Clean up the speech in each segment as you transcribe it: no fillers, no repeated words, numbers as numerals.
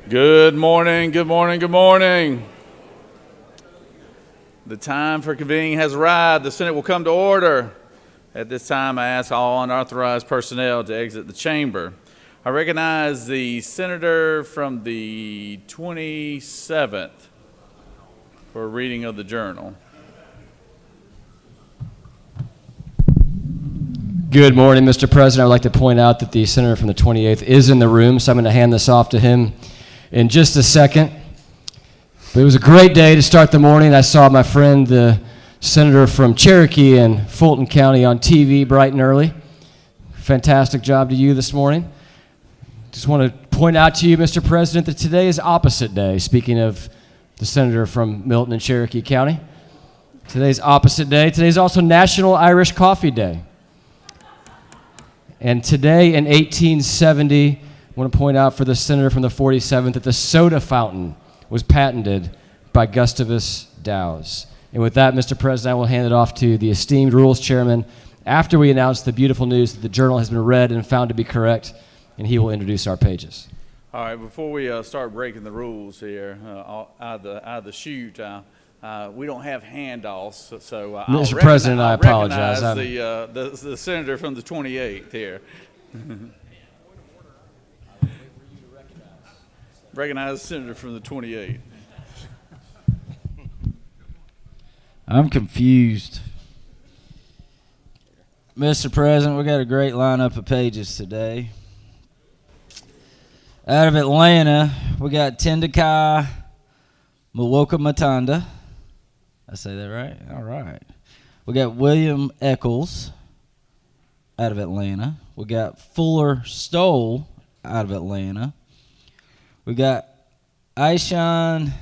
Good morning, good morning, good morning. The time for convening has arrived. The Senate will come to order. At this time, I ask all unauthorized personnel to exit the chamber. I recognize the senator from the 27th for a reading of the journal. Good morning, Mr. President. I'd like to point out that the senator from the 28th is in the room, so I'm going to hand this off to him in just a second. But it was a great day to start the morning. I saw my friend, the senator from Cherokee and Fulton County on TV bright and early. Fantastic job to you this morning. Just want to point out to you, Mr. President, that today is opposite day, speaking of the senator from Milton and Cherokee County. Today's opposite day. Today's also National Irish Coffee Day. And today in 1870, I want to point out for the senator from the 47th that the soda fountain was patented by Gustavus Dowes. And with that, Mr. President, I will hand it off to the esteemed Rules Chairman after we announce the beautiful news that the journal has been read and found to be correct, and he will introduce our pages. All right, before we start breaking the rules here, out of the chute, we don't have handoffs, so Mr. President, I apologize. The senator from the 28th here. Recognize the senator from the 28th. I'm confused. Mr. President, we got a great lineup of pages today. Out of Atlanta, we got Tendakai Mwoka Matanda. I say that right? All right. We got William Eccles out of Atlanta. We got Fuller Stoll out of Atlanta. We got Aishan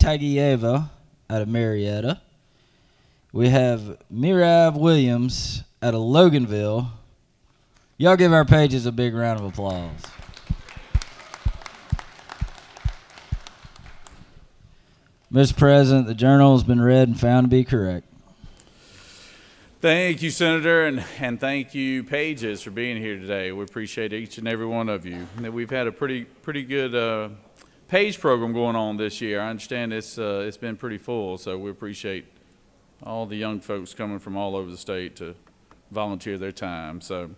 Tagieva out of Marietta. We have Mirav Williams out of Loganville. Y'all give our pages a big round of applause. Mr. President, the journal has been read and found to be correct. Thank you, Senator, and thank you, Pages, for being here today. We appreciate each and every one of you. We've had a pretty good page program going on this year. I understand it's been pretty full, so we appreciate all the young folks coming from all over the state to volunteer their time. So,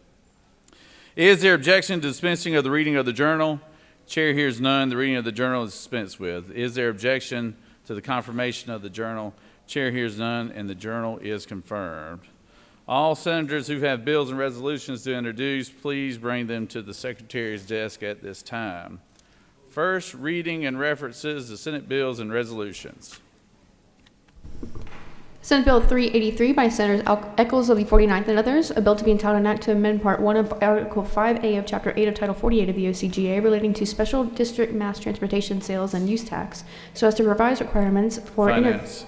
is there objection to dispensing of the reading of the journal? Chair hears none. The reading of the journal is dispensed with. Is there objection to the confirmation of the journal? Chair hears none, and the journal is confirmed. All senators who have bills and resolutions to introduce, please bring them to the Secretary's desk at this time. First, reading and references to Senate bills and resolutions. Senate Bill 383 by Senators Eccles of the 49th and others, a bill to be entitled an act to amend Part 1 of Article 5A of Chapter 8 of Title 48 of the OCGA relating to special district mass transportation sales and use tax, so as to revise requirements for Finance.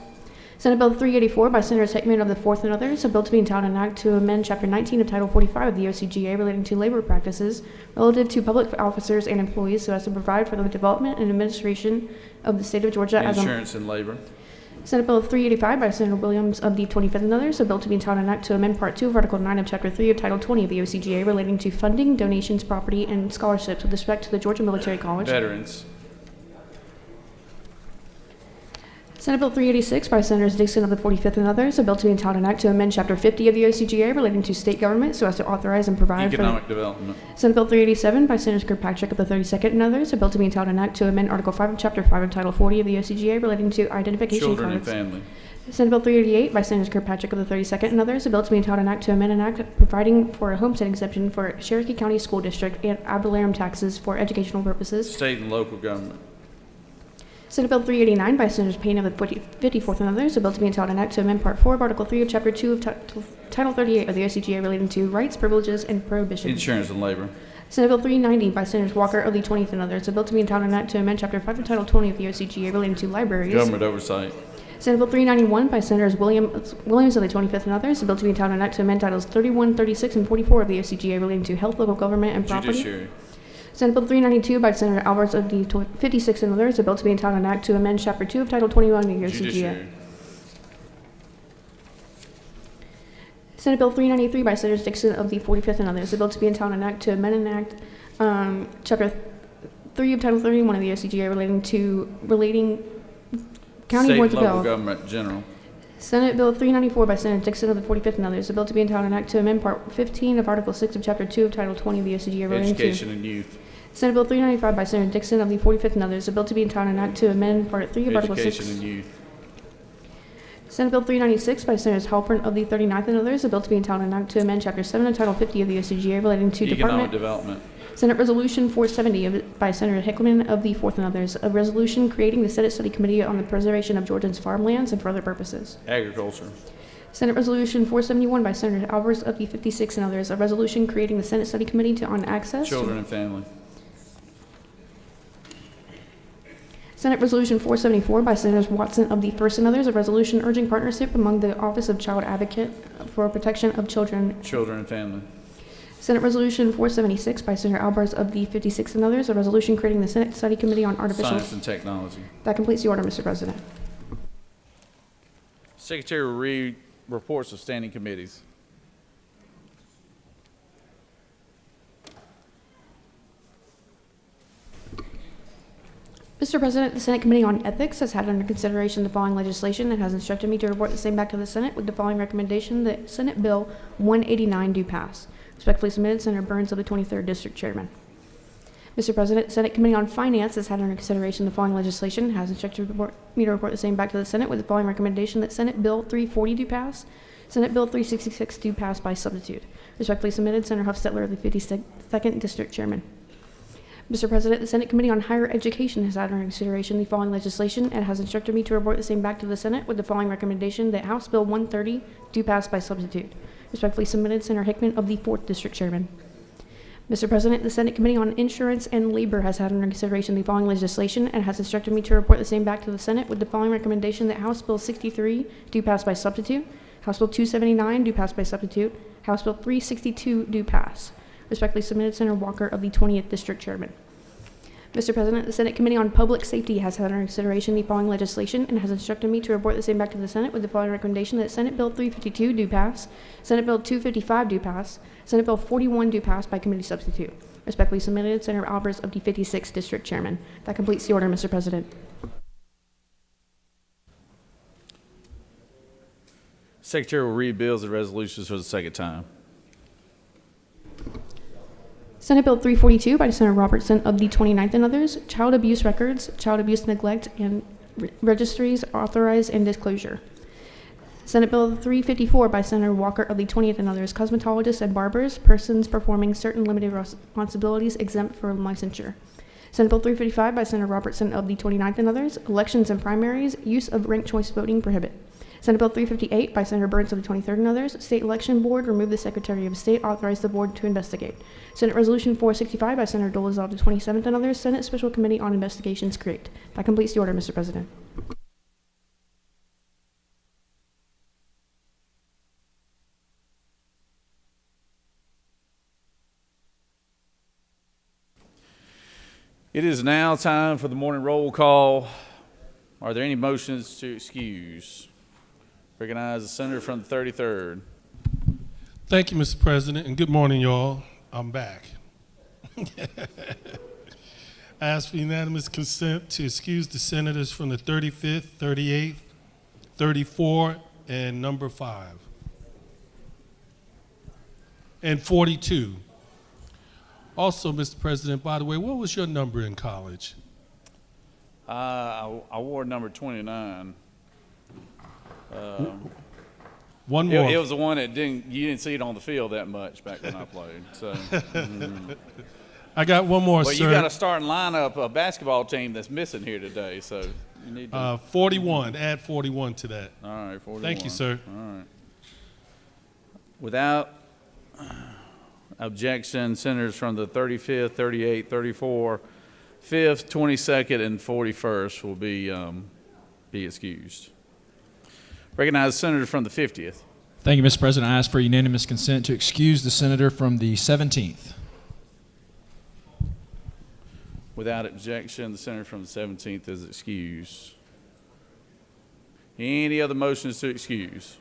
Senate Bill 384 by Senators Hickman of the 4th and others, a bill to be entitled an act to amend Chapter 19 of Title 45 of the OCGA relating to labor practices relative to public officers and employees, so as to provide for the development and administration of the state of Georgia as Insurance and labor. Senate Bill 385 by Senator Williams of the 25th and others, a bill to be entitled an act to amend Part 2 of Article 9 of Chapter 3 of Title 20 of the OCGA relating to funding, donations, property, and scholarships with respect to the Georgia Military College. Veterans. Senate Bill 386 by Senators Dixon of the 45th and others, a bill to be entitled an act to amend Chapter 50 of the OCGA relating to state government so as to authorize and provide Economic development. Senate Bill 387 by Senators Kirkpatrick of the 32nd and others, a bill to be entitled an act to amend Article 5 of Chapter 5 of Title 40 of the OCGA relating to identification Children cards. and family. Senate Bill 388 by Senators Kirkpatrick of the 32nd and others, a bill to be entitled an act to amend an act providing for a homestead exemption for Cherokee County School District and ad valorem taxes for educational purposes. State and local government. Senate Bill 389 by Senators Payne of the 54th and others, a bill to be entitled an act to amend Part 4 of Article 3 of Chapter 2 of Title 38 of the OCGA relating to rights, privileges, and prohibitions. Insurance and labor. Senate Bill 390 by Senators Walker of the 20th and others, a bill to be entitled an act to amend Chapter 5 of Title 20 of the OCGA relating to libraries. Government oversight. Senate Bill 391 by Senators Williams of the 25th and others, a bill to be entitled an act to amend Titles 31, 36, and 44 of the OCGA relating to health, local government, and property. Judiciary. Senate Bill 392 by Senator Alvarez of the 56th and others, a bill to be entitled an act to amend Chapter 2 of Title 21 of the OCGA. Judiciary. Senate Bill 393 by Senators Dixon of the 45th and others, a bill to be entitled an act to amend an act, Chapter 3 of Title 31 of the OCGA relating county State boards and of local health. government general. Senate Bill 394 by Senator Dixon of the 45th and others, a bill to be entitled an act to amend Part 15 of Article 6 of Chapter 2 of Title 20 of the OCGA relating to Education and youth. Senate Bill 395 by Senator Dixon of the 45th and others, a bill to be entitled an act to amend Part 3 of Article 6. Education and youth. Senate Bill 396 by Senators Halpern of the 39th and others, a bill to be entitled an act to amend Chapter 7 of Title 50 of the OCGA relating to Economic Department. development. Senate Resolution 470 by Senator Hickman of the 4th and others, a resolution creating the Senate Study Committee on the Preservation of Georgians' Farmlands and for other purposes. Agriculture. Senate Resolution 471 by Senator Albers of the 56th and others, a resolution creating the Senate Study Committee on access. Children and family. Senate Resolution 474 by Senators Watson of the 1st and others, a resolution urging partnership among the Office of Child Advocate for protection of children. Children and family. Senate Resolution 476 by Senator Albers of the 56th and others, a resolution creating the Senate Study Committee on Artificial. Science and technology. That completes the order, Mr. President. Secretary will read reports of standing committees. Mr. President, the Senate Committee on Ethics has had under consideration the following legislation and has instructed me to report the same back to the Senate with the following recommendation that Senate Bill 189 do pass. Respectfully submitted, Senator Burns of the 23rd District Chairman. Mr. President, the Senate Committee on Finance has had under consideration the following legislation and has instructed me to report the same back to the Senate with the following recommendation that Senate Bill 340 do pass, Senate Bill 366 do pass by substitute. Respectfully submitted, Senator Huffstetler of the 52nd District Chairman. Mr. President, the Senate Committee on Higher Education has had under consideration the following legislation and has instructed me to report the same back to the Senate with the following recommendation that House Bill 130 do pass by substitute. Respectfully submitted, Senator Hickman of the 4th District Chairman. Mr. President, the Senate Committee on Insurance and Labor has had under consideration the following legislation and has instructed me to report the same back to the Senate with the following recommendation that House Bill 63 do pass by substitute, House Bill 279 do pass by substitute, House Bill 362 do pass. Respectfully submitted, Senator Walker of the 20th District Chairman. Mr. President, the Senate Committee on Public Safety has had under consideration the following legislation and has instructed me to report the same back to the Senate with the following recommendation that Senate Bill 352 do pass, Senate Bill 255 do pass, Senate Bill 41 do pass by committee substitute. Respectfully submitted, Senator Albers of the 56th District Chairman. That completes the order, Mr. President. Secretary will read bills and resolutions for the second time. Senate Bill 342 by Senator Robertson of the 29th and others, child abuse records, child abuse neglect, and registries authorized and disclosure. Senate Bill 354 by Senator Walker of the 20th and others, cosmetologists and barbers, persons performing certain limited responsibilities exempt from licensure. Senate Bill 355 by Senator Robertson of the 29th and others, elections and primaries, use of ranked choice voting prohibit. Senate Bill 358 by Senator Burns of the 23rd and others, State Election Board, remove the Secretary of State, authorize the board to investigate. Senate Resolution 465 by Senator Dolezal of the 27th and others, Senate Special Committee on Investigations create. That completes the order, Mr. President. It is now time for the morning roll call. Are there any motions to excuse? Recognize the senator from the 33rd. Thank you, Mr. President, and good morning, y'all. I'm back. I ask for unanimous consent to excuse the senators from the 35th, 38th, 34, and number 5. And 42. Also, Mr. President, by the way, what was your number in college? I wore number 29. One more. It was the one that you didn't see it on the field that much back when I played. So, I got one more, well, sir. you got to start and line up a basketball team that's missing here today. So you need to. 41. Add 41 to that. All right, 41. Thank you, sir. All right. Without objection, senators from the 35th, 38th, 34, 5th, 22nd, and 41st will be excused. Recognize the senator from the 50th. Thank you, Mr. President. I ask for unanimous consent to excuse the senator from the 17th. Without objection, the senator from the 17th is excused. Any other motions to excuse?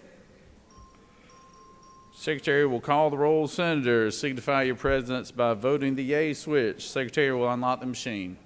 Secretary will call the roll. Senators, signify your presence by voting the yay switch. Secretary will unlock the machine.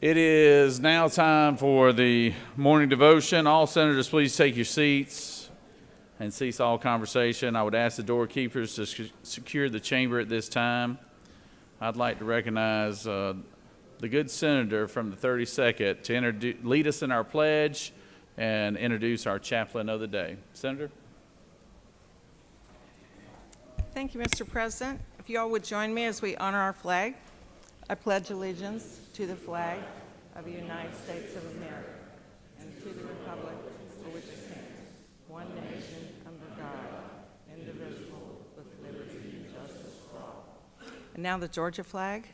It is now time for the morning devotion. All senators, please take your seats and cease all conversation. I would ask the doorkeepers to secure the chamber at this time. I'd like to recognize the good senator from the 32nd to lead us in our pledge and introduce our chaplain of the day. Senator? Thank you, Mr. President. If you all would join me as we honor our flag. I pledge allegiance to the flag of the United States of America and to the republic for which it stands, one nation under God, indivisible, with liberty and justice for all. And now the Georgia flag.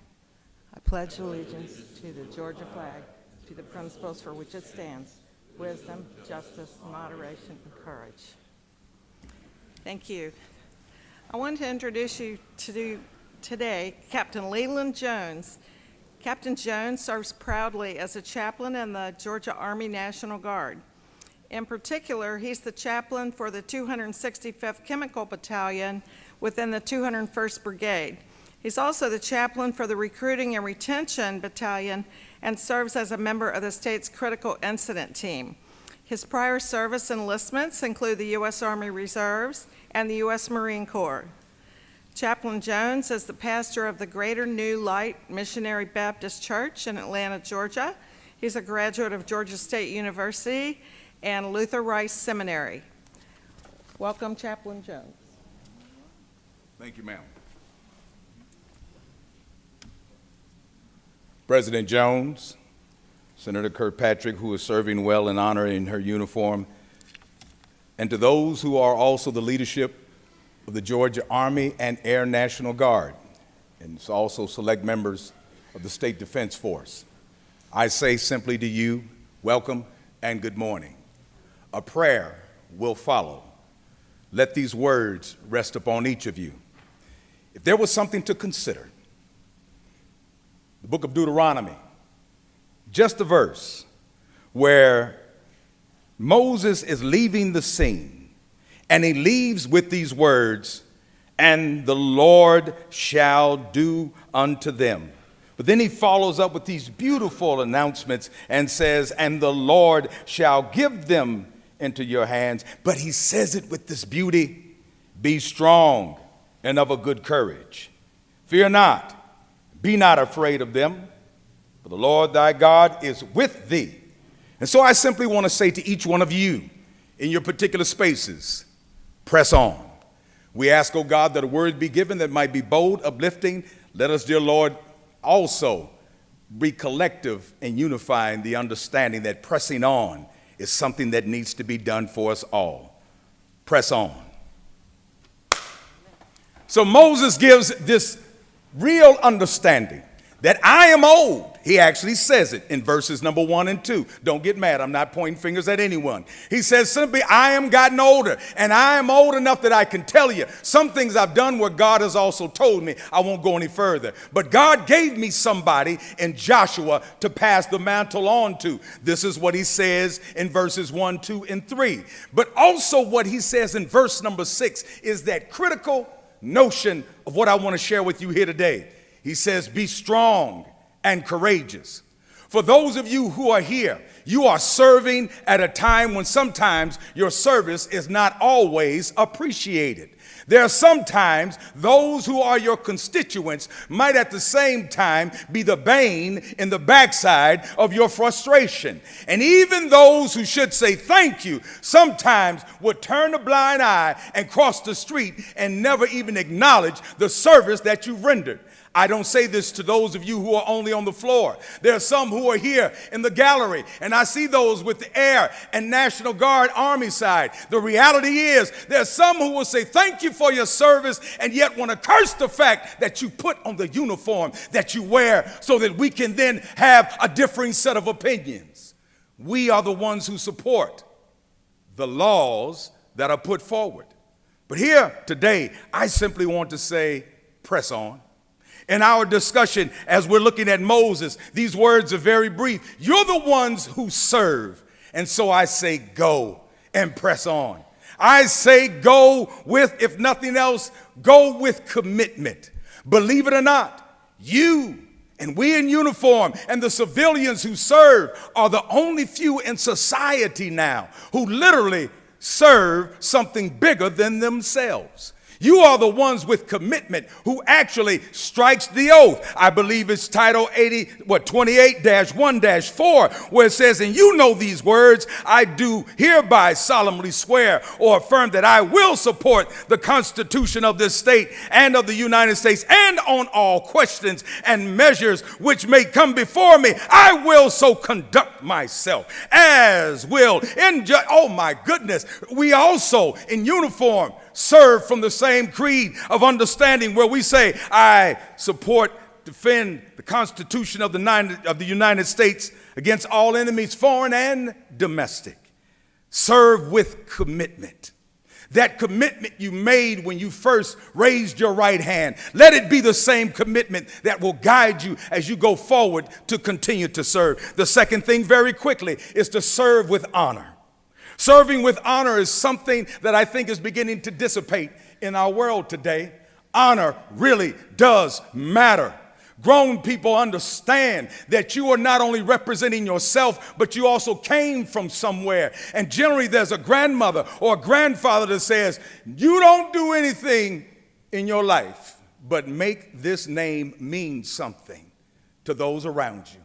I pledge allegiance to the Georgia flag, to the principles for which it stands, wisdom, justice, moderation, and courage. Thank you. I want to introduce you to today Captain Leland Jones. Captain Jones serves proudly as a chaplain in the Georgia Army National Guard. In particular, he's the chaplain for the 265th Chemical Battalion within the 201st Brigade. He's also the chaplain for the Recruiting and Retention Battalion and serves as a member of the state's Critical Incident Team. His prior service enlistments include the U.S. Army Reserves and the U.S. Marine Corps. Chaplain Jones is the pastor of the Greater New Light Missionary Baptist Church in Atlanta, Georgia. He's a graduate of Georgia State University and Luther Rice Seminary. Welcome, Chaplain Jones. Thank you, ma'am. President Jones, Senator Kirkpatrick, who is serving well in honor in her uniform, and to those who are also the leadership of the Georgia Army and Air National Guard, and also select members of the State Defense Force. I say simply to you, welcome and good morning. A prayer will follow. Let these words rest upon each of you. If there was something to consider, the book of Deuteronomy, just a verse where Moses is leaving the scene, and he leaves with these words, and the Lord shall do unto them. But then he follows up with these beautiful announcements and says, and the Lord shall give them into your hands. But he says it with this beauty, be strong and of a good courage. Fear not, be not afraid of them, for the Lord thy God is with thee. And so I simply want to say to each one of you in your particular spaces, press on. We ask, oh God, that a word be given that might be bold, uplifting. Let us, dear Lord, also be collective and unifying the understanding that pressing on is something that needs to be done for us all. Press on. So Moses gives this real understanding that I am old. He actually says it in verses number 1 and 2. Don't get mad. I'm not pointing fingers at anyone. He says simply, I am gotten older, and I am old enough that I can tell you some things I've done where God has also told me. I won't go any further. But God gave me somebody in Joshua to pass the mantle on to. This is what he says in verses 1, 2, and 3. But also what he says in verse number 6 is that critical notion of what I want to share with you here today. He says, be strong and courageous. For those of you who are here, you are serving at a time when sometimes your service is not always appreciated. There are sometimes those who are your constituents might at the same time be the bane in the backside of your frustration. And even those who should say thank you sometimes would turn a blind eye and cross the street and never even acknowledge the service that you rendered. I don't say this to those of you who are only on the floor. There are some who are here in the gallery, and I see those with the Air and National Guard Army side. The reality is there are some who will say thank you for your service and yet want to curse the fact that you put on the uniform that you wear so that we can then have a differing set of opinions. We are the ones who support the laws that are put forward. But here today, I simply want to say, press on. In our discussion, as we're looking at Moses, these words are very brief. You're the ones who serve. And so I say, go and press on. I say go with, if nothing else, go with commitment. Believe it or not, you And we in uniform and the civilians who serve are the only few in society now who literally serve something bigger than themselves. You are the ones with commitment who actually strikes the oath. I believe it's Title 28-1-4, where it says, and you know these words, I do hereby solemnly swear or affirm that I will support the Constitution of this state and of the United States, and on all questions and measures which may come before me, I will so conduct myself as will. Oh my goodness, we also in uniform serve from the same creed of understanding where we say, I support, defend the Constitution of the United States against all enemies, foreign and domestic. Serve with commitment. That commitment you made when you first raised your right hand, let it be the same commitment that will guide you as you go forward to continue to serve. The second thing, very quickly, is to serve with honor. Serving with honor is something that I think is beginning to dissipate in our world today. Honor really does matter. Grown people understand that you are not only representing yourself, but you also came from somewhere. And generally there's a grandmother or a grandfather that says, you don't do anything in your life, but make this name mean something to those around you.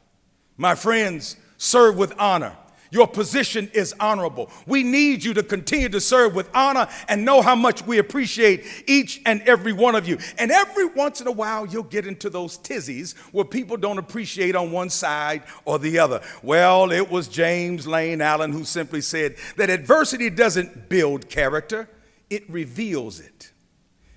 My friends, serve with honor. Your position is honorable. We need you to continue to serve with honor and know how much we appreciate each and every one of you. And every once in a while, you'll get into those tizzies where people don't appreciate on one side or the other. Well, it was James Lane Allen who simply said that adversity doesn't build character, it reveals it.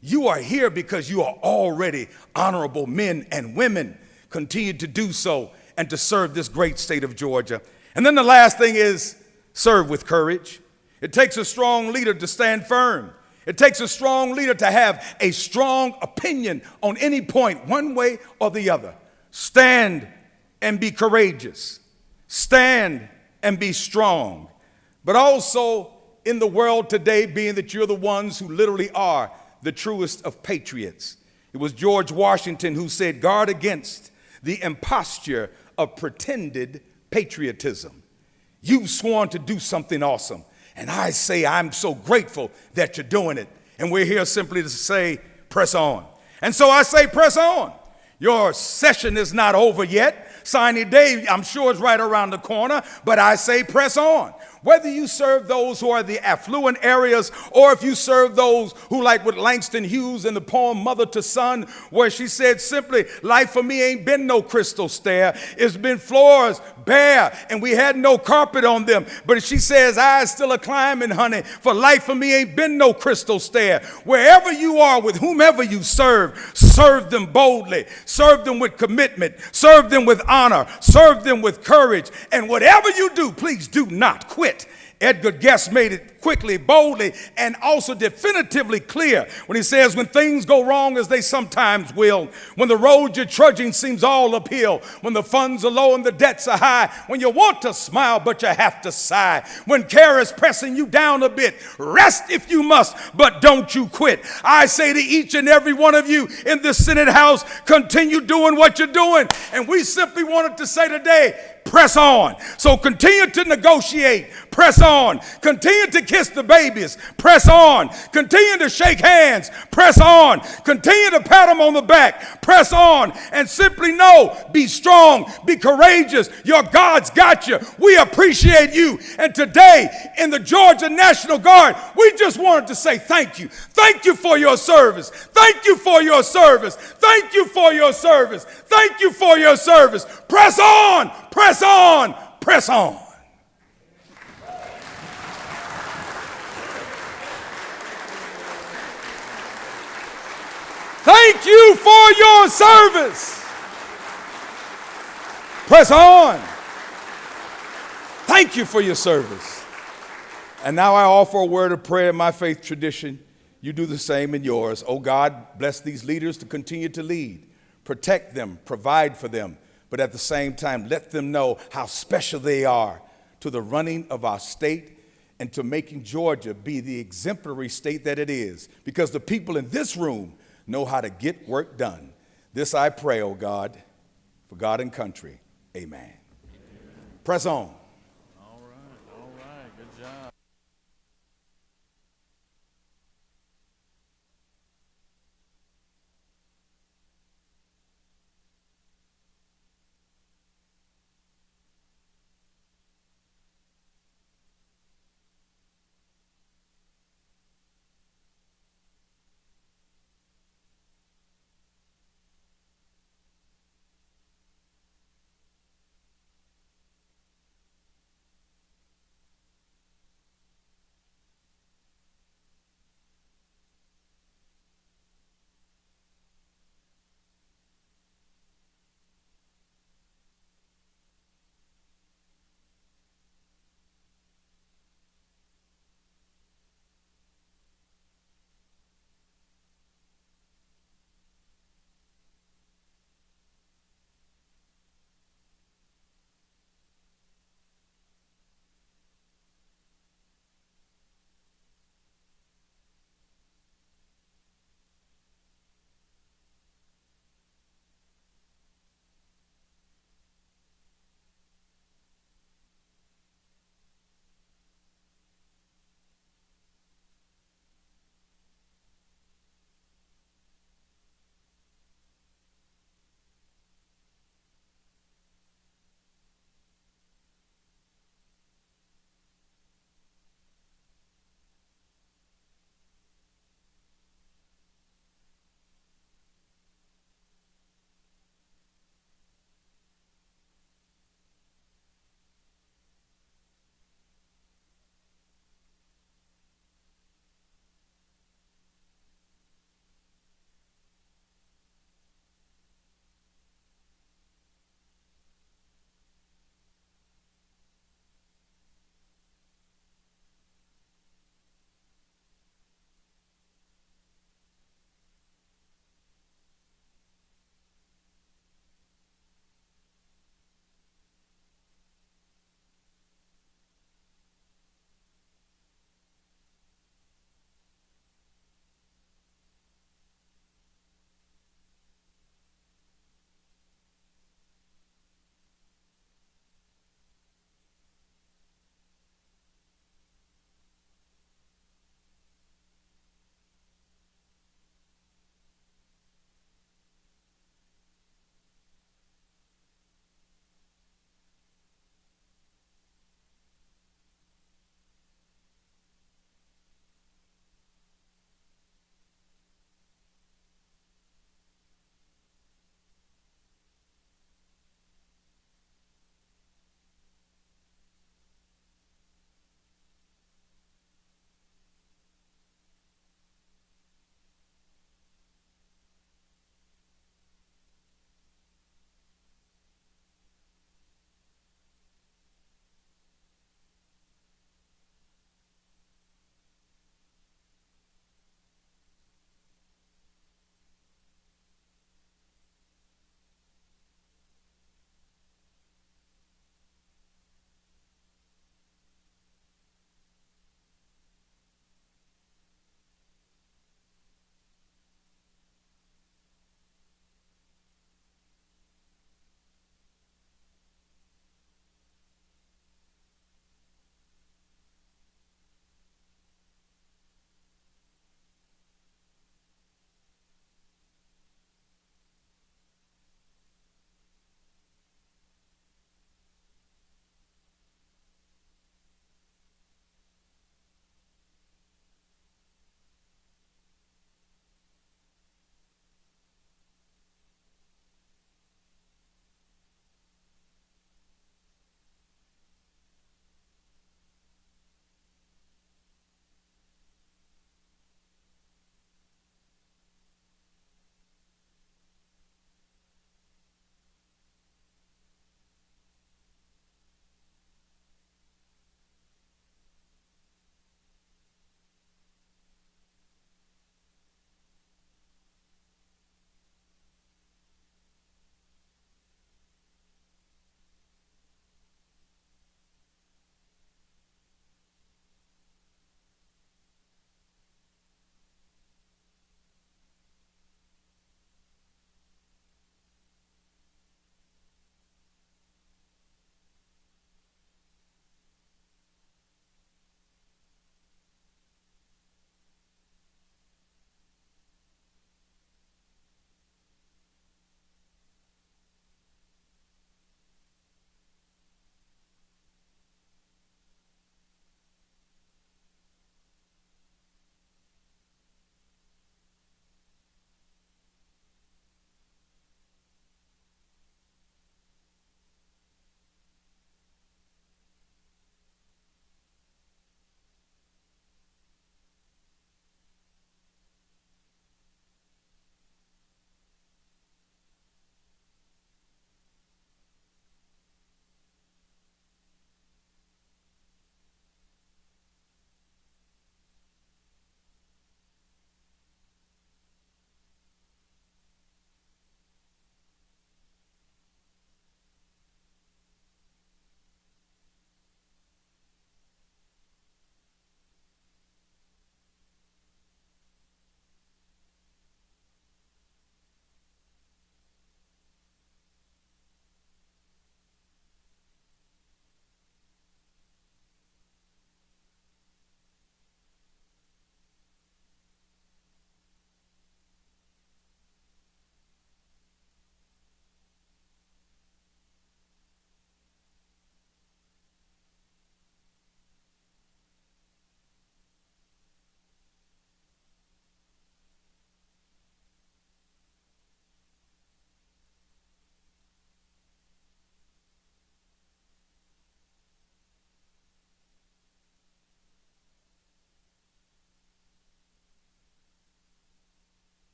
You are here because you are already honorable men and women. Continue to do so and to serve this great state of Georgia. And then the last thing is serve with courage. It takes a strong leader to stand firm. It takes a strong leader to have a strong opinion on any point, one way or the other. Stand and be courageous. Stand and be strong. But also in the world today, being that you're the ones who literally are the truest of patriots. It was George Washington who said, guard against the imposture of pretended patriotism. You've sworn to do something awesome. And I say I'm so grateful that you're doing it. And we're here simply to say, press on. And so I say, press on. Your session is not over yet. Signing day, I'm sure, is right around the corner. But I say, press on. Whether you serve those who are the affluent areas or if you serve those who, like with Langston Hughes in the poem Mother to Son, where she said simply, life for me ain't been no crystal stair. It's been floors bare and we had no carpet on them. But she says, I still a climbing, honey, for life for me ain't been no crystal stair. Wherever you are with whomever you serve them boldly, serve them with commitment, serve them with honor, serve them with courage. And whatever you do, please do not quit. Edgar Guest made it quickly, boldly, and also definitively clear when he says, when things go wrong as they sometimes will, when the road you're trudging seems all uphill, when the funds are low and the debts are high, when you want to smile but you have to sigh, when care is pressing you down a bit, rest if you must, but don't you quit. I say to each and every one of you in this Senate House, continue doing what you're doing. And we simply wanted to say today, press on. So continue to negotiate. Press on. Continue to kiss the babies. Press on. Continue to shake hands. Press on. Continue to pat them on the back. Press on. And simply know, be strong, be courageous. Your God's got you. We appreciate you. And today in the Georgia National Guard, we just wanted to say thank you. Thank you for your service. Thank you for your service. Thank you for your service. Thank you for your service. Press on. Press on, press on. Thank you for your service. Press on. Thank you for your service. And now I offer a word of prayer in my faith tradition. You do the same in yours. Oh God, bless these leaders to continue to lead. Protect them, provide for them. But at the same time, let them know how special they are to the running of our state and to making Georgia be the exemplary state that it is. Because the people in this room know how to get work done. This I pray, oh God. for God and country. Amen. Press on.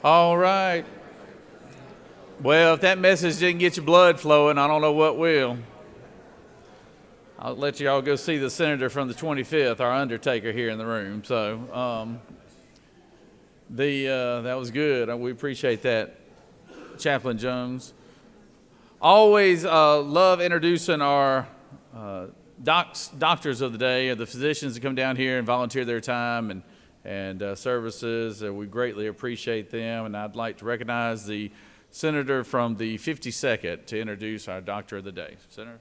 All right. Well, if that message didn't get your blood flowing, I don't know what will. I'll let you all go see the senator from the 25th, our undertaker here in the room. So that was good. We appreciate that, Chaplain Jones. Always love introducing our doctors of the day, or the physicians that come down here and volunteer their time and services. We greatly appreciate them, and I'd like to recognize the senator from the 52nd to introduce our doctor of the day. Senator.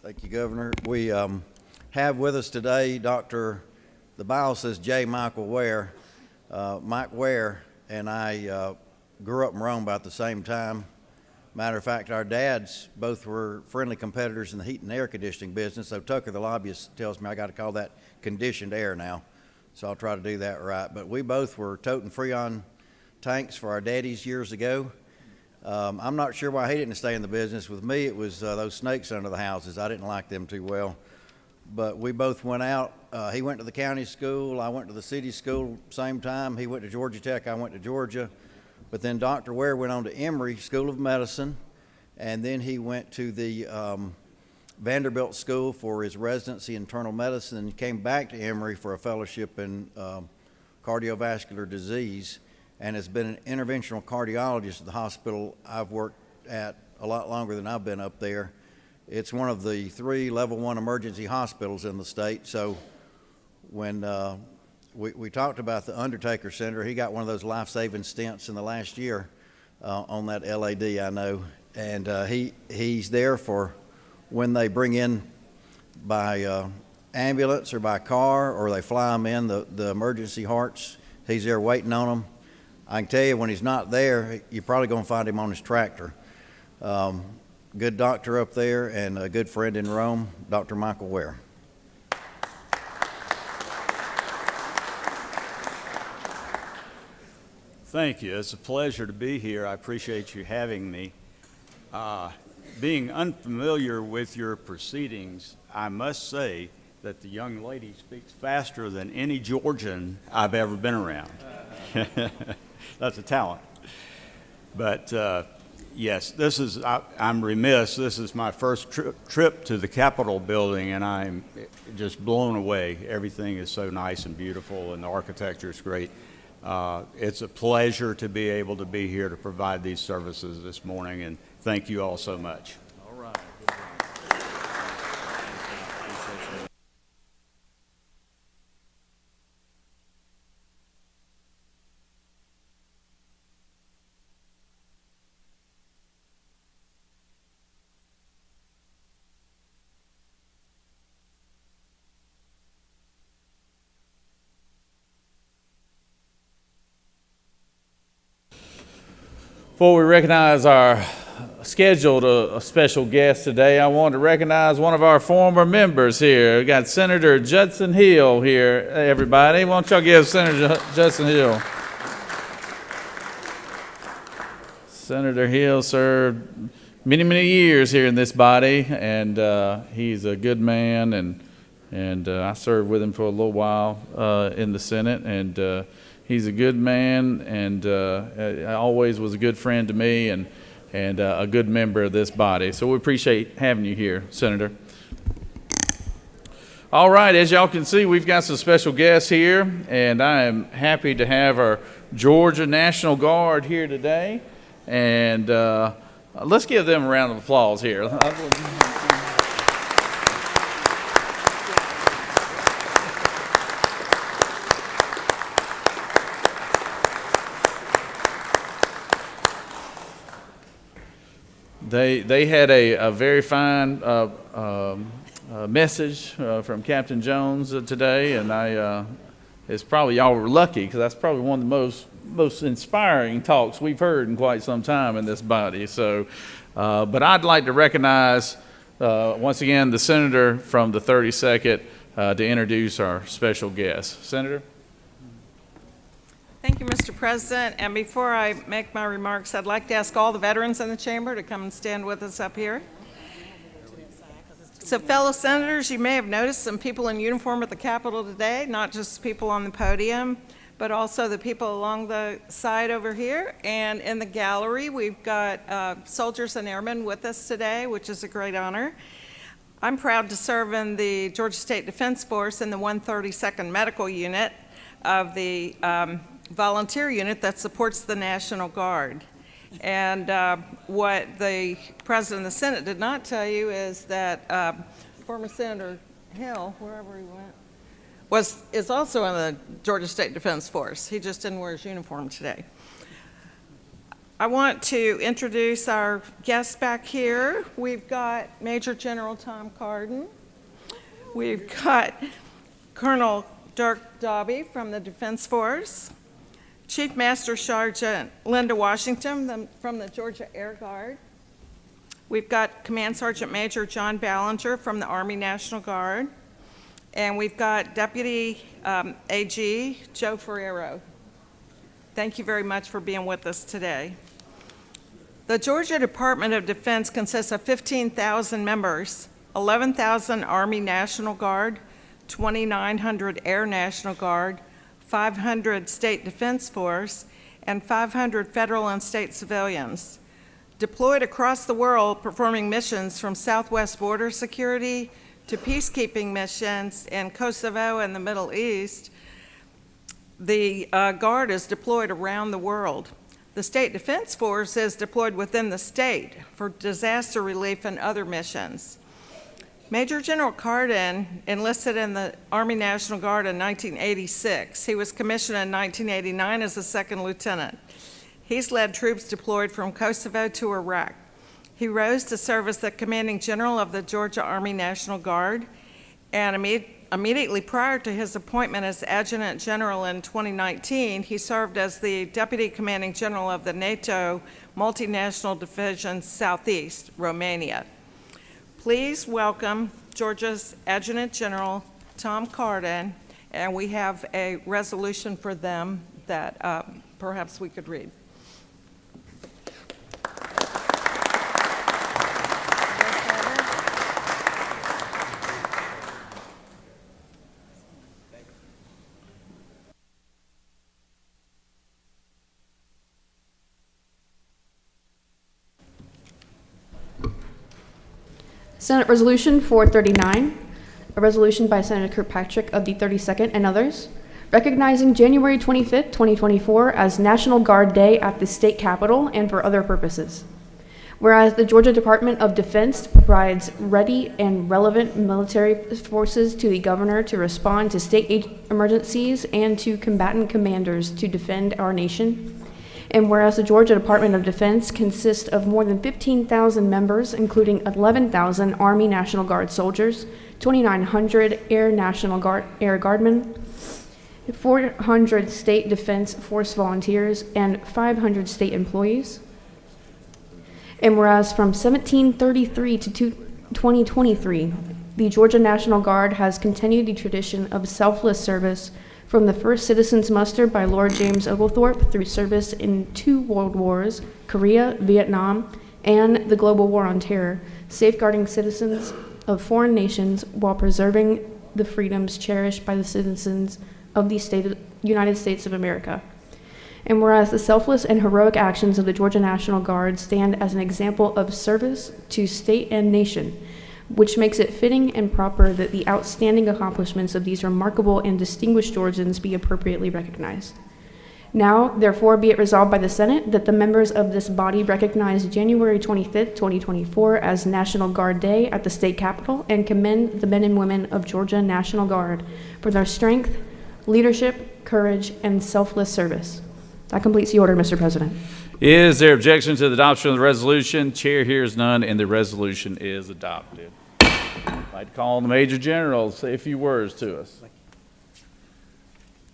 Thank you, Governor. We have with us today Dr. The Bible says J. Michael Ware. Mike Ware and I grew up in Rome about the same time. Matter of fact, our dads both were friendly competitors in the heat and air conditioning business, so Tucker, the lobbyist, tells me I got to call that conditioned air now, so I'll try to do that right. But we both were toting Freon tanks for our daddies years ago. I'm not sure why he didn't stay in the business. With me, it was those snakes under the houses. I didn't like them too well. But we both went out. He went to the county school. I went to the city school same time. He went to Georgia Tech. I went to Georgia. But then Dr. Ware went on to Emory School of Medicine, and then he went to the Vanderbilt School for his residency in internal medicine, and came back to Emory for a fellowship in cardiovascular disease, and has been an interventional cardiologist at the hospital I've worked at a lot longer than I've been up there. It's one of the 3 level 1 emergency hospitals in the state. So when we talked about the Undertaker Center, he got one of those life-saving stents in the last year on that LAD, I know. And he's there for when they bring in by ambulance or by car, or they fly them in, the emergency hearts. He's there waiting on them. I can tell you, when he's not there, you're probably going to find him on his tractor. Good doctor up there and a good friend in Rome, Dr. Michael Ware. Thank you. It's a pleasure to be here. I appreciate you having me. Being unfamiliar with your proceedings, I must say that the young lady speaks faster than any Georgian I've ever been around. That's a talent. But yes, I'm remiss. This is my first trip to the Capitol building, and I'm just blown away. Everything is so nice and beautiful, and the architecture is great. It's a pleasure to be able to be here to provide these services this morning, and thank you all so much. All right. Before we recognize our scheduled a special guest today, I want to recognize one of our former members here. We got Senator Judson Hill here, everybody. Why don't y'all give Senator Judson Hill? Senator Hill served many, many years here in this body, and he's a good man, and I served with him for a little while in the Senate, and he's a good man, and always was a good friend to me, and a good member of this body. So we appreciate having you here, Senator. All right, as y'all can see, we've got some special guests here, and I am happy to have our Georgia National Guard here today. And let's give them a round of applause here. They had a very fine message from Captain Jones today, and it's probably y'all were lucky, because that's probably one of the most inspiring talks we've heard in quite some time in this body. So, but I'd like to recognize once again the senator from the 32nd to introduce our special guest. Senator. Thank you, Mr. President. And before I make my remarks, I'd like to ask all the veterans in the chamber to come and stand with us up here. So, fellow senators, you may have noticed some people in uniform at the Capitol today, not just people on the podium, but also the people along the side over here. And in the gallery, we've got soldiers and airmen with us today, which is a great honor. I'm proud to serve in the Georgia State Defense Force in the 132nd Medical Unit of the volunteer unit that supports the National Guard. And what the President of the Senate did not tell you is that former Senator Hill, wherever he went, is also in the Georgia State Defense Force. He just didn't wear his uniform today. I want to introduce our guests back here. We've got Major General Tom Carden. We've got Colonel Dirk Dobby from the Defense Force. Chief Master Sergeant Linda Washington from the Georgia Air Guard. We've got Command Sergeant Major John Ballinger from the Army National Guard. And we've got Deputy AG Joe Ferrero. Thank you very much for being with us today. The Georgia Department of Defense consists of 15,000 members, 11,000 Army National Guard, 2,900 Air National Guard, 500 State Defense Force, and 500 federal and state civilians. Deployed across the world performing missions from Southwest border security to peacekeeping missions in Kosovo and the Middle East, the Guard is deployed around the world. The State Defense Force is deployed within the state for disaster relief and other missions. Major General Carden enlisted in the Army National Guard in 1986. He was commissioned in 1989 as a second lieutenant. He's led troops deployed from Kosovo to Iraq. He rose to serve as the commanding general of the Georgia Army National Guard, and immediately prior to his appointment as adjutant general in 2019, he served as the deputy commanding general of the NATO Multinational Division Southeast, Romania. Please welcome Georgia's Adjutant General, Tom Carden, and we have a resolution for them that perhaps we could read. Senate Resolution 439, a resolution by Senator Kirkpatrick of the 32nd and others, recognizing January 25th, 2024 as National Guard Day at the state capitol and for other purposes. Whereas the Georgia Department of Defense provides ready and relevant military forces to the governor to respond to state emergencies and to combatant commanders to defend our nation. And whereas the Georgia Department of Defense consists of more than 15,000 members, including 11,000 Army National Guard soldiers, 2,900 Air National Guard Air Guardmen, 400 State Defense Force volunteers, and 500 state employees. And whereas from 1733 to 2023, the Georgia National Guard has continued the tradition of selfless service from the first citizens muster by Lord James Oglethorpe through service in 2 world wars, Korea, Vietnam, and the global war on terror, safeguarding citizens of foreign nations while preserving the freedoms cherished by the citizens of the United States of America. And whereas the selfless and heroic actions of the Georgia National Guard stand as an example of service to state and nation, which makes it fitting and proper that the outstanding accomplishments of these remarkable and distinguished Georgians be appropriately recognized. Now, therefore, be it resolved by the Senate that the members of this body recognize January 25th, 2024 as National Guard Day at the state capitol and commend the men and women of Georgia National Guard for their strength, leadership, courage, and selfless service. That completes the order, Mr. President. Is there objection to the adoption of the resolution? Chair hears none, and the resolution is adopted. I'd like to call on the Major General to say a few words to us.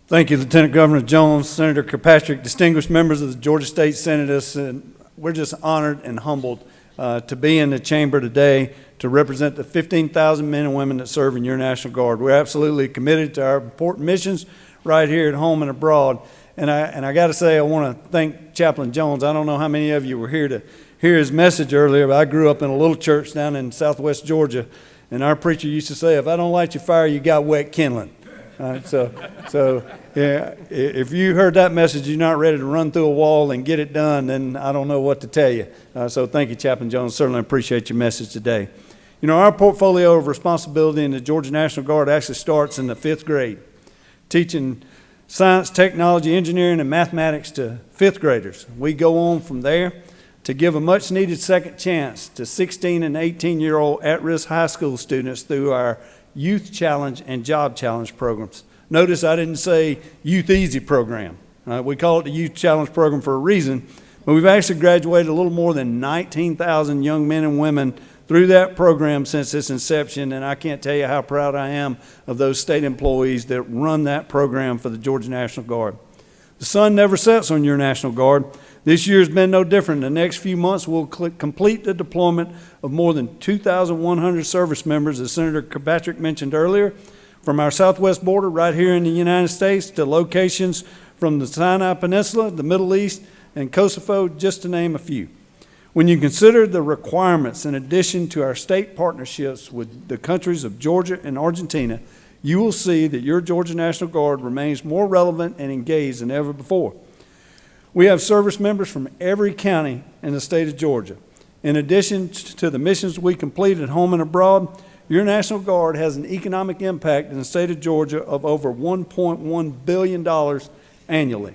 Thank you, Lieutenant Governor Jones, Senator Kirkpatrick, distinguished members of the Georgia State Senate. And we're just honored and humbled to be in the chamber today to represent the 15,000 men and women that serve in your National Guard. We're absolutely committed to our important missions right here at home and abroad. And I got to say, I want to thank Chaplain Jones. I don't know how many of you were here to hear his message earlier, but I grew up in a little church down in southwest Georgia, and our preacher used to say, if I don't light your fire, you got wet kindling. So yeah, if you heard that message, you're not ready to run through a wall and get it done, then I don't know what to tell you. So thank you, Chaplain Jones. Certainly appreciate your message today. You know, our portfolio of responsibility in the Georgia National Guard actually starts in the 5th grade, teaching science, technology, engineering, and mathematics to 5th graders. We go on from there to give a much-needed second chance to 16 and 18-year-old at-risk high school students through our Youth Challenge and Job Challenge programs. Notice I didn't say Youth Easy program. We call it the Youth Challenge program for a reason, but we've actually graduated a little more than 19,000 young men and women through that program since its inception, and I can't tell you how proud I am of those state employees that run that program for the Georgia National Guard. The sun never sets on your National Guard. This year has been no different. In the next few months, we'll complete the deployment of more than 2,100 service members, as Senator Kirkpatrick mentioned earlier, from our southwest border right here in the United States to locations from the Sinai Peninsula, the Middle East, and Kosovo, just to name a few. When you consider the requirements in addition to our state partnerships with the countries of Georgia and Argentina, you will see that your Georgia National Guard remains more relevant and engaged than ever before. We have service members from every county in the state of Georgia. In addition to the missions we complete at home and abroad, your National Guard has an economic impact in the state of Georgia of over $1.1 billion annually.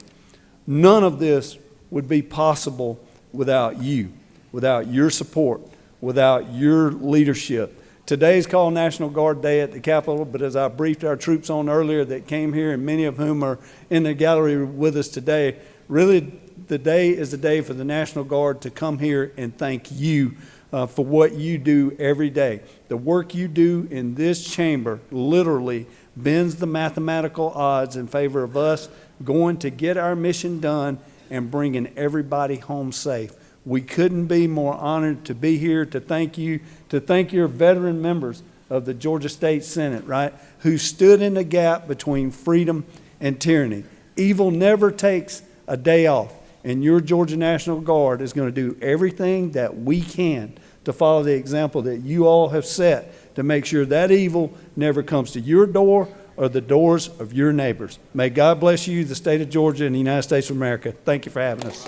None of this would be possible without you, without your support, without your leadership. Today's called National Guard Day at the Capitol, but as I briefed our troops on earlier that came here, and many of whom are in the gallery with us today, really the day is the day for the National Guard to come here and thank you for what you do every day. The work you do in this chamber literally bends the mathematical odds in favor of us going to get our mission done and bringing everybody home safe. We couldn't be more honored to be here to thank you, to thank your veteran members of the Georgia State Senate, right, who stood in the gap between freedom and tyranny. Evil never takes a day off, and your Georgia National Guard is going to do everything that we can to follow the example that you all have set to make sure that evil never comes to your door or the doors of your neighbors. May God bless you, the state of Georgia, and the United States of America. Thank you for having us.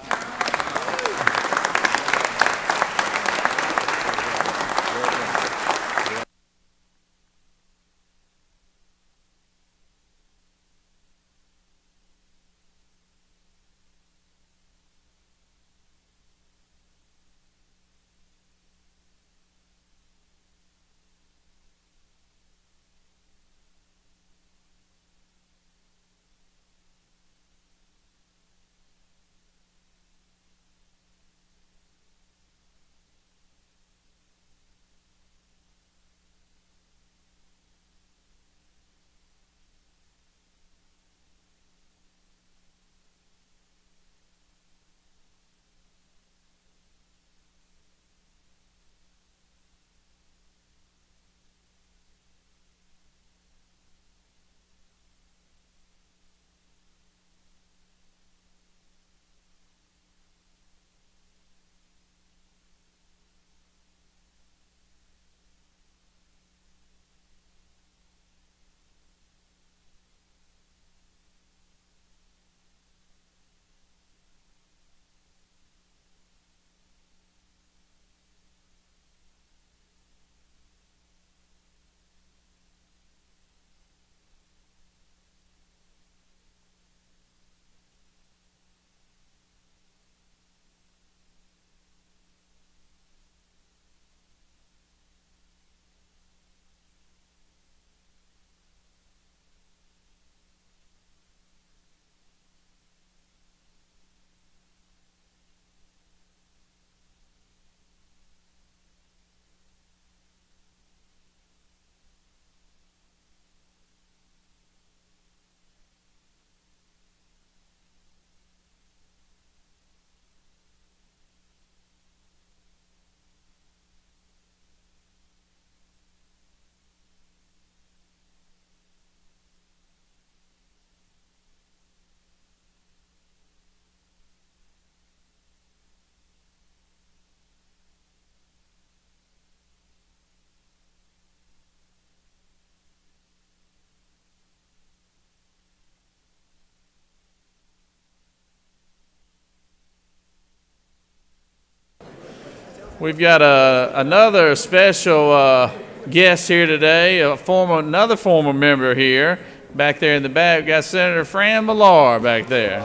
We've got another special guest here today, another former member here. Back there in the back, we've got Senator Fran Millar back there.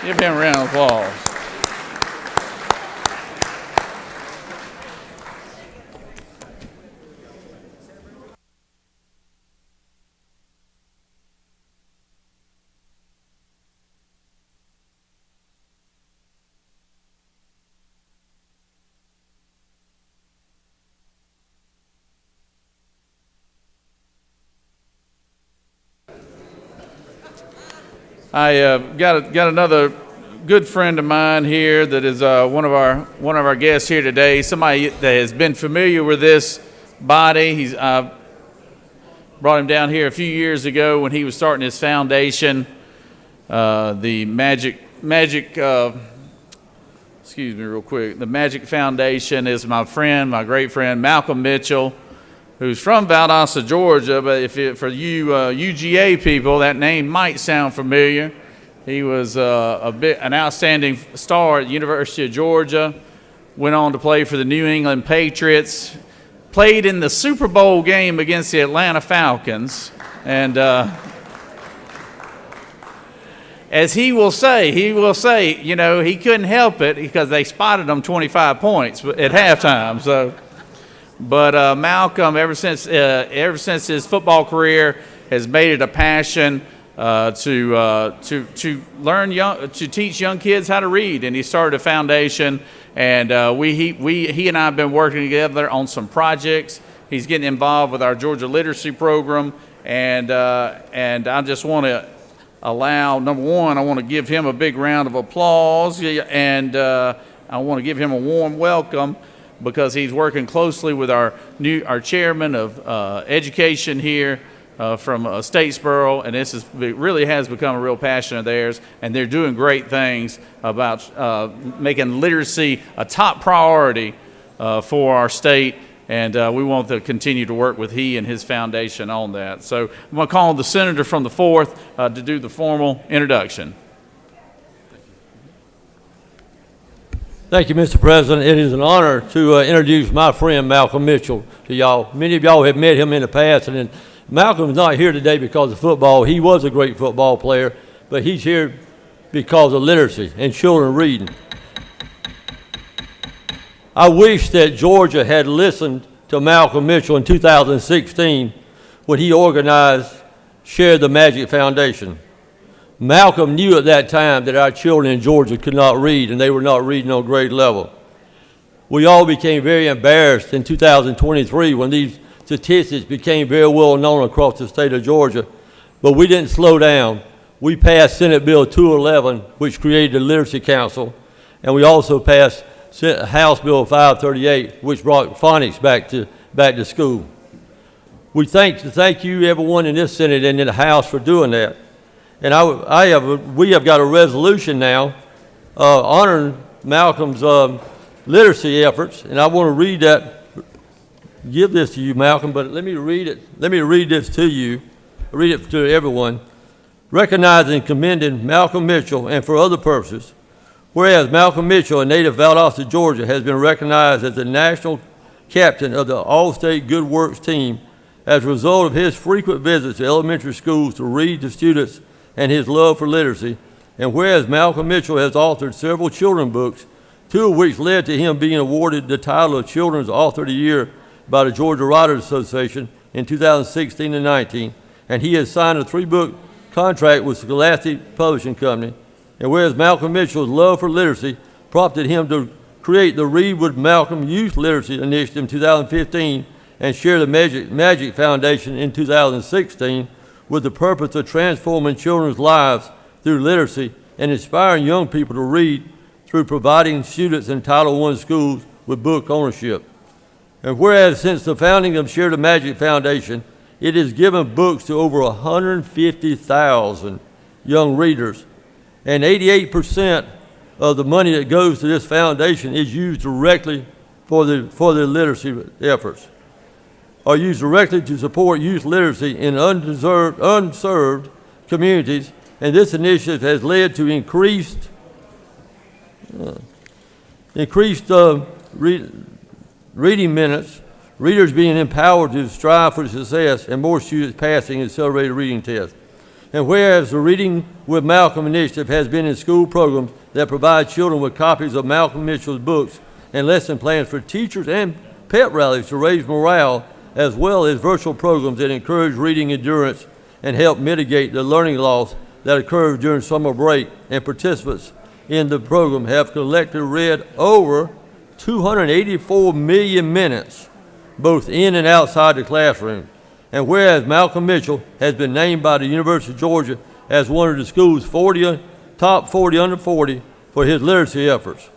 Give him a round of applause. I got another good friend of mine here that is one of our guests here today. Somebody that has been familiar with this body. He's brought him down here a few years ago when he was starting his foundation. The Magic Foundation is my great friend Malcolm Mitchell, who's from Valdosta, Georgia, but for you UGA people, that name might sound familiar. He was an outstanding star at the University of Georgia, went on to play for the New England Patriots, played in the Super Bowl game against the Atlanta Falcons, and as he will say, you know, he couldn't help it because they spotted him 25 points at halftime, so. But Malcolm, ever since his football career, has made it a passion to teach young kids how to read, and he started a foundation. And he and I have been working together on some projects. He's getting involved with our Georgia literacy program, and I just want to allow, number one, I want to give him a big round of applause, and I want to give him a warm welcome, because he's working closely with our chairman of education here from Statesboro, and this really has become a real passion of theirs, and they're doing great things about making literacy a top priority for our state, and we want to continue to work with he and his foundation on that. So I'm going to call the senator from the 4th to do the formal introduction. Thank you, Mr. President. It is an honor to introduce my friend Malcolm Mitchell to y'all. Many of y'all have met him in the past, and Malcolm's not here today because of football. He was a great football player, but he's here because of literacy and children reading. I wish that Georgia had listened to Malcolm Mitchell in 2016 when he organized Share the Magic Foundation. Malcolm knew at that time that our children in Georgia could not read, and they were not reading on grade level. We all became very embarrassed in 2023 when these statistics became very well known across the state of Georgia, but we didn't slow down. We passed Senate Bill 211, which created the Literacy Council, and we also passed House Bill 538, which brought phonics back to school. We thank you, everyone in this Senate and in the House, for doing that. And we have got a resolution now honoring Malcolm's literacy efforts, and I want to read that, give this to you, Malcolm, but let me read it. Let me read this to you, read it to everyone. Recognizing and commending Malcolm Mitchell, and for other purposes, whereas Malcolm Mitchell, a native of Valdosta, Georgia, has been recognized as the national captain of the All-State Good Works team as a result of his frequent visits to elementary schools to read to students and his love for literacy, and whereas Malcolm Mitchell has authored several children's books, 2 of which led to him being awarded the title of Children's Author of the Year by the Georgia Writers Association in 2016 and 19, and he has signed a 3-book contract with Scholastic Publishing Company, and whereas Malcolm Mitchell's love for literacy prompted him to create the Read with Malcolm Youth Literacy Initiative in 2015 and Share the Magic Foundation in 2016, with the purpose of transforming children's lives through literacy and inspiring young people to read through providing students in Title I schools with book ownership. And whereas since the founding of Share the Magic Foundation, it has given books to over 150,000 young readers, and 88% of the money that goes to this foundation is used directly for the literacy efforts, are used directly to support youth literacy in unserved communities, and this initiative has led to increased reading minutes, readers being empowered to strive for success, and more students passing accelerated reading tests. And whereas the Reading with Malcolm initiative has been in school programs that provide children with copies of Malcolm Mitchell's books and lesson plans for teachers and pep rallies to raise morale, as well as virtual programs that encourage reading endurance and help mitigate the learning loss that occurs during summer break, and participants in the program have collectively read over 284 million minutes, both in and outside the classroom. And whereas Malcolm Mitchell has been named by the University of Georgia as one of the school's top 40 under 40 for his literacy efforts,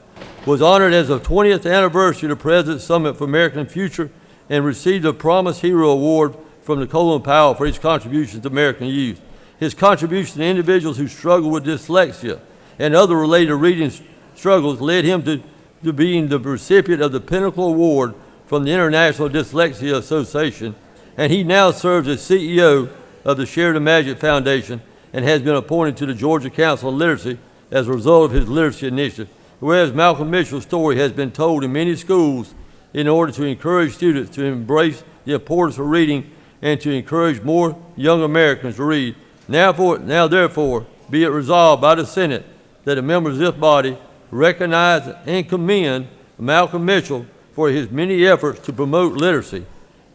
was honored as the 20th anniversary of the President's Summit for American Future, and received a Promise Hero Award from the Colin Powell for his contributions to American youth. His contribution to individuals who struggle with dyslexia and other related reading struggles led him to being the recipient of the Pinnacle Award from the International Dyslexia Association, and he now serves as CEO of the Share the Magic Foundation and has been appointed to the Georgia Council on Literacy as a result of his literacy initiative. Whereas Malcolm Mitchell's story has been told in many schools in order to encourage students to embrace the importance of reading and to encourage more young Americans to read. Now therefore, be it resolved by the Senate that the members of this body recognize and commend Malcolm Mitchell for his many efforts to promote literacy.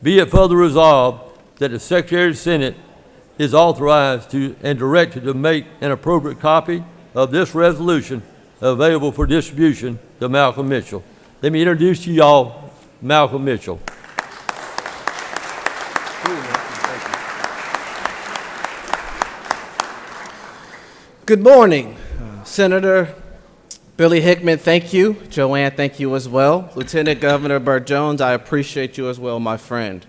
Be it further resolved that the Secretary of the Senate is authorized to and directed to make an appropriate copy of this resolution available for distribution to Malcolm Mitchell. Let me introduce to y'all Malcolm Mitchell. Good morning, Senator Billy Hickman, thank you. Joanne, thank you as well. Lieutenant Governor Burt Jones, I appreciate you as well, my friend.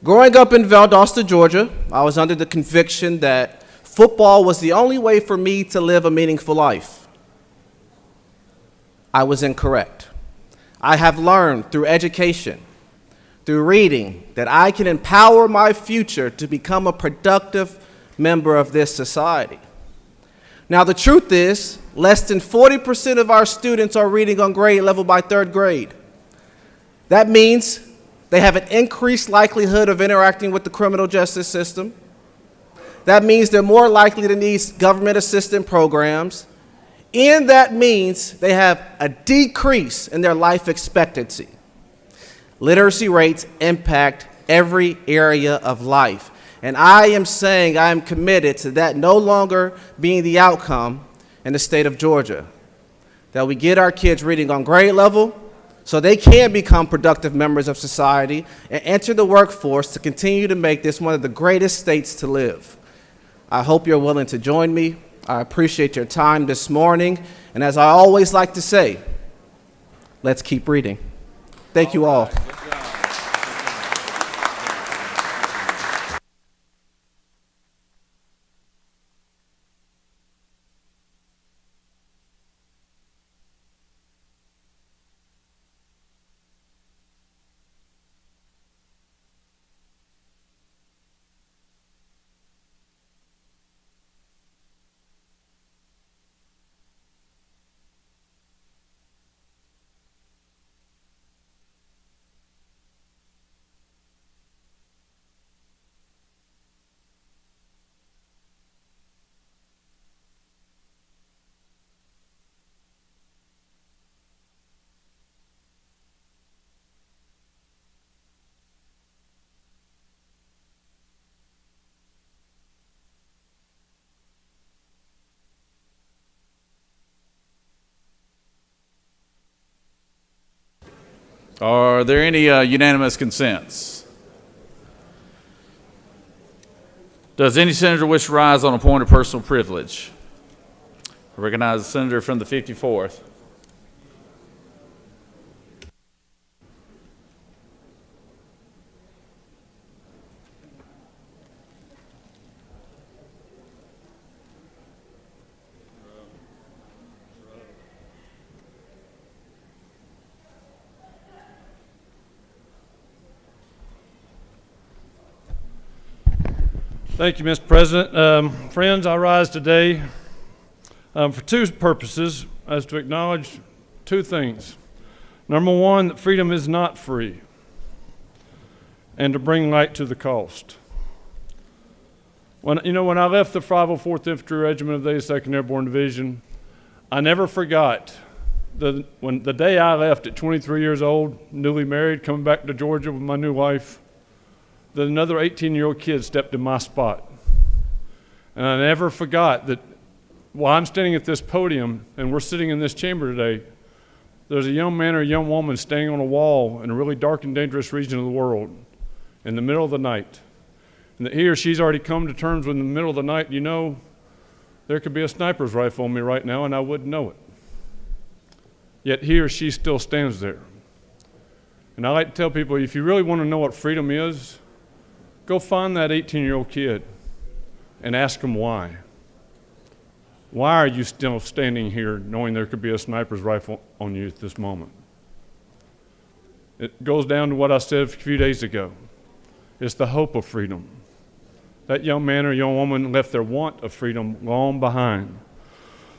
Growing up in Valdosta, Georgia, I was under the conviction that football was the only way for me to live a meaningful life. I was incorrect. I have learned through education, through reading, that I can empower my future to become a productive member of this society. Now, the truth is, less than 40% of our students are reading on grade level by third grade. That means they have an increased likelihood of interacting with the criminal justice system. That means they're more likely to need government assistance programs. And that means they have a decrease in their life expectancy. Literacy rates impact every area of life. And I am saying I am committed to that no longer being the outcome in the state of Georgia. That we get our kids reading on grade level so they can become productive members of society and enter the workforce to continue to make this one of the greatest states to live. I hope you're willing to join me. I appreciate your time this morning. And as I always like to say, let's keep reading. Thank you all. Are there any unanimous consents? Does any senator wish to rise on a point of personal privilege? I recognize the senator from the 54th. Thank you, Mr. President. Friends, I rise today for two purposes, as to acknowledge two things. Number one, that freedom is not free, and to bring light to the cost. When I left the 504th Infantry Regiment of the 82nd Airborne Division, I never forgot the day I left at 23 years old, newly married, coming back to Georgia with my new wife, that another 18-year-old kid stepped in my spot. And I never forgot that while I'm standing at this podium and we're sitting in this chamber today, there's a young man or a young woman standing on a wall in a really dark and dangerous region of the world in the middle of the night. And that he or she's already come to terms with in the middle of the night, there could be a sniper's rifle on me right now and I wouldn't know it. Yet he or she still stands there. And I like to tell people, if you really want to know what freedom is, go find that 18-year-old kid and ask him why. Why are you still standing here knowing there could be a sniper's rifle on you at this moment? It goes down to what I said a few days ago. It's the hope of freedom. That young man or young woman left their want of freedom long behind.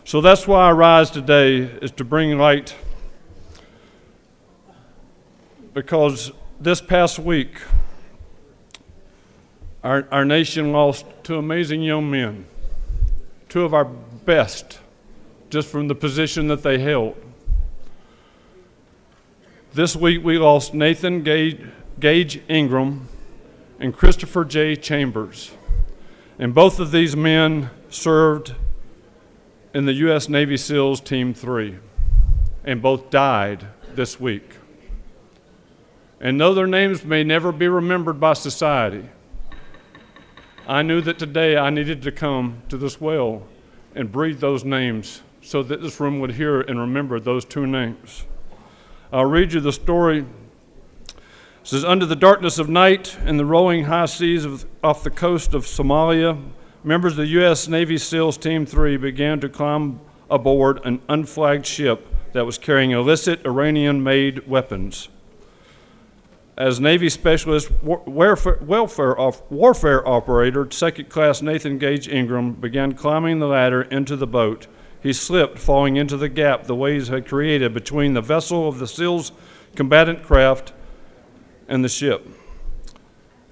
So that's why I rise today, is to bring light. Because this past week, our nation lost two amazing young men, two of our best, just from the position that they held. This week we lost Nathan Gage Ingram and Christopher J. Chambers. And both of these men served in the U.S. Navy SEALs Team 3, and both died this week. And though their names may never be remembered by society, I knew that today I needed to come to this well and breathe those names so that this room would hear and remember those two names. I'll read you the story. It says, under the darkness of night and the rolling high seas off the coast of Somalia, members of the U.S. Navy SEALs Team 3 began to climb aboard an unflagged ship that was carrying illicit Iranian-made weapons. As Navy Specialist Warfare Operator, Second-Class Nathan Gage Ingram began climbing the ladder into the boat. He slipped, falling into the gap the waves had created between the vessel of the SEALs combatant craft and the ship.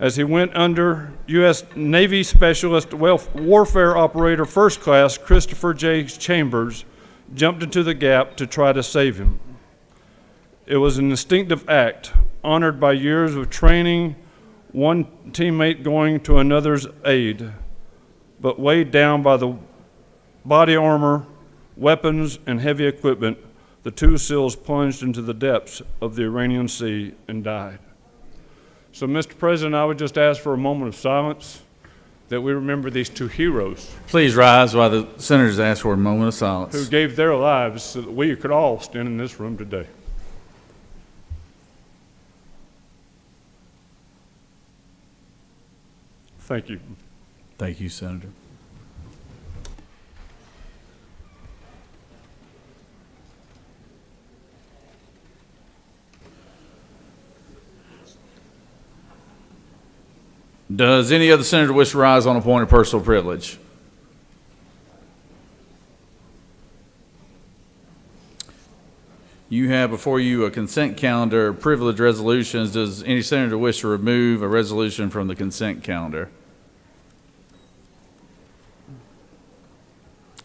As he went under, U.S. Navy Specialist Warfare Operator First Class Christopher J. Chambers jumped into the gap to try to save him. It was an instinctive act, honored by years of training, one teammate going to another's aid, but weighed down by the body armor, weapons, and heavy equipment, the two SEALs plunged into the depths of the Iranian Sea and died. So, Mr. President, I would just ask for a moment of silence that we remember these two heroes. Please rise while the senators ask for a moment of silence. Who gave their lives so that we could all stand in this room today. Thank you. Thank you, Senator. Does any other senator wish to rise on a point of personal privilege? You have before you a consent calendar of privilege resolutions. Does any senator wish to remove a resolution from the consent calendar?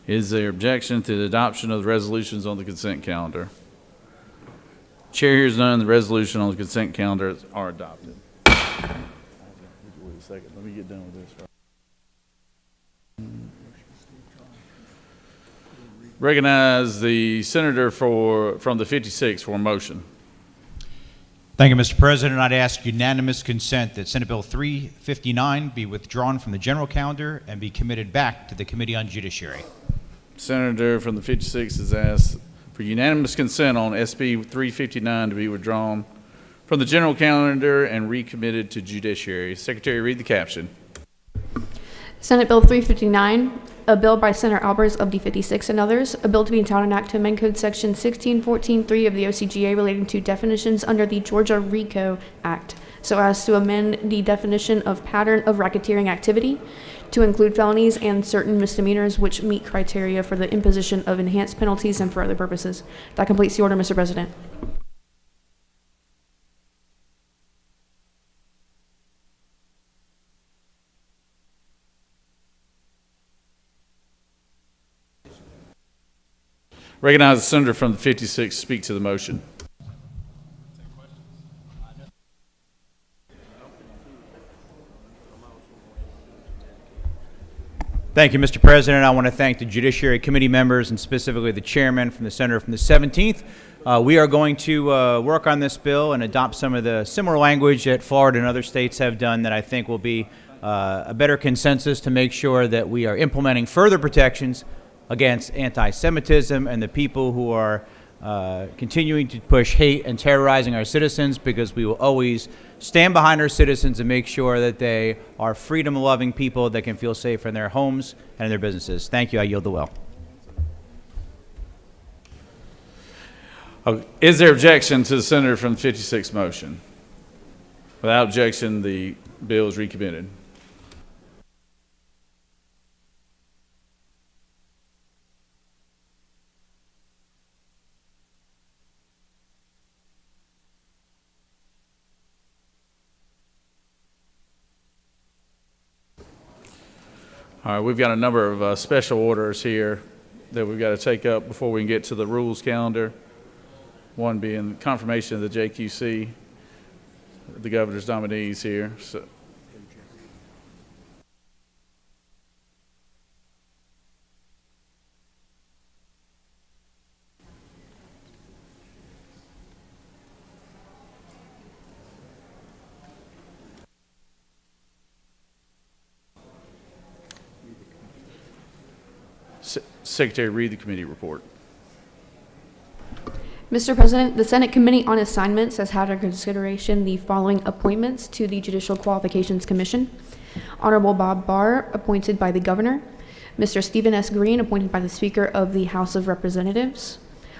Is there objection to the adoption of the resolutions on the consent calendar? Chair hears none. The resolution on the consent calendar are adopted. Wait a second. Let me get done with this. Recognize the senator from the 56 for a motion. Thank you, Mr. President. I'd ask unanimous consent that Senate Bill 359 be withdrawn from the general calendar and be committed back to the Committee on Judiciary. Senator from the 56 has asked for unanimous consent on SB 359 to be withdrawn from the general calendar and recommitted to Judiciary. Secretary, read the caption. Senate Bill 359, a bill by Senator Albers of D56 and others, a bill to be entitled an act to amend Code Section 1614.3 of the OCGA relating to definitions under the Georgia RICO Act, so as to amend the definition of pattern of racketeering activity to include felonies and certain misdemeanors which meet criteria for the imposition of enhanced penalties and for other purposes. That completes the order, Mr. President. Recognize the senator from the 56th to speak to the motion. Thank you, Mr. President. I want to thank the Judiciary Committee members and specifically the chairman from the senator from the 17th. We are going to work on this bill and adopt some of the similar language that Florida and other states have done that I think will be a better consensus to make sure that we are implementing further protections against anti-Semitism and the people who are continuing to push hate and terrorizing our citizens, because we will always stand behind our citizens and make sure that they are freedom-loving people that can feel safe in their homes and in their businesses. Thank you. I yield the will. Is there objection to the senator from the 56th motion? Without objection, the bill is recommitted. All right, we've got a number of special orders here that we've got to take up before we can get to the rules calendar. One being confirmation of the JQC, the governor's nominees here. So. Secretary, read the committee report. Mr. President, the Senate Committee on Assignments has had under consideration the following appointments to the Judicial Qualifications Commission. Honorable Bob Barr, appointed by the Governor. Mr. Stephen S. Green, appointed by the Speaker of the House of Representatives.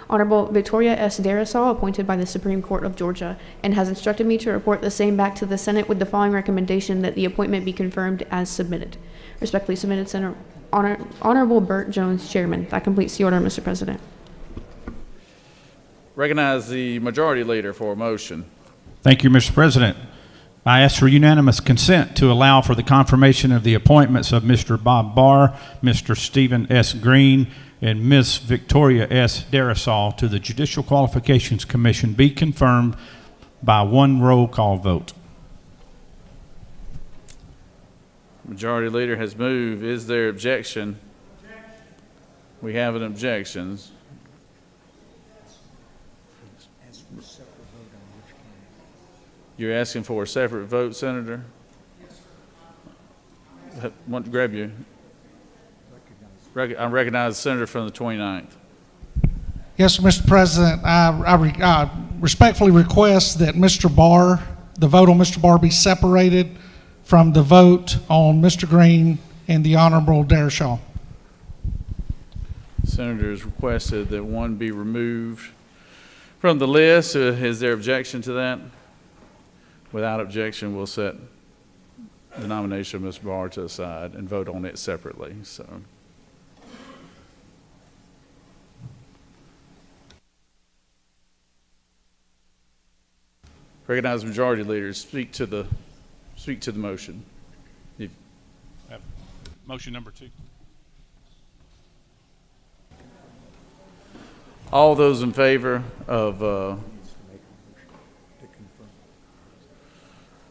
Honorable Victoria S. Darasol, appointed by the Supreme Court of Georgia, and has instructed me to report the same back to the Senate with the following recommendation: that the appointment be confirmed as submitted. Respectfully submitted, Senator Honorable Burt Jones, Chairman. That completes the order, Mr. President. Recognize the majority leader for a motion. Thank you, Mr. President. I ask for unanimous consent to allow for the confirmation of the appointments of Mr. Bob Barr, Mr. Stephen S. Green, and Ms. Victoria S. Darasol to the Judicial Qualifications Commission be confirmed by one roll call vote. Majority leader has moved. Is there objection? We have an objection. You're asking for a separate vote, Senator? I want to grab you. I recognize the senator from the 29th. Yes, Mr. President. I respectfully request that Mr. Barr, the vote on Mr. Barr, be separated from the vote on Mr. Green and the Honorable Darasol. Senator has requested that one be removed from the list. Is there objection to that? Without objection, we'll set the nomination of Mr. Barr to the side and vote on it separately. So. Recognize majority leaders. Speak to the motion. Motion number 2. All those in favor of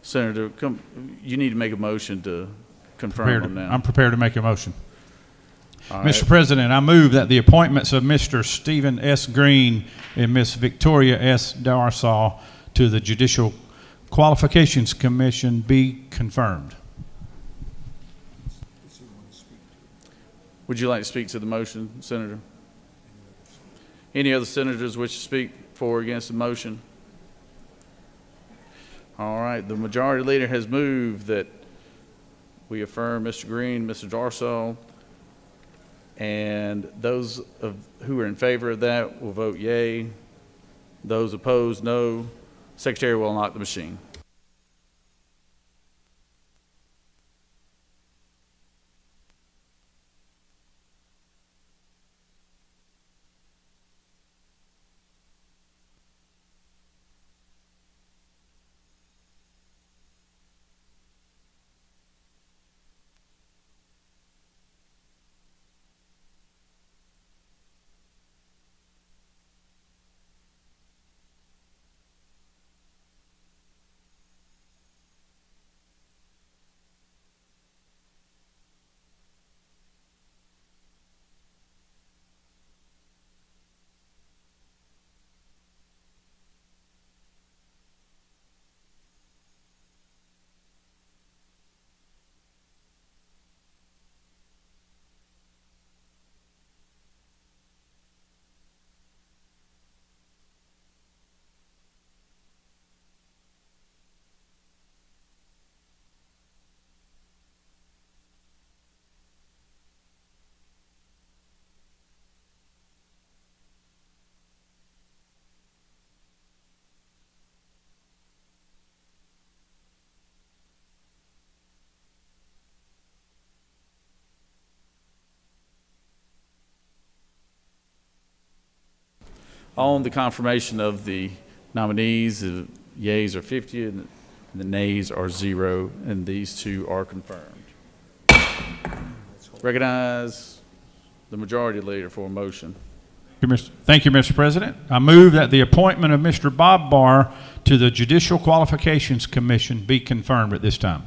Senator, you need to make a motion to confirm them now. I'm prepared to make a motion. All Mr. right. President, I move that the appointments of Mr. Stephen S. Green and Ms. Victoria S. Darasol to the Judicial Qualifications Commission be confirmed. Would you like to speak to the motion, Senator? Any other senators wish to speak for or against the motion? All right, the majority leader has moved that we affirm Mr. Green, Mr. Darasol, and those who are in favor of that will vote yea. Those opposed, no. Secretary will unlock the machine. On the confirmation of the nominees, the yeas are 50 and the nays are 0, and these two are confirmed. Recognize the majority leader for a motion. Thank you, Mr. President. I move that the appointment of Mr. Bob Barr to the Judicial Qualifications Commission be confirmed at this time.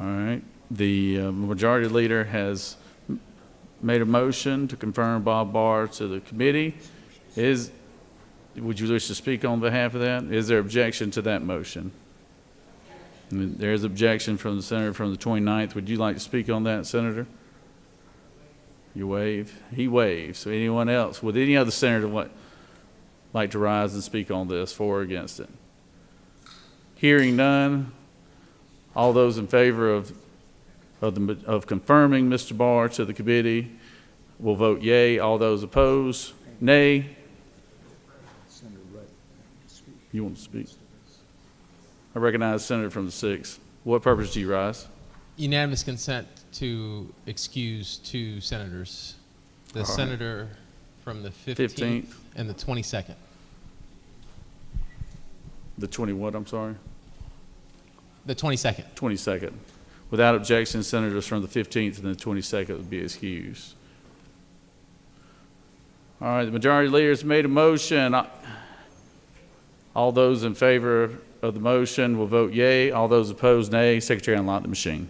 All right. The majority leader has made a motion to confirm Bob Barr to the committee. Would you wish to speak on behalf of that? Is there objection to that motion? There's objection from the senator from the 29th. Would you like to speak on that, Senator? You waive. He waives. So anyone else? Would any other senator like to rise and speak on this, for or against it? Hearing none, all those in favor of confirming Mr. Barr to the committee will vote yea. All those opposed, nay. You want to speak? I recognize the senator from the 6th. What purpose do you rise? Unanimous consent to excuse 2 senators, the senator from the 15th and the 22nd. The 20 what, I'm sorry? The 22nd. 22nd. Without objection, senators from the 15th and the 22nd would be excused. All right, the majority leader has made a motion. All those in favor of the motion will vote yea. All those opposed, nay. Secretary, unlock the machine.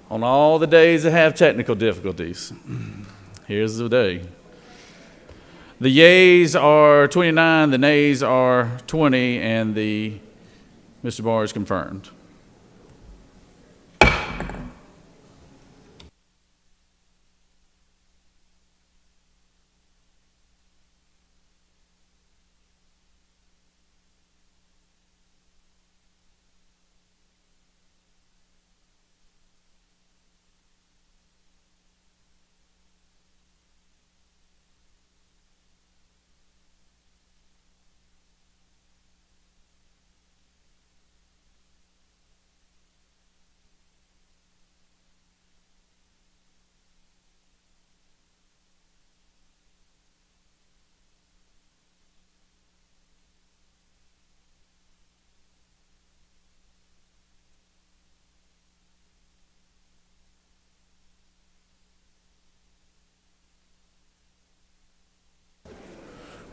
On all the days that have technical difficulties, here's the day. The yeas are 29, the nays are 20, and Mr. Barr is confirmed.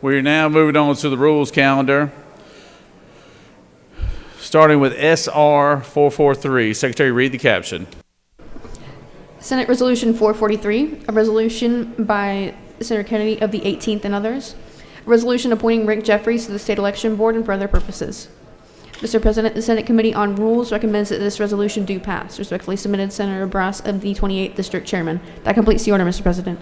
We're now moving on to the rules calendar, starting with SR 443. Secretary, read the caption. Senate Resolution 443, a resolution by Senator Kennedy of the 18th and others. A resolution appointing Rick Jeffries to the State Election Board and for other purposes. Mr. President, the Senate Committee on Rules recommends that this resolution do pass. Respectfully submitted, Senator Brass of the 28th District Chairman. That completes the order, Mr. President.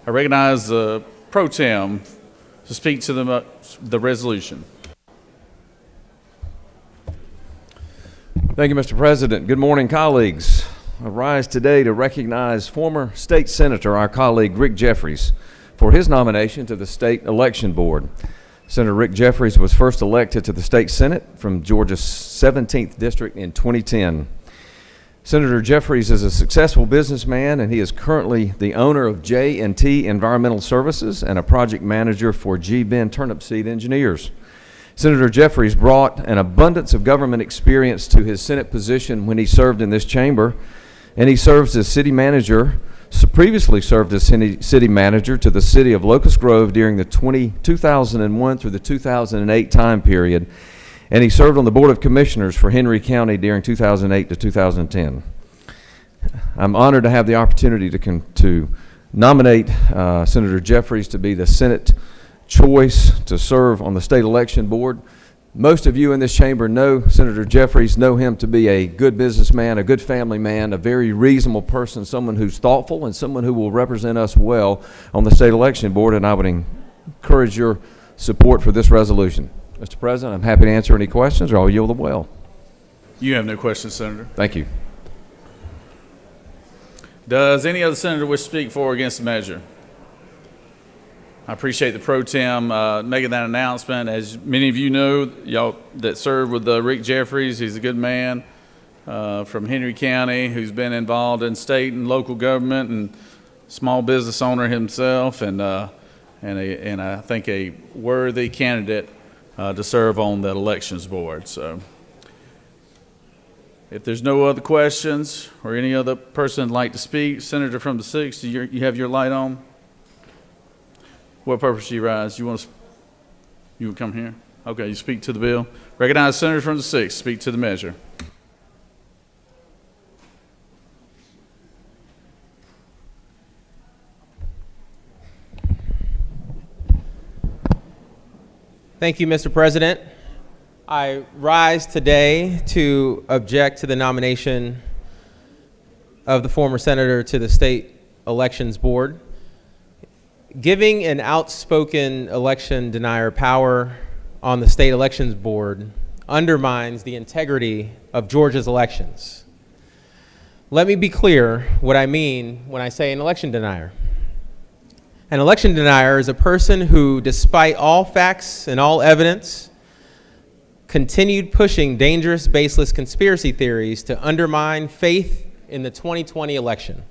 I recognize Pro Tem to speak to the resolution. Thank you, Mr. President. Good morning, colleagues. I rise today to recognize former state senator, our colleague Rick Jeffries, for his nomination to the State Election Board. Senator Rick Jeffries was first elected to the State Senate from Georgia's 17th District in 2010. Senator Jeffries is a successful businessman, and he is currently the owner of J&T Environmental Services and a project manager for G-Ben Turnip Seed Engineers. Senator Jeffries brought an abundance of government experience to his Senate position when he served in this chamber, and he serves as city manager, previously served as city manager to the city of Locust Grove during the 2001 through the 2008 time period, and he served on the Board of Commissioners for Henry County during 2008 to 2010. I'm honored to have the opportunity to nominate Senator Jeffries to be the Senate choice to serve on the State Election Board. Most of you in this chamber know Senator Jeffries, know him to be a good businessman, a good family man, a very reasonable person, someone who's thoughtful, and someone who will represent us well on the State Election Board, and I would encourage your support for this resolution. Mr. President, I'm happy to answer any questions, or I'll yield the well. You have no questions, Senator. Thank you. Does any other senator wish to speak for or against the measure? I appreciate the pro tem making that announcement. As many of you know, y'all that serve with Rick Jeffries, he's a good man from Henry County who's been involved in state and local government and small business owner himself, and I think a worthy candidate to serve on the elections board. So if there's no other questions or any other person would like to speak, Senator from the 6th, you have your light on? What purpose do you rise? You want to come here? Okay, you speak to the bill. Recognize Senator from the 6th. Speak to the measure. Thank you, Mr. President. I rise today to object to the nomination of the former senator to the State Elections Board. Giving an outspoken election denier power on the State Elections Board undermines the integrity of Georgia's elections. Let me be clear what I mean when I say an election denier. An election denier is a person who, despite all facts and all evidence, continued pushing dangerous, baseless conspiracy theories to undermine faith in the 2020 election.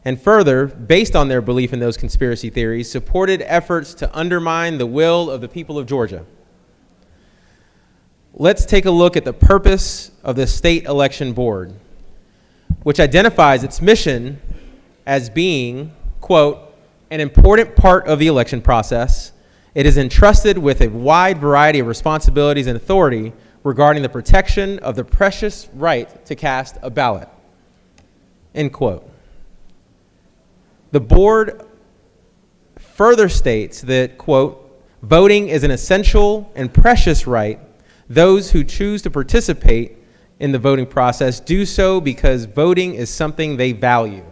And further, based on their belief in those conspiracy theories, supported efforts to undermine the will of the people of Georgia. Let's take a look at the purpose of the State Election Board, which identifies its mission as being, quote, an important part of the election process. It is entrusted with a wide variety of responsibilities and authority regarding the protection of the precious right to cast a ballot, end quote. The board further states that, quote, voting is an essential and precious right. Those who choose to participate in the voting process do so because voting is something they value.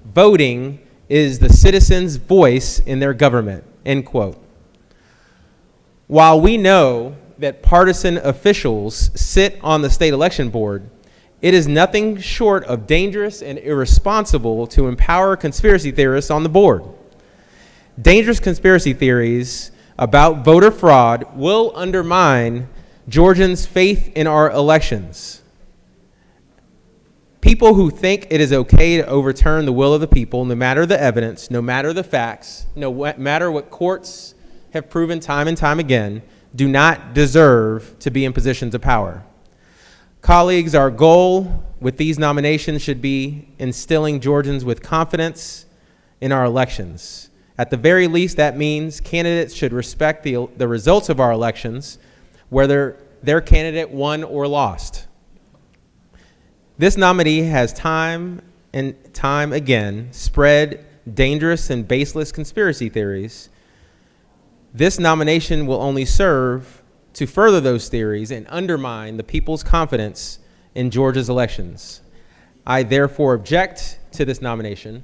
Voting is the citizen's voice in their government, end quote. While we know that partisan officials sit on the State Election Board, it is nothing short of dangerous and irresponsible to empower conspiracy theorists on the board. Dangerous conspiracy theories about voter fraud will undermine Georgians' faith in our elections. People who think it is okay to overturn the will of the people, no matter the evidence, no matter the facts, no matter what courts have proven time and time again, do not deserve to be in positions of power. Colleagues, our goal with these nominations should be instilling Georgians with confidence in our elections. At the very least, that means candidates should respect the results of our elections, whether their candidate won or lost. This nominee has time and time again spread dangerous and baseless conspiracy theories. This nomination will only serve to further those theories and undermine the people's confidence in Georgia's elections. I therefore object to this nomination,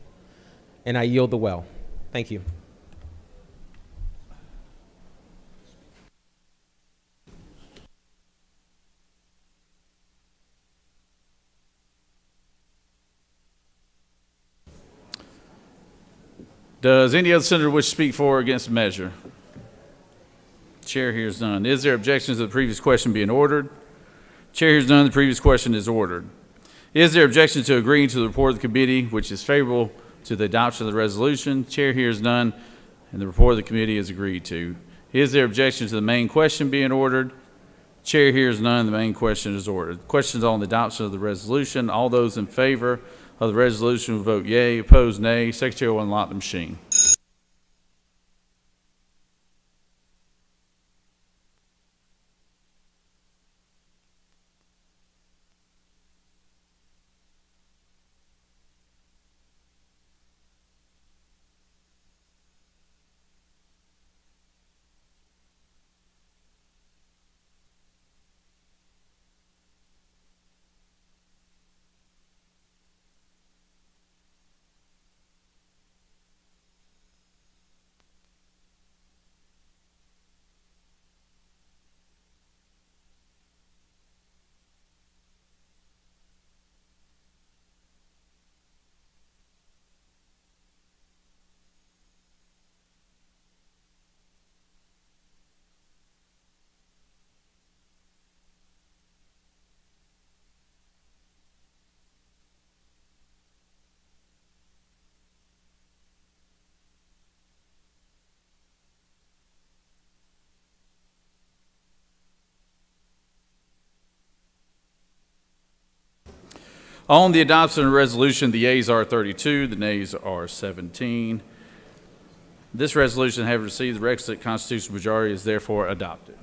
and I yield the well. Thank you. Does any other senator wish to speak for or against the measure? Chair hears none. Is there objection to the previous question being ordered? Chair hears none. The previous question is ordered. Is there objection to agreeing to the report of the committee, which is favorable to the adoption of the resolution? Chair hears none, and the report of the committee is agreed to. Is there objection to the main question being ordered? Chair hears none. The main question is ordered. Questions on the adoption of the resolution. All those in favor of the resolution will vote yea. Opposed, nay. Secretary will unlock the machine. On the adoption of the resolution, the yeas are 32, the nays are 17. This resolution, having received the requisite constitutional majority, is therefore adopted.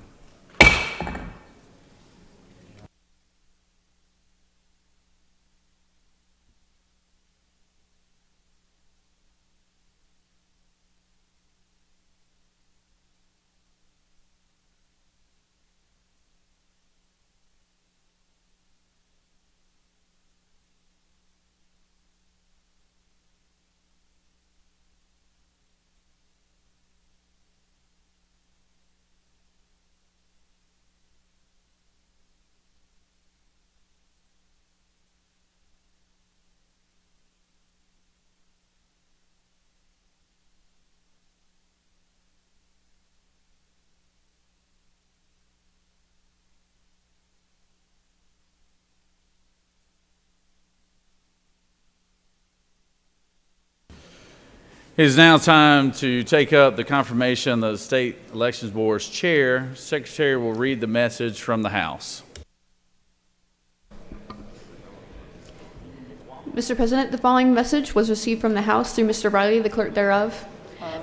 It is now time to take up the confirmation of the State Elections Board's chair. Secretary will read the message from the House. Mr. President, the following message was received from the House through Mr. Riley, the clerk thereof.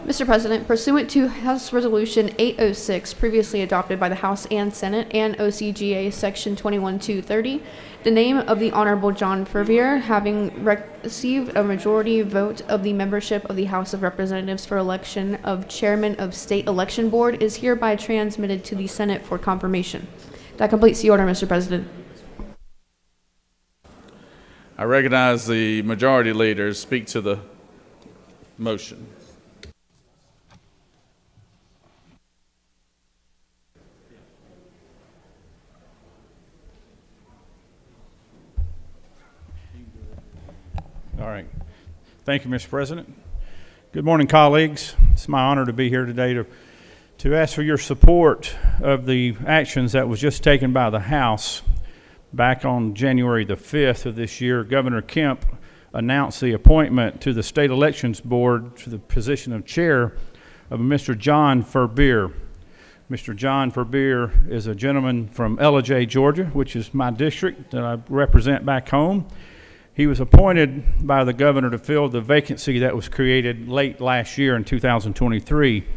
Mr. President, pursuant to House Resolution 806, previously adopted by the House and Senate, and OCGA Section 21230, the name of the Honorable John Fervier, having received a majority vote of the membership of the House of Representatives for election of Chairman of State Election Board, is hereby transmitted to the Senate for confirmation. That completes the order, Mr. President. I recognize the majority leader speak to the motion. All right. Thank you, Mr. President. Good morning, colleagues. It's my honor to be here today to ask for your support of the actions that was just taken by the House. Back on January the 5th of this year, Governor Kemp announced the appointment to the State Elections Board to the position of chair of Mr. John Fervier. Mr. John Fervier is a gentleman from Ellijay, Georgia, which is my district that I represent back home. He was appointed by the governor to fill the vacancy that was created late last year in 2023.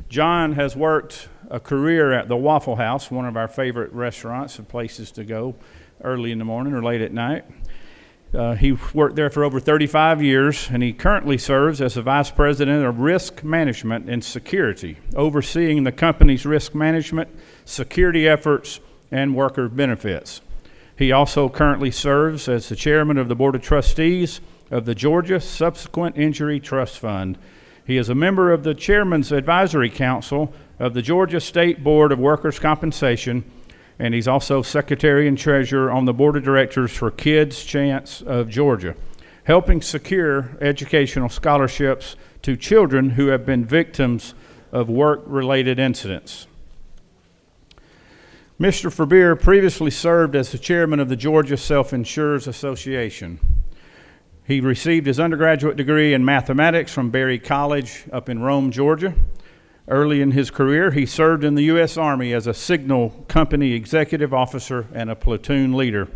John has worked a career at the Waffle House, one of our favorite restaurants and places to go early in the morning or late at night. He worked there for over 35 years, and he currently serves as the Vice President of Risk Management and Security, overseeing the company's risk management, security efforts, and worker benefits. He also currently serves as the Chairman of the Board of Trustees of the Georgia Subsequent Injury Trust Fund. He is a member of the Chairman's Advisory Council of the Georgia State Board of Workers' Compensation, and he's also Secretary and Treasurer on the Board of Directors for Kids Chance of Georgia, helping secure educational scholarships to children who have been victims of work-related incidents. Mr. Verbeer previously served as the chairman of the Georgia Self-Insurers Association. He received his undergraduate degree in mathematics from Berry College up in Rome, Georgia. Early in his career, he served in the U.S. Army as a signal company executive officer and a platoon leader.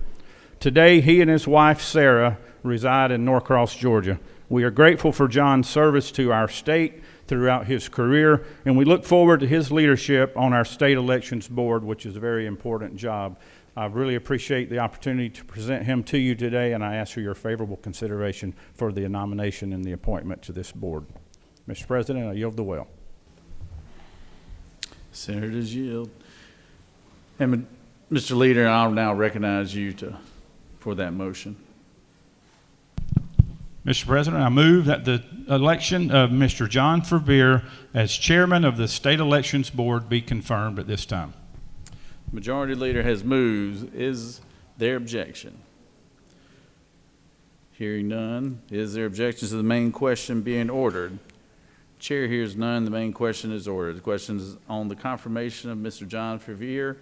Today, he and his wife, Sarah, reside in Norcross, Georgia. We are grateful for John's service to our state throughout his career, and we look forward to his leadership on our state elections board, which is a very important job. I really appreciate the opportunity to present him to you today, and I ask for your favorable consideration for the nomination and the appointment to this board. Mr. President, I yield the will. Senators yield. And Mr. Leader, I'll now recognize you for that motion. Mr. President, I move that the election of Mr. John Verbeer as chairman of the State Elections Board be confirmed at this time. Majority Leader has moved. Is there objection? Hearing none. Is there objection to the main question being ordered? Chair hears none. The main question is ordered. The question is on the confirmation of Mr. John Verbeer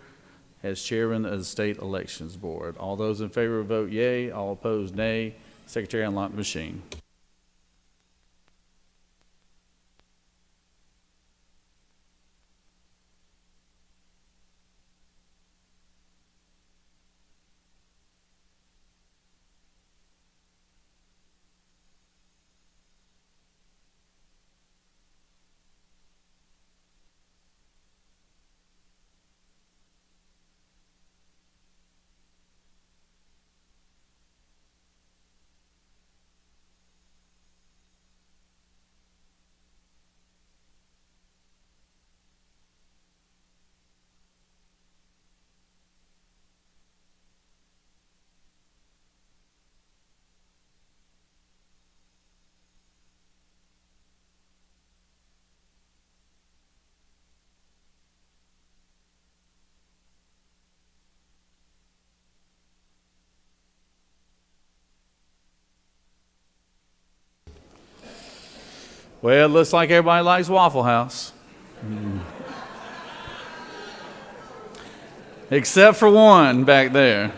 as chairman of the State Elections Board. All those in favor vote yea. All opposed, nay. Secretary, unlock the machine. Well, it looks like everybody likes Waffle House. Except for one back there.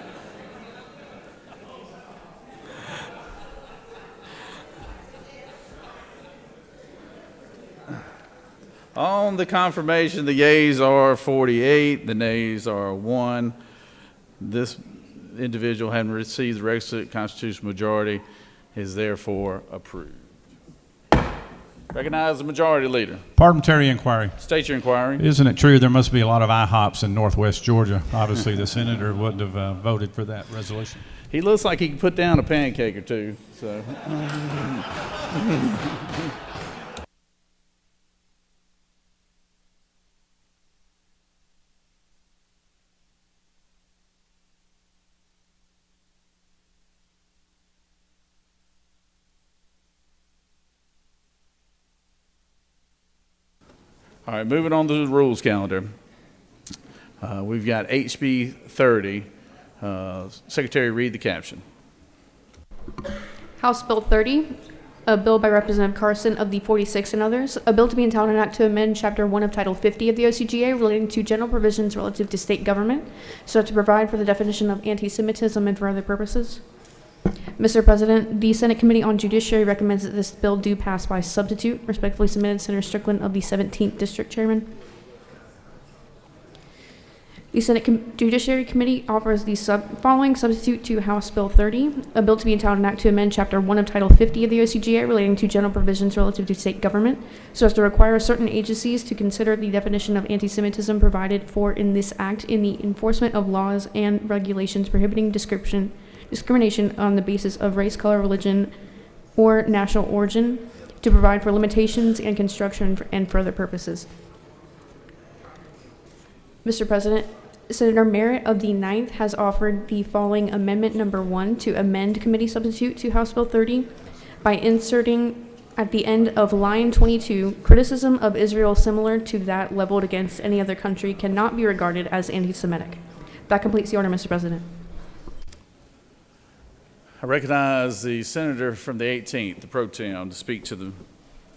On the confirmation, the yeas are 48, the nays are 1. This individual, having received the requisite constitutional majority, is therefore approved. Recognize the Majority Leader. Parliamentary inquiry. State your inquiry. Isn't it true there must be a lot of IHOPs in northwest Georgia? Obviously, the senator wouldn't have voted for that resolution. He looks like he can put down a pancake or two. So. All right, moving on to the rules calendar. We've got HB 30. Secretary, read the caption. House Bill 30, a bill by Representative Carson of the 46th and others, a bill to be entitled an act to amend Chapter 1 of Title 50 of the OCGA relating to general provisions relative to state government, so as to provide for the definition of anti-Semitism and for other purposes. Mr. President, the Senate Committee on Judiciary recommends that this bill do pass by substitute. Respectfully submitted, Senator Strickland of the 17th District Chairman. The Senate Judiciary Committee offers the following substitute to House Bill 30, a bill to be entitled an act to amend Chapter 1 of Title 50 of the OCGA relating to general provisions relative to state government, so as to require certain agencies to consider the definition of anti-Semitism provided for in this act in the enforcement of laws and regulations prohibiting discrimination on the basis of race, color, religion, or national origin, to provide for limitations and construction and for other purposes. Mr. President, Senator Merritt of the 9th has offered the following amendment number 1 to amend committee substitute to House Bill 30 by inserting at the end of line 22, criticism of Israel similar to that leveled against any other country cannot be regarded as anti-Semitic. That completes the order, Mr. President. I recognize the senator from the 18th, the pro tem, to speak to the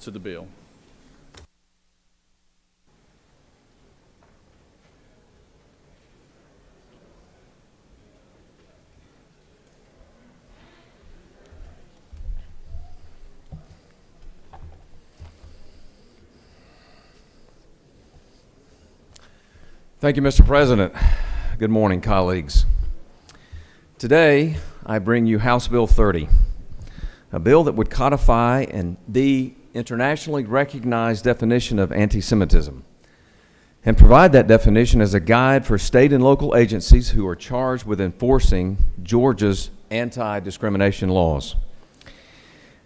to the bill. Thank you, Mr. President. Good morning, colleagues. Today, I bring you House Bill 30, a bill that would codify the internationally recognized definition of anti-Semitism and provide that definition as a guide for state and local agencies who are charged with enforcing Georgia's anti-discrimination laws.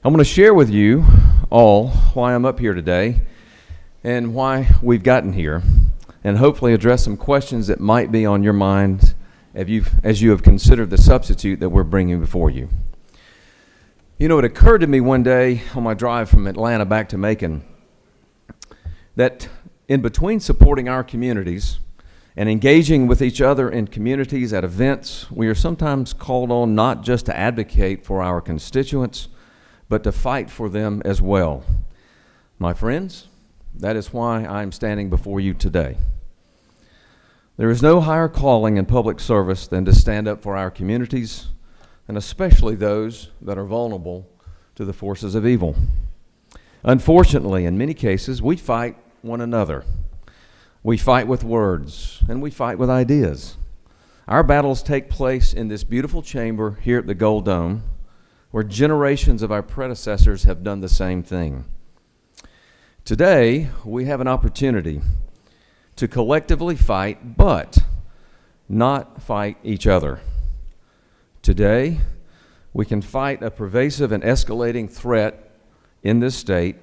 I'm going to share with you all why I'm up here today and why we've gotten here, and hopefully address some questions that might be on your mind as you have considered the substitute that we're bringing before you. You know, it occurred to me one day on my drive from Atlanta back to Macon that in between supporting our communities and engaging with each other in communities at events, we are sometimes called on not just to advocate for our constituents, but to fight for them as well. My friends, that is why I'm standing before you today. There is no higher calling in public service than to stand up for our communities, and especially those that are vulnerable to the forces of evil. Unfortunately, in many cases, we fight one another. We fight with words, and we fight with ideas. Our battles take place in this beautiful chamber here at the Gold Dome, where generations of our predecessors have done the same thing. Today, we have an opportunity to collectively fight, but not fight each other. Today, we can fight a pervasive and escalating threat in this state,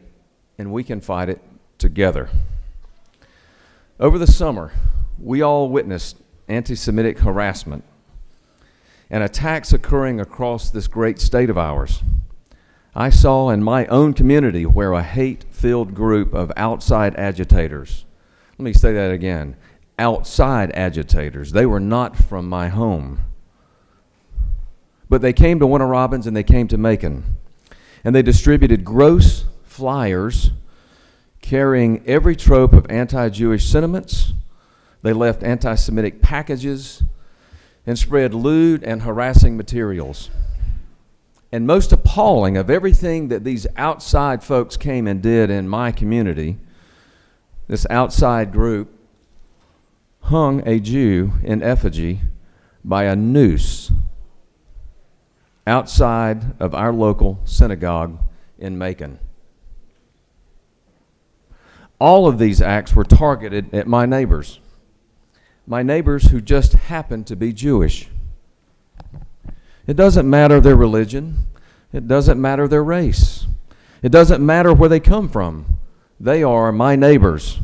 and we can fight it together. Over the summer, we all witnessed anti-Semitic harassment and attacks occurring across this great state of ours. I saw in my own community where a hate-filled group of outside agitators, let me say that again, outside agitators, they were not from my home, but they came to Warner Robins and they came to Macon, and they distributed gross flyers carrying every trope of anti-Jewish sentiments. They left anti-Semitic packages and spread lewd and harassing materials. And most appalling of everything that these outside folks came and did in my community, this outside group hung a Jew in effigy by a noose outside of our local synagogue in Macon. All of these acts were targeted at my neighbors who just happened to be Jewish. It doesn't matter their religion. It doesn't matter their race. It doesn't matter where they come from. They are my neighbors.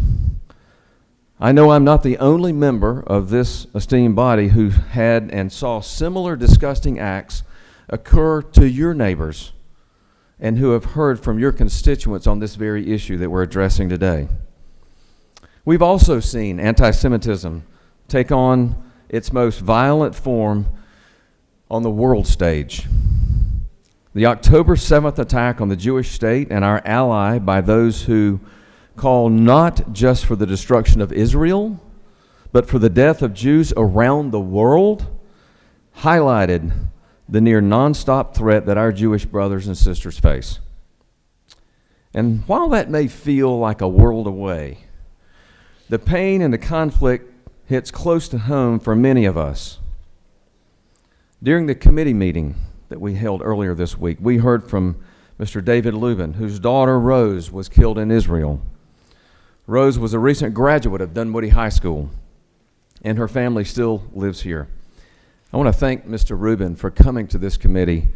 I know I'm not the only member of this esteemed body who had and saw similar disgusting acts occur to your neighbors and who have heard from your constituents on this very issue that we're addressing today. We've also seen anti-Semitism take on its most violent form on the world stage. The October 7th attack on the Jewish state and our ally by those who call not just for the destruction of Israel, but for the death of Jews around the world, highlighted the near nonstop threat that our Jewish brothers and sisters face. And while that may feel like a world away, the pain and the conflict hits close to home for many of us. During the committee meeting that we held earlier this week, we heard from Mr. David Lubin, whose daughter Rose was killed in Israel. Rose was a recent graduate of Dunwoody High School, and her family still lives here. I want to thank Mr. Rubin for coming to this committee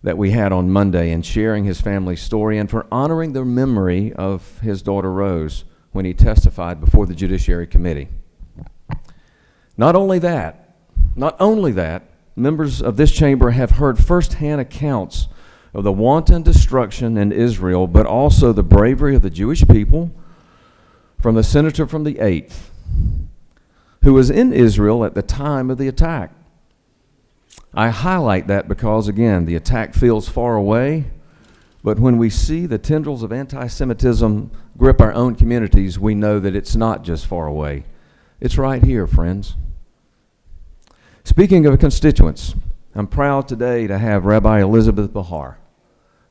that we had on Monday and sharing his family's story and for honoring the memory of his daughter Rose when he testified before the Judiciary Committee. Not only that, members of this chamber have heard firsthand accounts of the wanton destruction in Israel, but also the bravery of the Jewish people, from the senator from the 8th, who was in Israel at the time of the attack. I highlight that because, again, the attack feels far away, But when we see the tendrils of anti-Semitism grip our own communities, we know that it's not just far away. It's right here, friends. Speaking of constituents, I'm proud today to have Rabbi Elizabeth Bahar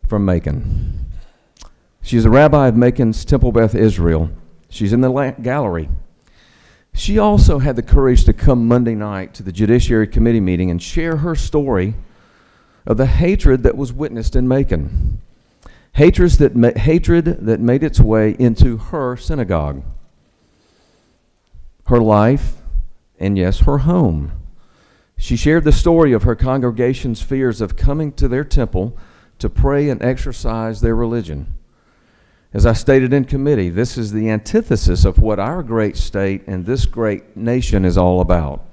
from Macon. She's the rabbi of Macon's Temple Beth Israel. She's in the gallery. She also had the courage to come Monday night to the Judiciary Committee meeting and share her story of the hatred that was witnessed in Macon. Hatred that made its way into her synagogue, her life, and yes, her home. She shared the story of her congregation's fears of coming to their temple to pray and exercise their religion. As I stated in committee, this is the antithesis of what our great state and this great nation is all about.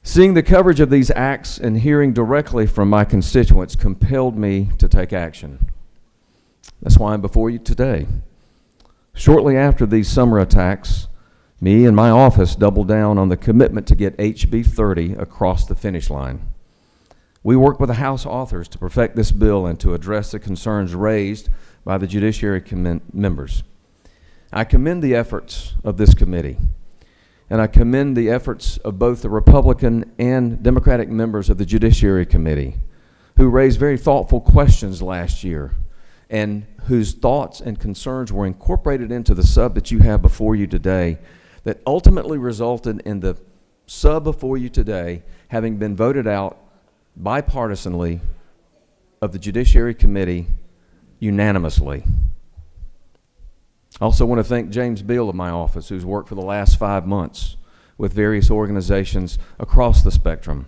Seeing the coverage of these acts and hearing directly from my constituents compelled me to take action. That's why I'm before you today. Shortly after these summer attacks, me and my office doubled down on the commitment to get HB 30 across the finish line. We worked with the House authors to perfect this bill and to address the concerns raised by the Judiciary members. I commend the efforts of this committee, and I commend the efforts of both the Republican and Democratic members of the Judiciary Committee, who raised very thoughtful questions last year and whose thoughts and concerns were incorporated into the sub that you have before you today, that ultimately resulted in the sub before you today having been voted out bipartisanly of the Judiciary Committee unanimously. I also want to thank James Beal of my office, who's worked for the last 5 months with various organizations across the spectrum.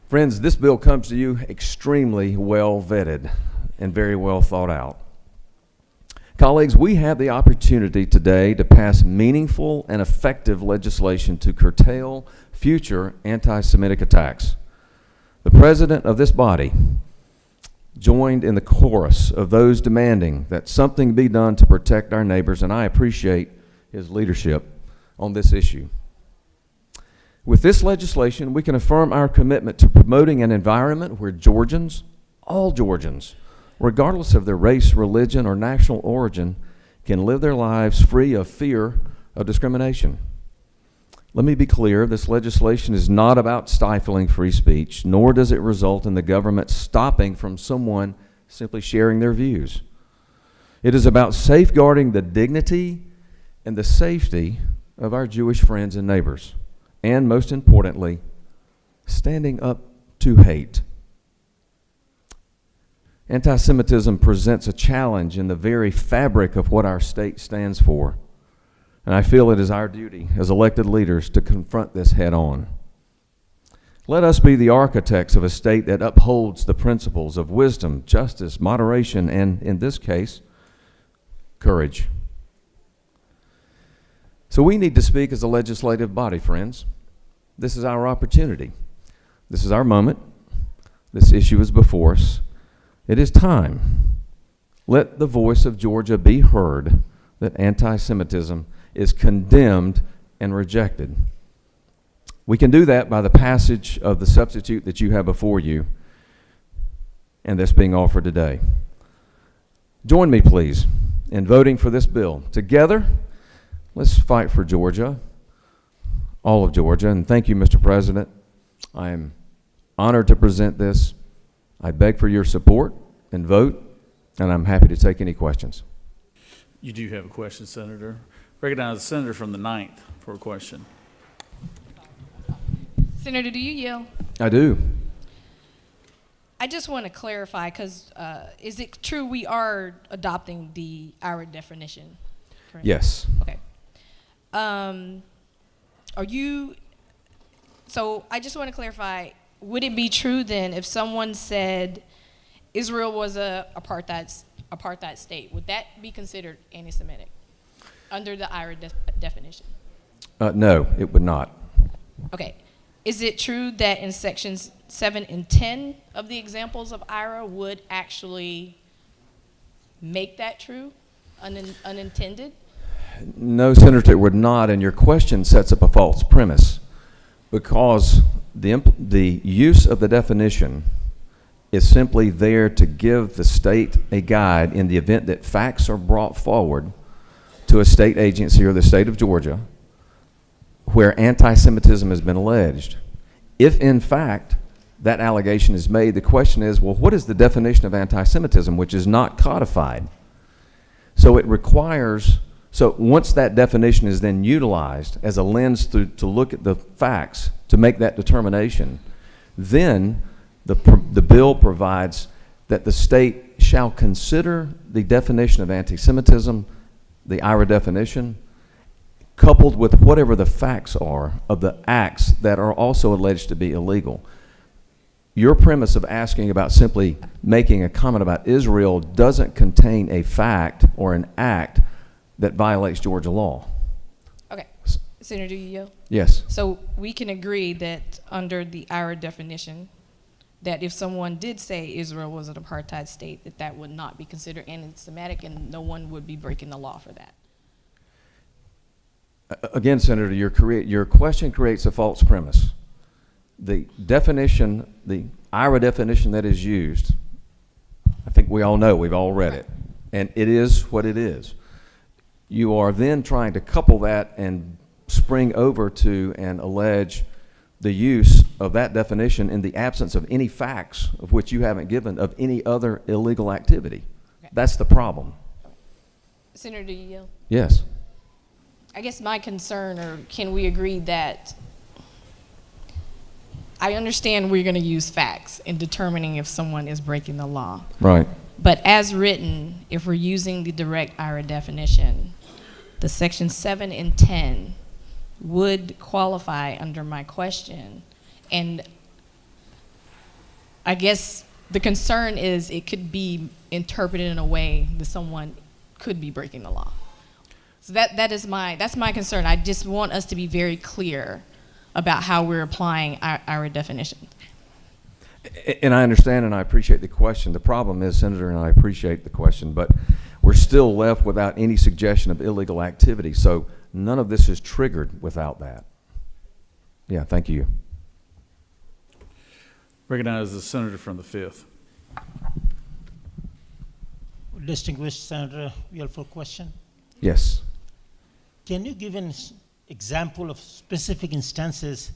Friends, this bill comes to you extremely well vetted and very well thought out. Colleagues, we have the opportunity today to pass meaningful and effective legislation to curtail future anti-Semitic attacks. The president of this body joined in the chorus of those demanding that something be done to protect our neighbors, and I appreciate his leadership on this issue. With this legislation, we can affirm our commitment to promoting an environment where Georgians, all Georgians, regardless of their race, religion, or national origin, can live their lives free of fear of discrimination. Let me be clear, this legislation is not about stifling free speech, nor does it result in the government stopping from someone simply sharing their views. It is about safeguarding the dignity and the safety of our Jewish friends and neighbors, and most importantly, standing up to hate. Anti-Semitism presents a challenge in the very fabric of what our state stands for. And I feel it is our duty as elected leaders to confront this head on. Let us be the architects of a state that upholds the principles of wisdom, justice, moderation, and in this case, courage. So we need to speak as a legislative body, friends. This is our opportunity. This is our moment. This issue is before us. It is time. Let the voice of Georgia be heard that anti-Semitism is condemned and rejected. We can do that by the passage of the substitute that you have before you and that's being offered today. Join me, please, in voting for this bill. Together, let's fight for Georgia, all of Georgia, and thank you, Mr. President. I am honored to present this. I beg for your support and vote, and I'm happy to take any questions. You do have a question, Senator. Recognize the senator from the 9th for a question. Senator, do you yield? I do. I just want to clarify, because is it true we are adopting the IRA definition? Correct? Yes. Okay. So I just want to clarify, would it be true then if someone said Israel was a apartheid state, would that be considered anti-Semitic under the IRA definition? No, it would not. Okay. Is it true that in sections 7 and 10 of the examples of IRA would actually make that true, unintended? No, Senator, it would not, and your question sets up a false premise because the use of the definition is simply there to give the state a guide in the event that facts are brought forward to a state agency or the state of Georgia where anti-Semitism has been alleged. If in fact that allegation is made, the question is, well, what is the definition of anti-Semitism, which is not codified? So it requires, so once that definition is then utilized as a lens to look at the facts to make that determination, then the bill provides that the state shall consider the definition of anti-Semitism, the IRA definition, coupled with whatever the facts are of the acts that are also alleged to be illegal. Your premise of asking about simply making a comment about Israel doesn't contain a fact or an act that violates Georgia law. Okay. Senator, do you yield? Yes. So we can agree that under the IRA definition, that if someone did say Israel was an apartheid state, that that would not be considered anti-Semitic and no one would be breaking the law for that. Again, Senator, your question creates a false premise. The definition, the IRA definition that is used, I think we all know, we've all read it, and it is what it is. You are then trying to couple that and spring over to and allege the use of that definition in the absence of any facts of which you haven't given of any other illegal activity. Okay. That's the problem. Senator, do you yield? Yes. I guess my concern, or can we agree that I understand we're going to use facts in determining if someone is breaking the law. Right. But as written, if we're using the direct IRA definition, the section 7 and 10 would qualify under my question. And I guess the concern is it could be interpreted in a way that someone could be breaking the law. So that's my concern. I just want us to be very clear about how we're applying our definition. And I understand and I appreciate the question. The problem is, Senator, and I appreciate the question, but we're still left without any suggestion of illegal activity. So none of this is triggered without that. Yeah, thank you. Recognize the senator from the 5th. Distinguished Senator, we have a question. Yes. Can you give an example of specific instances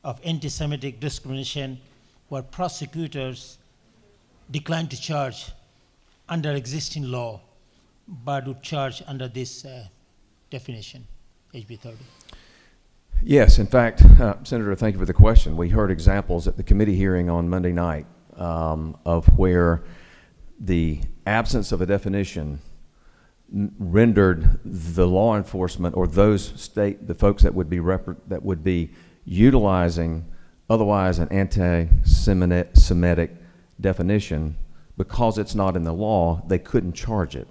of anti-Semitic discrimination where prosecutors decline to charge under existing law but would charge under this definition, HB 30? Yes, in fact, Senator, thank you for the question. We heard examples at the committee hearing on Monday night of where the absence of a definition rendered the law enforcement or the folks that would be utilizing otherwise an anti-Semitic definition, because it's not in the law, they couldn't charge it.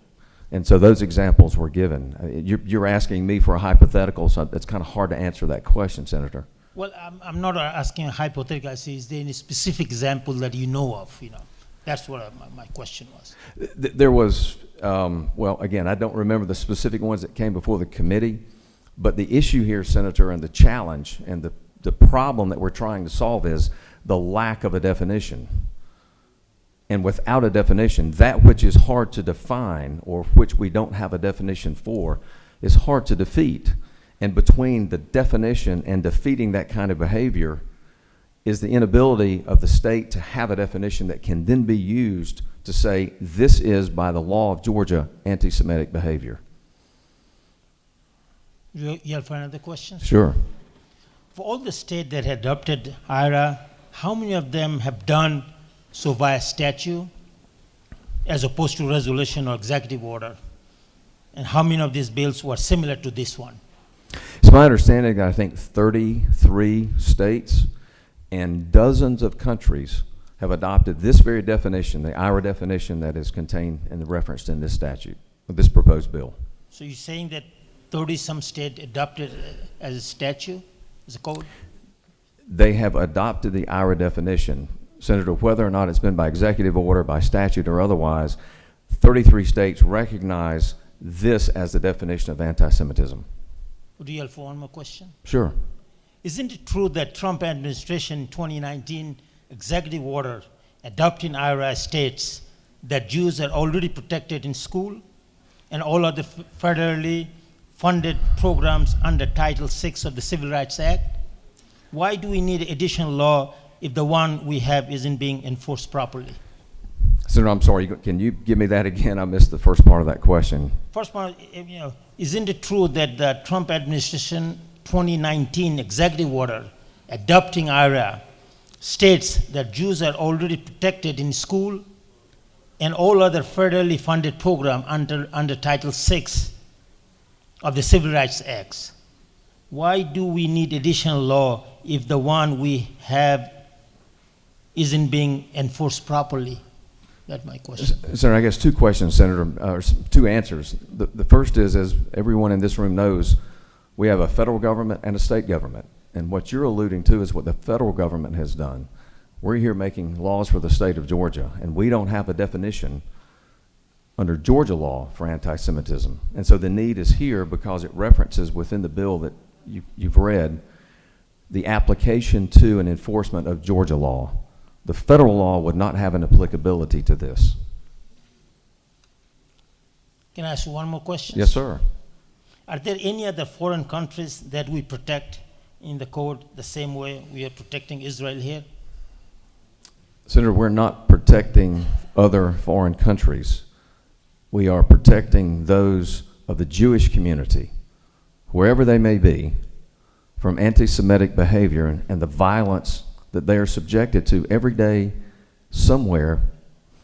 And so those examples were given. You're asking me for a hypothetical, so it's kind of hard to answer that question, Senator. Well, I'm not asking a hypothetical. I say, is there any specific example that you know of? That's what my question was. There was, well, again, I don't remember the specific ones that came before the committee, but the issue here, Senator, and the challenge and the problem that we're trying to solve is the lack of a definition. And without a definition, that which is hard to define or which we don't have a definition for is hard to defeat. And between the definition and defeating that kind of behavior is the inability of the state to have a definition that can then be used to say this is, by the law of Georgia, anti-Semitic behavior. You have another question? Sure. For all the states that adopted IRA, how many of them have done so via statute as opposed to resolution or executive order? And how many of these bills were similar to this one? It's my understanding that I think 33 states and dozens of countries have adopted this very definition, the IRA definition that is contained and referenced in this statute, this proposed bill. So you're saying that 30-some states adopted as a statute, as a code? They have adopted the IRA definition. Senator, whether or not it's been by executive order, by statute, or otherwise, 33 states recognize this as the definition of anti-Semitism. Do you have one more question? Sure. Isn't it true that Trump administration 2019 executive order adopting IRA states that Jews are already protected in school and all other federally funded programs under Title VI of the Civil Rights Act? Why do we need additional law if the one we have isn't being enforced properly? Senator, I'm sorry, can you give me that again? I missed the first part of that question. First part, isn't it true that the Trump administration 2019 executive order adopting IRA states that Jews are already protected in school and all other federally funded program under Title VI of the Civil Rights Act? Why do we need additional law if the one we have isn't being enforced properly? That's my question. Senator, I guess two questions, Senator, or two answers. The first is, as everyone in this room knows, we have a federal government and a state government. And what you're alluding to is what the federal government has done. We're here making laws for the state of Georgia, and we don't have a definition under Georgia law for anti-Semitism. And so the need is here because it references within the bill that you've read the application to and enforcement of Georgia law. The federal law would not have an applicability to this. Can I ask you one more question? Yes, sir. Are there any other foreign countries that we protect in the code the same way we are protecting Israel here? Senator, we're not protecting other foreign countries. We are protecting those of the Jewish community, wherever they may be, from anti-Semitic behavior and the violence that they are subjected to every day somewhere.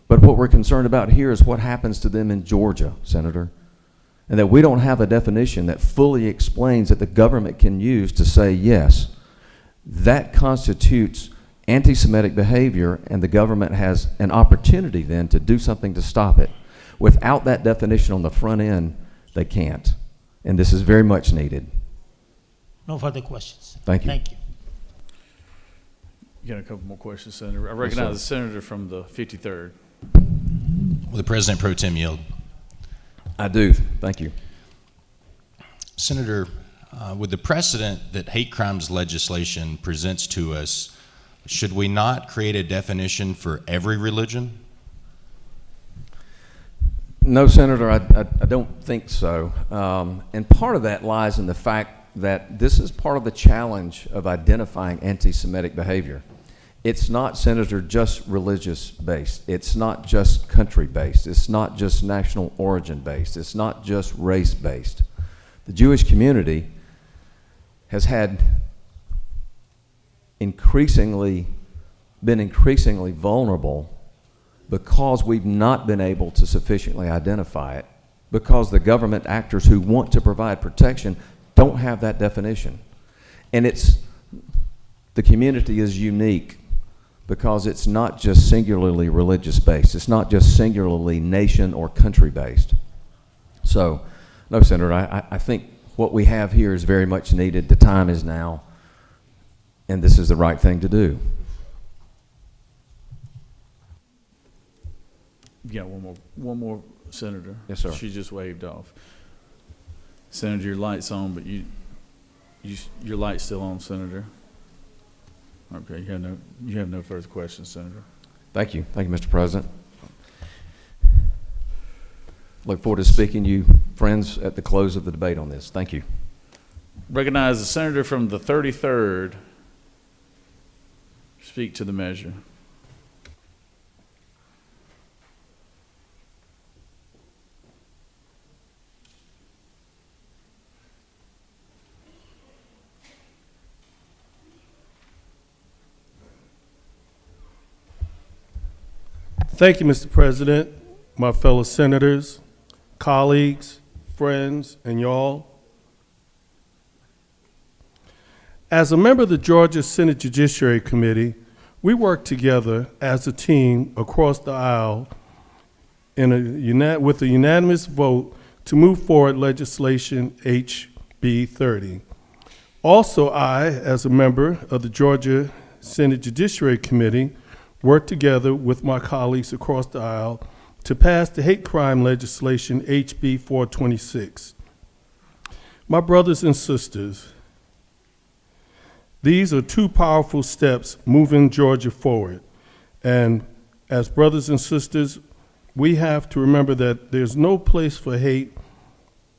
But what we're concerned about here is what happens to them in Georgia, Senator, and that we don't have a definition that fully explains that the government can use to say, yes, that constitutes anti-Semitic behavior, and the government has an opportunity then to do something to stop it. Without that definition on the front end, they can't. And this is very much needed. No further questions. Thank you. Thank you. You got a couple more questions, Senator. I recognize the senator from the 53rd. Will the President pro tem yield? I do. Thank you. Senator, with the precedent that hate crimes legislation presents to us, should we not create a definition for every religion? No, Senator, I don't think so. And part of that lies in the fact that this is part of the challenge of identifying anti-Semitic behavior. It's not, Senator, just religious-based. It's not just country-based. It's not just national origin-based. It's not just race-based. The Jewish community has had been increasingly vulnerable because we've not been able to sufficiently identify it, because the government actors who want to provide protection don't have that definition. And the community is unique because it's not just singularly religious-based. It's not just singularly nation or country-based. So, no, Senator, I think what we have here is very much needed. The time is now, and this is the right thing to do. Yeah, one more, Senator. Yes, sir. She just waved off. Senator, your light's on, but your light's still on, Senator. Okay, you have no further questions, Senator. Thank you. Thank you, Mr. President. Look forward to speaking to you, friends, at the close of the debate on this. Thank you. Recognize the senator from the 33rd. Speak to the measure. Thank you, Mr. President, my fellow senators, colleagues, friends, and y'all. As a member of the Georgia Senate Judiciary Committee, we worked together as a team across the aisle with a unanimous vote to move forward legislation HB 30. Also, I, as a member of the Georgia Senate Judiciary Committee, worked together with my colleagues across the aisle to pass the hate crime legislation HB 426. My brothers and sisters, these are two powerful steps moving Georgia forward, and As brothers and sisters, we have to remember that there's no place for hate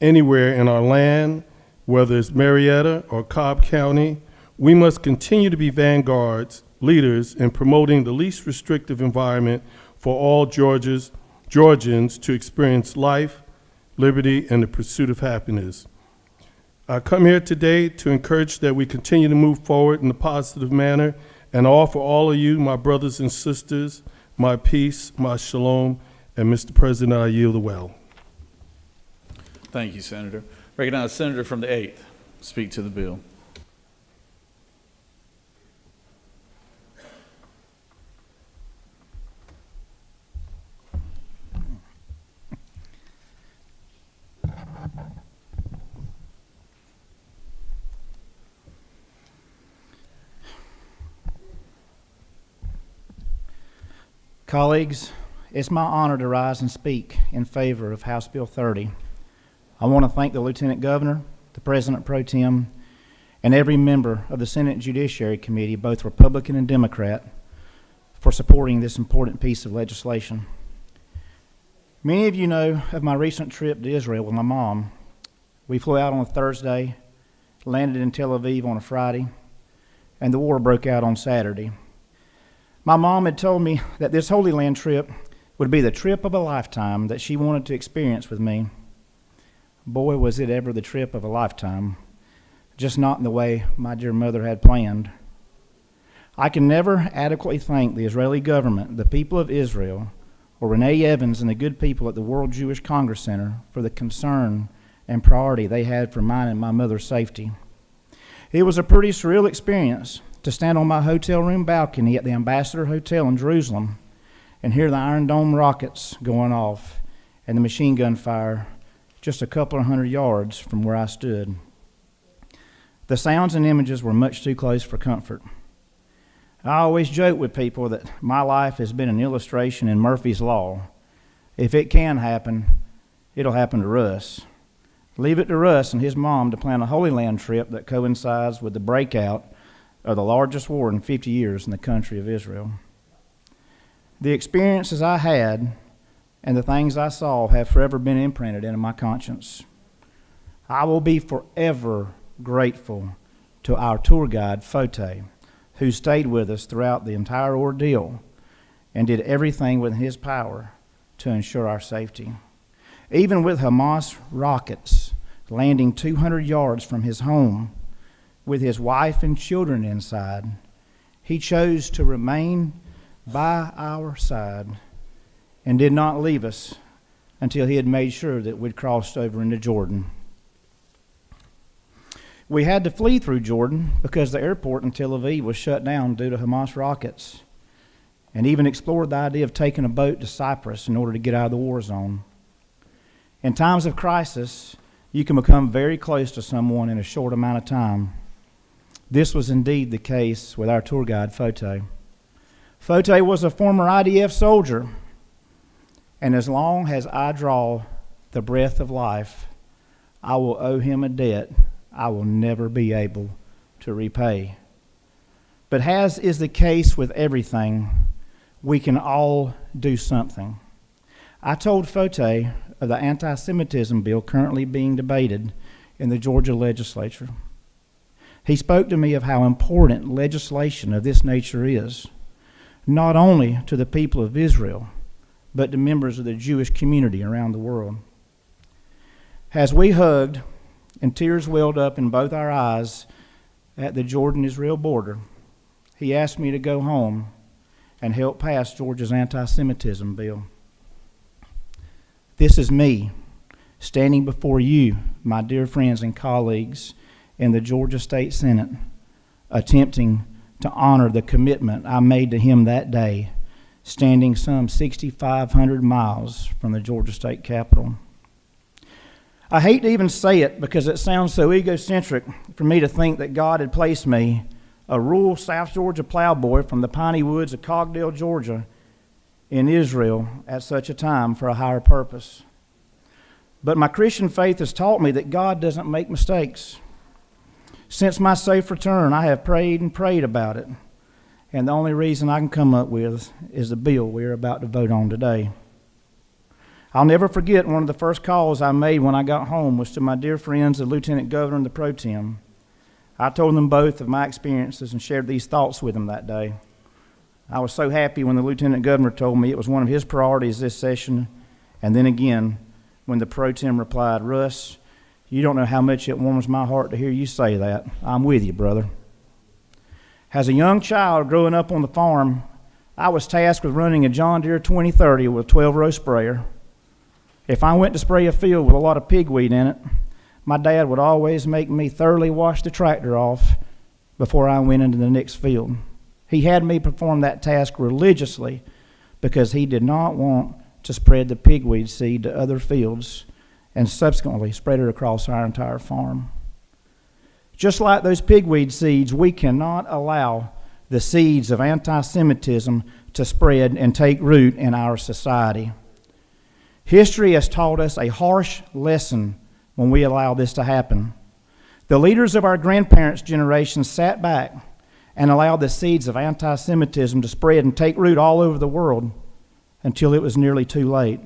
anywhere in our land, whether it's Marietta or Cobb County. We must continue to be vanguards, leaders in promoting the least restrictive environment for all Georgians to experience life, liberty, and the pursuit of happiness. I come here today to encourage that we continue to move forward in a positive manner and offer all of you, my brothers and sisters, my peace, my shalom, and Mr. President, I yield the well. Thank you, Senator. Recognize Senator from the 8th. Speak to the bill. Colleagues, it's my honor to rise and speak in favor of House Bill 30. I want to thank the Lieutenant Governor, the President Pro Tem, and every member of the Senate Judiciary Committee, both Republican and Democrat, for supporting this important piece of legislation. Many of you know of my recent trip to Israel with my mom. We flew out on a Thursday, landed in Tel Aviv on a Friday, and the war broke out on Saturday. My mom had told me that this Holy Land trip would be the trip of a lifetime that she wanted to experience with me. Boy, was it ever the trip of a lifetime, just not in the way my dear mother had planned. I can never adequately thank the Israeli government, the people of Israel, or Renee Evans and the good people at the World Jewish Congress Center for the concern and priority they had for mine and my mother's safety. It was a pretty surreal experience to stand on my hotel room balcony at the Ambassador Hotel in Jerusalem and hear the Iron Dome rockets going off and the machine gun fire just a couple of hundred yards from where I stood. The sounds and images were much too close for comfort. I always joke with people that my life has been an illustration in Murphy's Law. If it can happen, it'll happen to Russ. Leave it to Russ and his mom to plan a Holy Land trip that coincides with the breakout of the largest war in 50 years in the country of Israel. The experiences I had and the things I saw have forever been imprinted into my conscience. I will be forever grateful to our tour guide, Fote, who stayed with us throughout the entire ordeal and did everything within his power to ensure our safety. Even with Hamas rockets landing 200 yards from his home, with his wife and children inside, he chose to remain by our side and did not leave us until he had made sure that we'd crossed over into Jordan. We had to flee through Jordan because the airport in Tel Aviv was shut down due to Hamas rockets, and even explored the idea of taking a boat to Cyprus in order to get out of the war zone. In times of crisis, you can become very close to someone in a short amount of time. This was indeed the case with our tour guide, Fote. Fote was a former IDF soldier, and as long as I draw the breath of life, I will owe him a debt I will never be able to repay. But as is the case with everything, we can all do something. I told Fote of the anti-Semitism bill currently being debated in the Georgia legislature. He spoke to me of how important legislation of this nature is, not only to the people of Israel, but to members of the Jewish community around the world. As we hugged and tears welled up in both our eyes at the Jordan-Israel border, he asked me to go home and help pass Georgia's anti-Semitism bill. This is me standing before you, my dear friends and colleagues, in the Georgia State Senate, attempting to honor the commitment I made to him that day, standing some 6,500 miles from the Georgia State Capitol. I hate to even say it because it sounds so egocentric for me to think that God had placed me, a rural South Georgia plowboy from the piney woods of Cogdale, Georgia, in Israel at such a time for a higher purpose. But my Christian faith has taught me that God doesn't make mistakes. Since my safe return, I have prayed and prayed about it, and the only reason I can come up with is the bill we're about to vote on today. I'll never forget one of the first calls I made when I got home was to my dear friends, the Lieutenant Governor and the Pro Tem. I told them both of my experiences and shared these thoughts with them that day. I was so happy when the Lieutenant Governor told me it was one of his priorities this session, and then again when the Pro Tem replied, "Russ, you don't know how much it warms my heart to hear you say that. I'm with you, brother." As a young child growing up on the farm, I was tasked with running a John Deere 2030 with a 12-row sprayer. If I went to spray a field with a lot of pigweed in it, my dad would always make me thoroughly wash the tractor off before I went into the next field. He had me perform that task religiously because he did not want to spread the pigweed seed to other fields and subsequently spread it across our entire farm. Just like those pigweed seeds, we cannot allow the seeds of anti-Semitism to spread and take root in our society. History has taught us a harsh lesson when we allow this to happen. The leaders of our grandparents' generation sat back and allowed the seeds of anti-Semitism to spread and take root all over the world until it was nearly too late.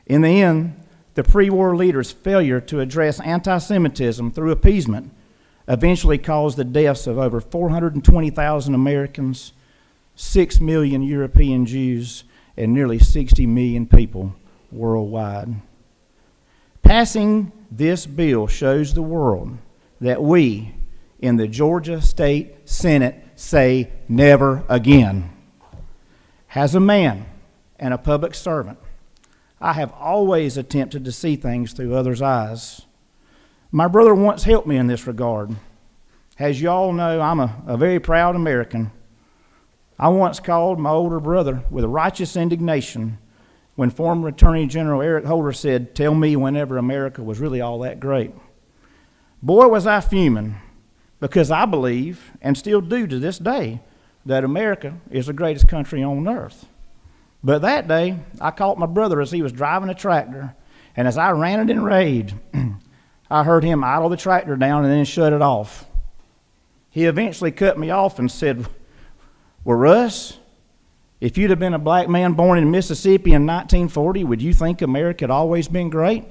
In the end, the pre-war leaders' failure to address anti-Semitism through appeasement eventually caused the deaths of over 420,000 Americans, 6 million European Jews, and nearly 60 million people worldwide. Passing this bill shows the world that we in the Georgia State Senate say never again. As a man and a public servant, I have always attempted to see things through others' eyes. My brother once helped me in this regard. As you all know, I'm a very proud American. I once called my older brother with righteous indignation when former Attorney General Eric Holder said, "Tell me whenever America was really all that great." Boy, was I fuming, because I believe, and still do to this day, that America is the greatest country on earth. But that day, I caught my brother as he was driving a tractor, and as I ran it in rage, I heard him idle the tractor down and then shut it off. He eventually cut me off and said, "Well, Russ, if you'd have been a black man born in Mississippi in 1940, would you think America had always been great?"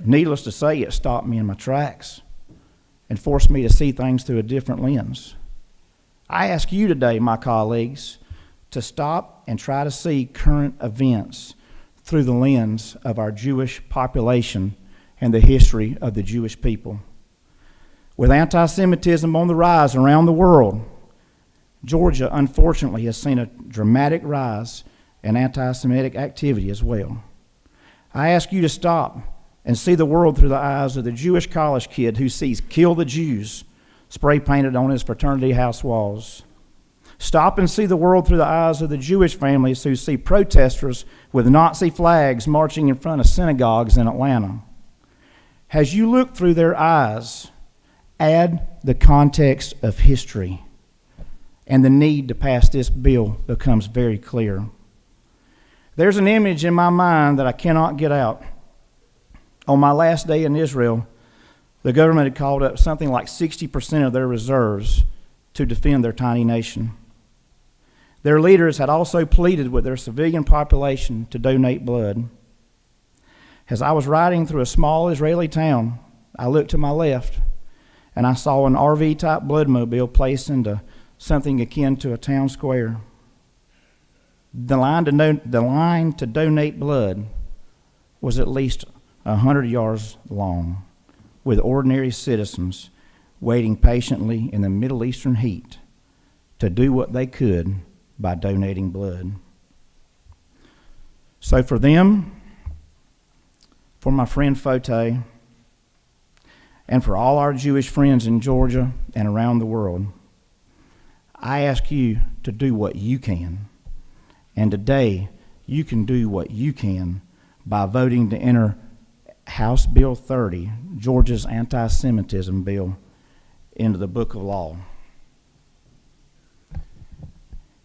Needless to say, it stopped me in my tracks and forced me to see things through a different lens. I ask you today, my colleagues, to stop and try to see current events through the lens of our Jewish population and the history of the Jewish people. With anti-Semitism on the rise around the world, Georgia, unfortunately, has seen a dramatic rise in anti-Semitic activity as well. I ask you to stop and see the world through the eyes of the Jewish college kid who sees "Kill the Jews" spray painted on his fraternity house walls. Stop and see the world through the eyes of the Jewish families who see protesters with Nazi flags marching in front of synagogues in Atlanta. As you look through their eyes, add the context of history, and the need to pass this bill becomes very clear. There's an image in my mind that I cannot get out. On my last day in Israel, the government had called up something like 60% of their reserves to defend their tiny nation. Their leaders had also pleaded with their civilian population to donate blood. As I was riding through a small Israeli town, I looked to my left and I saw an RV-type bloodmobile placed into something akin to a town square. The line to donate blood was at least 100 yards long, with ordinary citizens waiting patiently in the Middle Eastern heat to do what they could by donating blood. So for them, for my friend Fote, and for all our Jewish friends in Georgia and around the world, I ask you to do what you can. And today, you can do what you can by voting to enter House Bill 30, Georgia's anti-Semitism bill, into the book of law.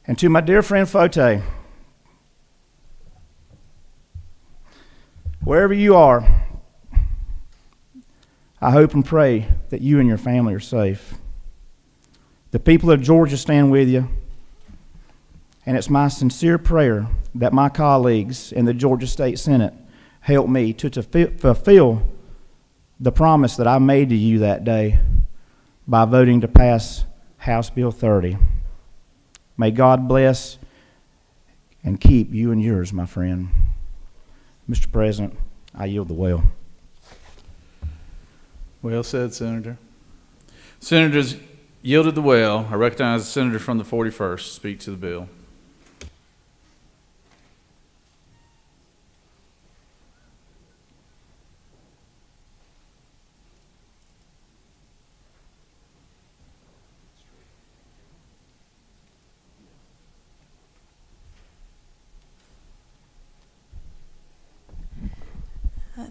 And to my dear friend Fote, wherever you are, I hope and pray that you and your family are safe. The people of Georgia stand with you, and it's my sincere prayer that my colleagues in the Georgia State Senate help me to fulfill the promise that I made to you that day by voting to pass House Bill 30. May God bless and keep you and yours, my friend. Mr. President, I yield the well. Well said, Senator. Senators yielded the well. I recognize the senator from the 41st to speak to the bill.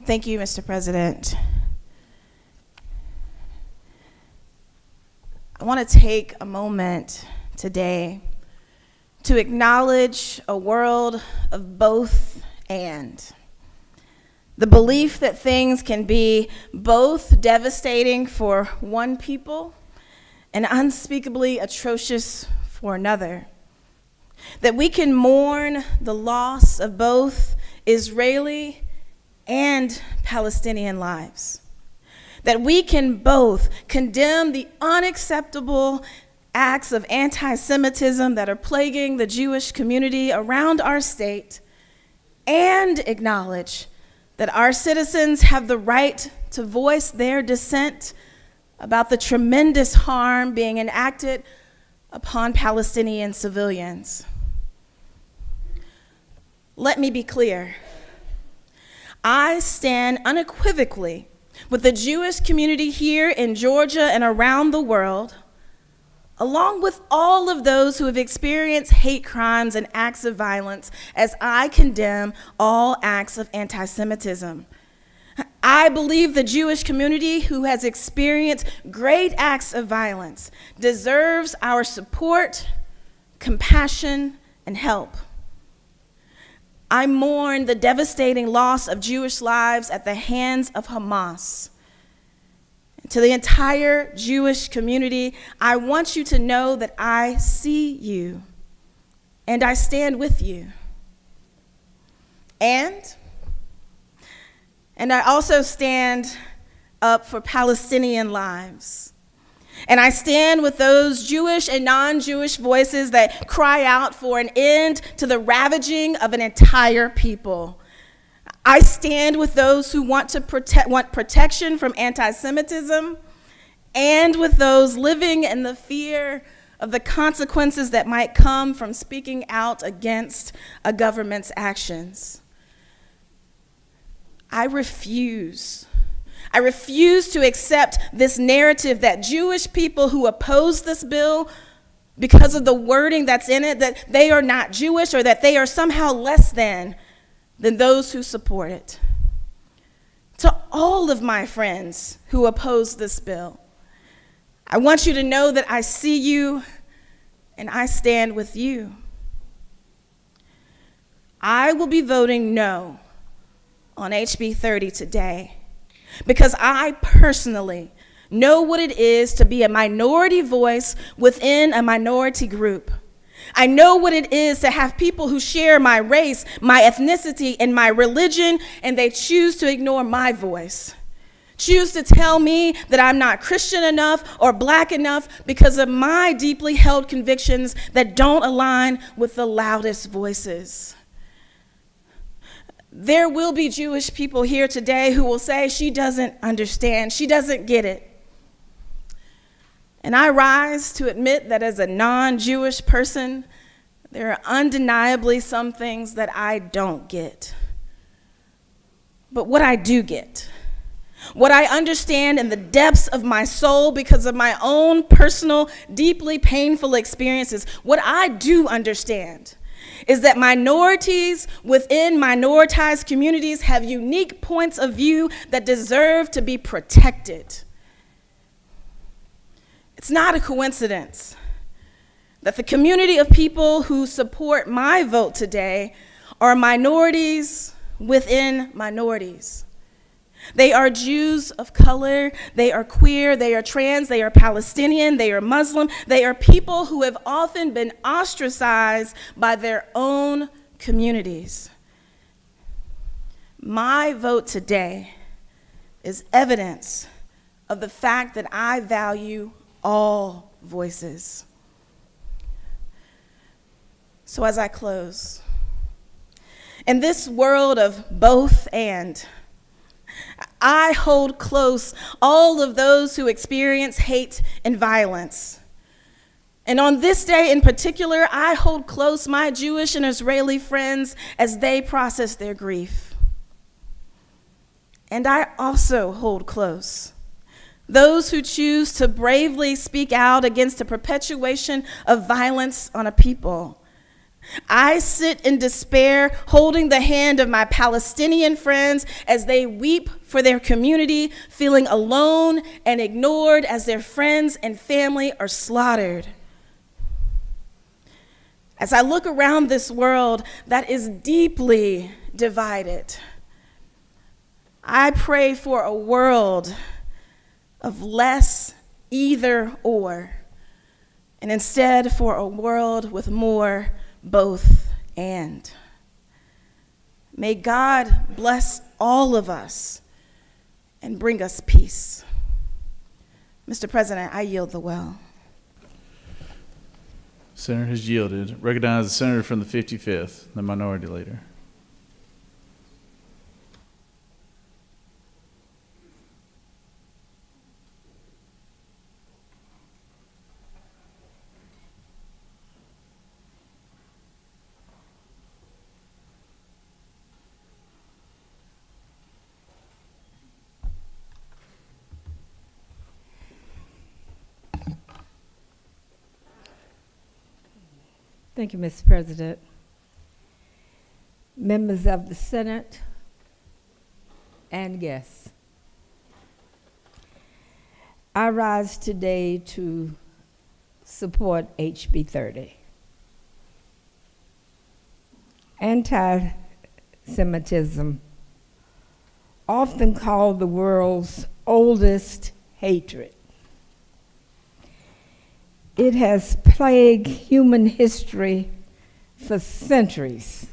Thank you, Mr. President. I want to take a moment today to acknowledge a world of both and. The belief that things can be both devastating for one people and unspeakably atrocious for another. That we can mourn the loss of both Israeli and Palestinian lives. That we can both condemn the unacceptable acts of anti-Semitism that are plaguing the Jewish community around our state and acknowledge that our citizens have the right to voice their dissent about the tremendous harm being enacted upon Palestinian civilians. Let me be clear. I stand unequivocally with the Jewish community here in Georgia and around the world, along with all of those who have experienced hate crimes and acts of violence, as I condemn all acts of anti-Semitism. I believe the Jewish community who has experienced great acts of violence deserves our support, compassion, and help. I mourn the devastating loss of Jewish lives at the hands of Hamas. To the entire Jewish community, I want you to know that I see you and I stand with you. And I also stand up for Palestinian lives. And I stand with those Jewish and non-Jewish voices that cry out for an end to the ravaging of an entire people. I stand with those who want protection from anti-Semitism, and with those living in the fear of the consequences that might come from speaking out against a government's actions. I refuse to accept this narrative that Jewish people who oppose this bill because of the wording that's in it, that they are not Jewish or that they are somehow less than those who support it. To all of my friends who oppose this bill, I want you to know that I see you and I stand with you. I will be voting no on HB 30 today, because I personally know what it is to be a minority voice within a minority group. I know what it is to have people who share my race, my ethnicity, and my religion, and they choose to ignore my voice. Choose to tell me that I'm not Christian enough or black enough because of my deeply held convictions that don't align with the loudest voices. There will be Jewish people here today who will say she doesn't understand, she doesn't get it. And I rise to admit that as a non-Jewish person, there are undeniably some things that I don't get. But what I do get, what I understand in the depths of my soul because of my own personal, deeply painful experiences, what I do understand is that minorities within minoritized communities have unique points of view that deserve to be protected. It's not a coincidence that the community of people who support my vote today are minorities within minorities. They are Jews of color, they are queer, they are trans, they are Palestinian, they are Muslim, they are people who have often been ostracized by their own communities. My vote today is evidence of the fact that I value all voices. So as I close, in this world of both and, I hold close all of those who experience hate and violence. And on this day in particular, I hold close my Jewish and Israeli friends as they process their grief. And I also hold close those who choose to bravely speak out against the perpetuation of violence on a people. I sit in despair, holding the hand of my Palestinian friends as they weep for their community, feeling alone and ignored as their friends and family are slaughtered. As I look around this world that is deeply divided, I pray for a world of less either or, and instead for a world with more both and. May God bless all of us and bring us peace. Mr. President, I yield the well. Senator has yielded. Recognize the senator from the 55th, the minority leader. Thank you, Mr. President. Members of the Senate and guests, I rise today to support HB 30. Anti-Semitism, often called the world's oldest hatred. It has plagued human history for centuries.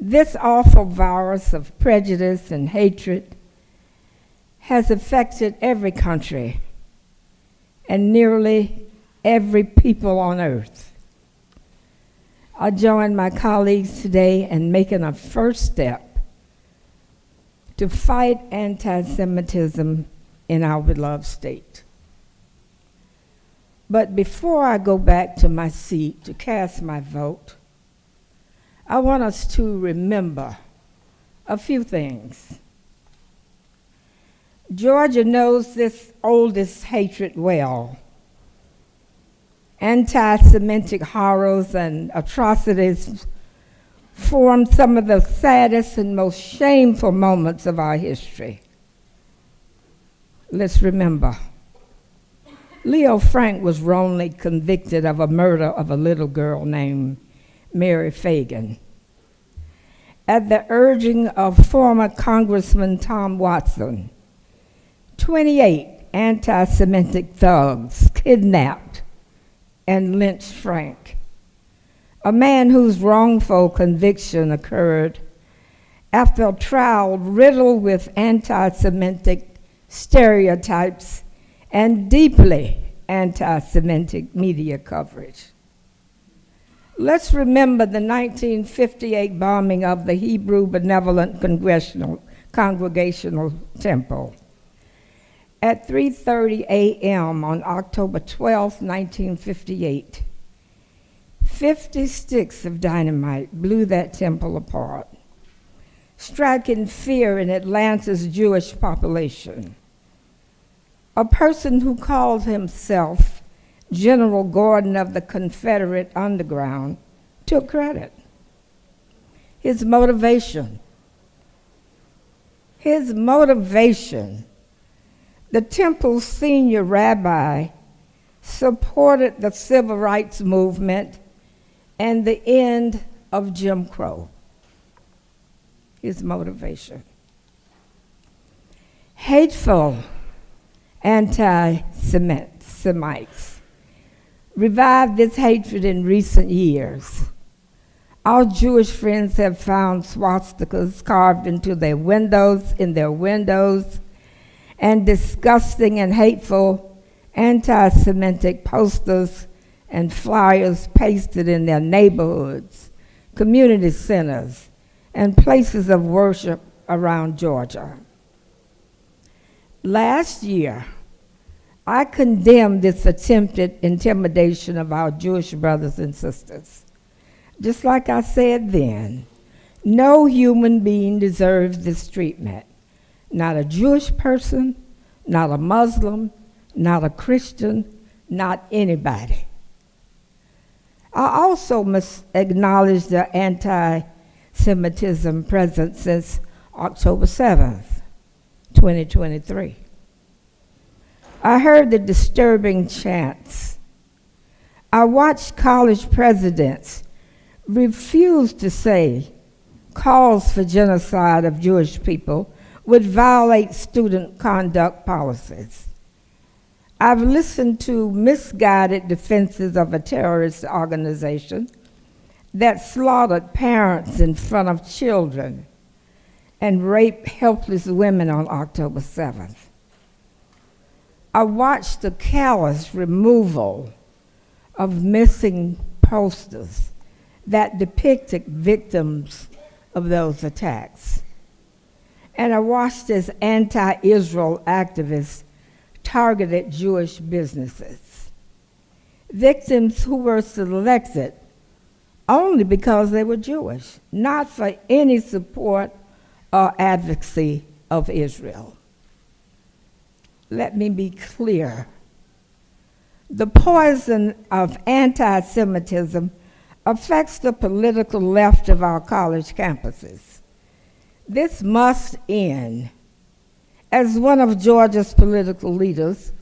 This awful virus of prejudice and hatred has affected every country and nearly every people on earth. I join my colleagues today in making a first step to fight anti-Semitism in our beloved state. But before I go back to my seat to cast my vote, I want us to remember a few things. Georgia knows this oldest hatred well. Anti-Semitic horrors and atrocities form some of the saddest and most shameful moments of our history. Let's remember. Leo Frank was wrongly convicted of a murder of a little girl named Mary Fagan. At the urging of former Congressman Tom Watson, 28 anti-Semitic thugs kidnapped and lynched Frank, a man whose wrongful conviction occurred after a trial riddled with anti-Semitic stereotypes and deeply anti-Semitic media coverage. Let's remember the 1958 bombing of the Hebrew Benevolent Congregational Temple. At 3:30 a.m. on October 12, 1958, 50 sticks of dynamite blew that temple apart, striking fear in Atlanta's Jewish population. A person who called himself General Gordon of the Confederate Underground took credit. His motivation, the temple's senior rabbi supported the civil rights movement and the end of Jim Crow. His motivation. Hateful anti-Semites revived this hatred in recent years. Our Jewish friends have found swastikas carved into their windows, and disgusting and hateful anti-Semitic posters and flyers pasted in their neighborhoods, community centers, and places of worship around Georgia. Last year, I condemned this attempted intimidation of our Jewish brothers and sisters. Just like I said then, no human being deserves this treatment. Not a Jewish person, not a Muslim, not a Christian, not anybody. I also must acknowledge the anti-Semitism present since October 7th, 2023. I heard the disturbing chants. I watched college presidents refuse to say calls for genocide of Jewish people would violate student conduct policies. I've listened to misguided defenses of a terrorist organization that slaughtered parents in front of children and raped helpless women on October 7th. I watched the callous removal of missing posters that depicted victims of those attacks. And I watched as anti-Israel activists targeted Jewish businesses. Victims who were selected only because they were Jewish, not for any support or advocacy of Israel. Let me be clear. The poison of anti-Semitism affects the political left of our college campuses. This must end. As one of Georgia's political leaders,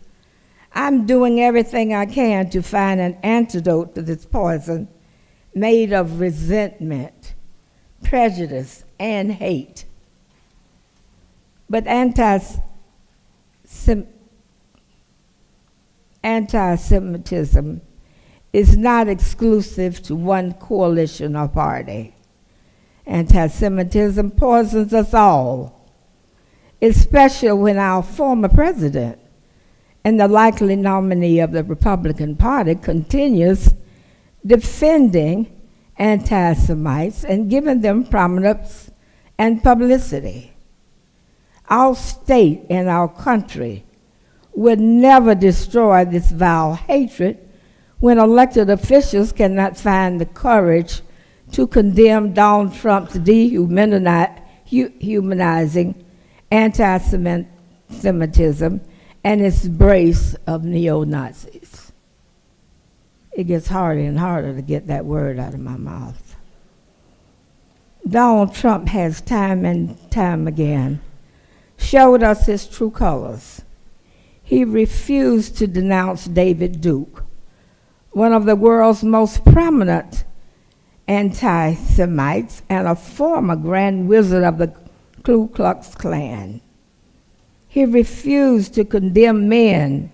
I'm doing everything I can to find an antidote to this poison made of resentment, prejudice, and hate. But anti-Semitism is not exclusive to one coalition or party. Anti-Semitism poisons us all, especially when our former president and the likely nominee of the Republican Party continues defending anti-Semites and giving them prominence and publicity. Our state and our country would never destroy this vile hatred when elected officials cannot find the courage to condemn Donald Trump's dehumanizing anti-Semitism and its embrace of neo-Nazis. It gets harder and harder to get that word out of my mouth. Donald Trump has time and time again showed us his true colors. He refused to denounce David Duke, one of the world's most prominent anti-Semites and a former Grand Wizard of the Ku Klux Klan. He refused to condemn men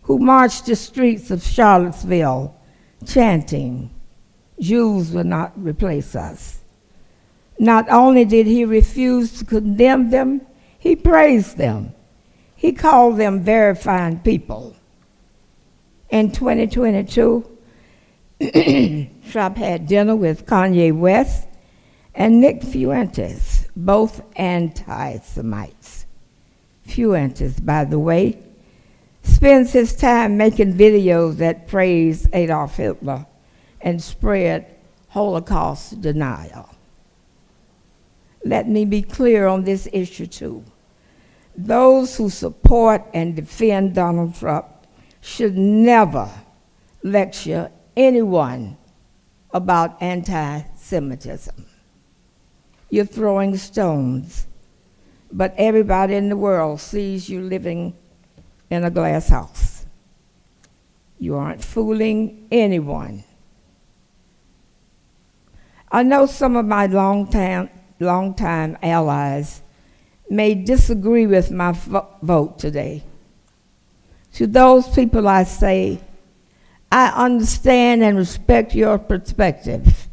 who marched the streets of Charlottesville chanting, "Jews will not replace us." Not only did he refuse to condemn them, he praised them. He called them very fine people. In 2022, Trump had dinner with Kanye West and Nick Fuentes, both anti-Semites. Fuentes, by the way, spends his time making videos that praise Adolf Hitler and spread Holocaust denial. Let me be clear on this issue too. Those who support and defend Donald Trump should never lecture anyone about anti-Semitism. You're throwing stones, but everybody in the world sees you living in a glass house. You aren't fooling anyone. I know some of my longtime allies may disagree with my vote today. To those people I say, I understand and respect your perspective.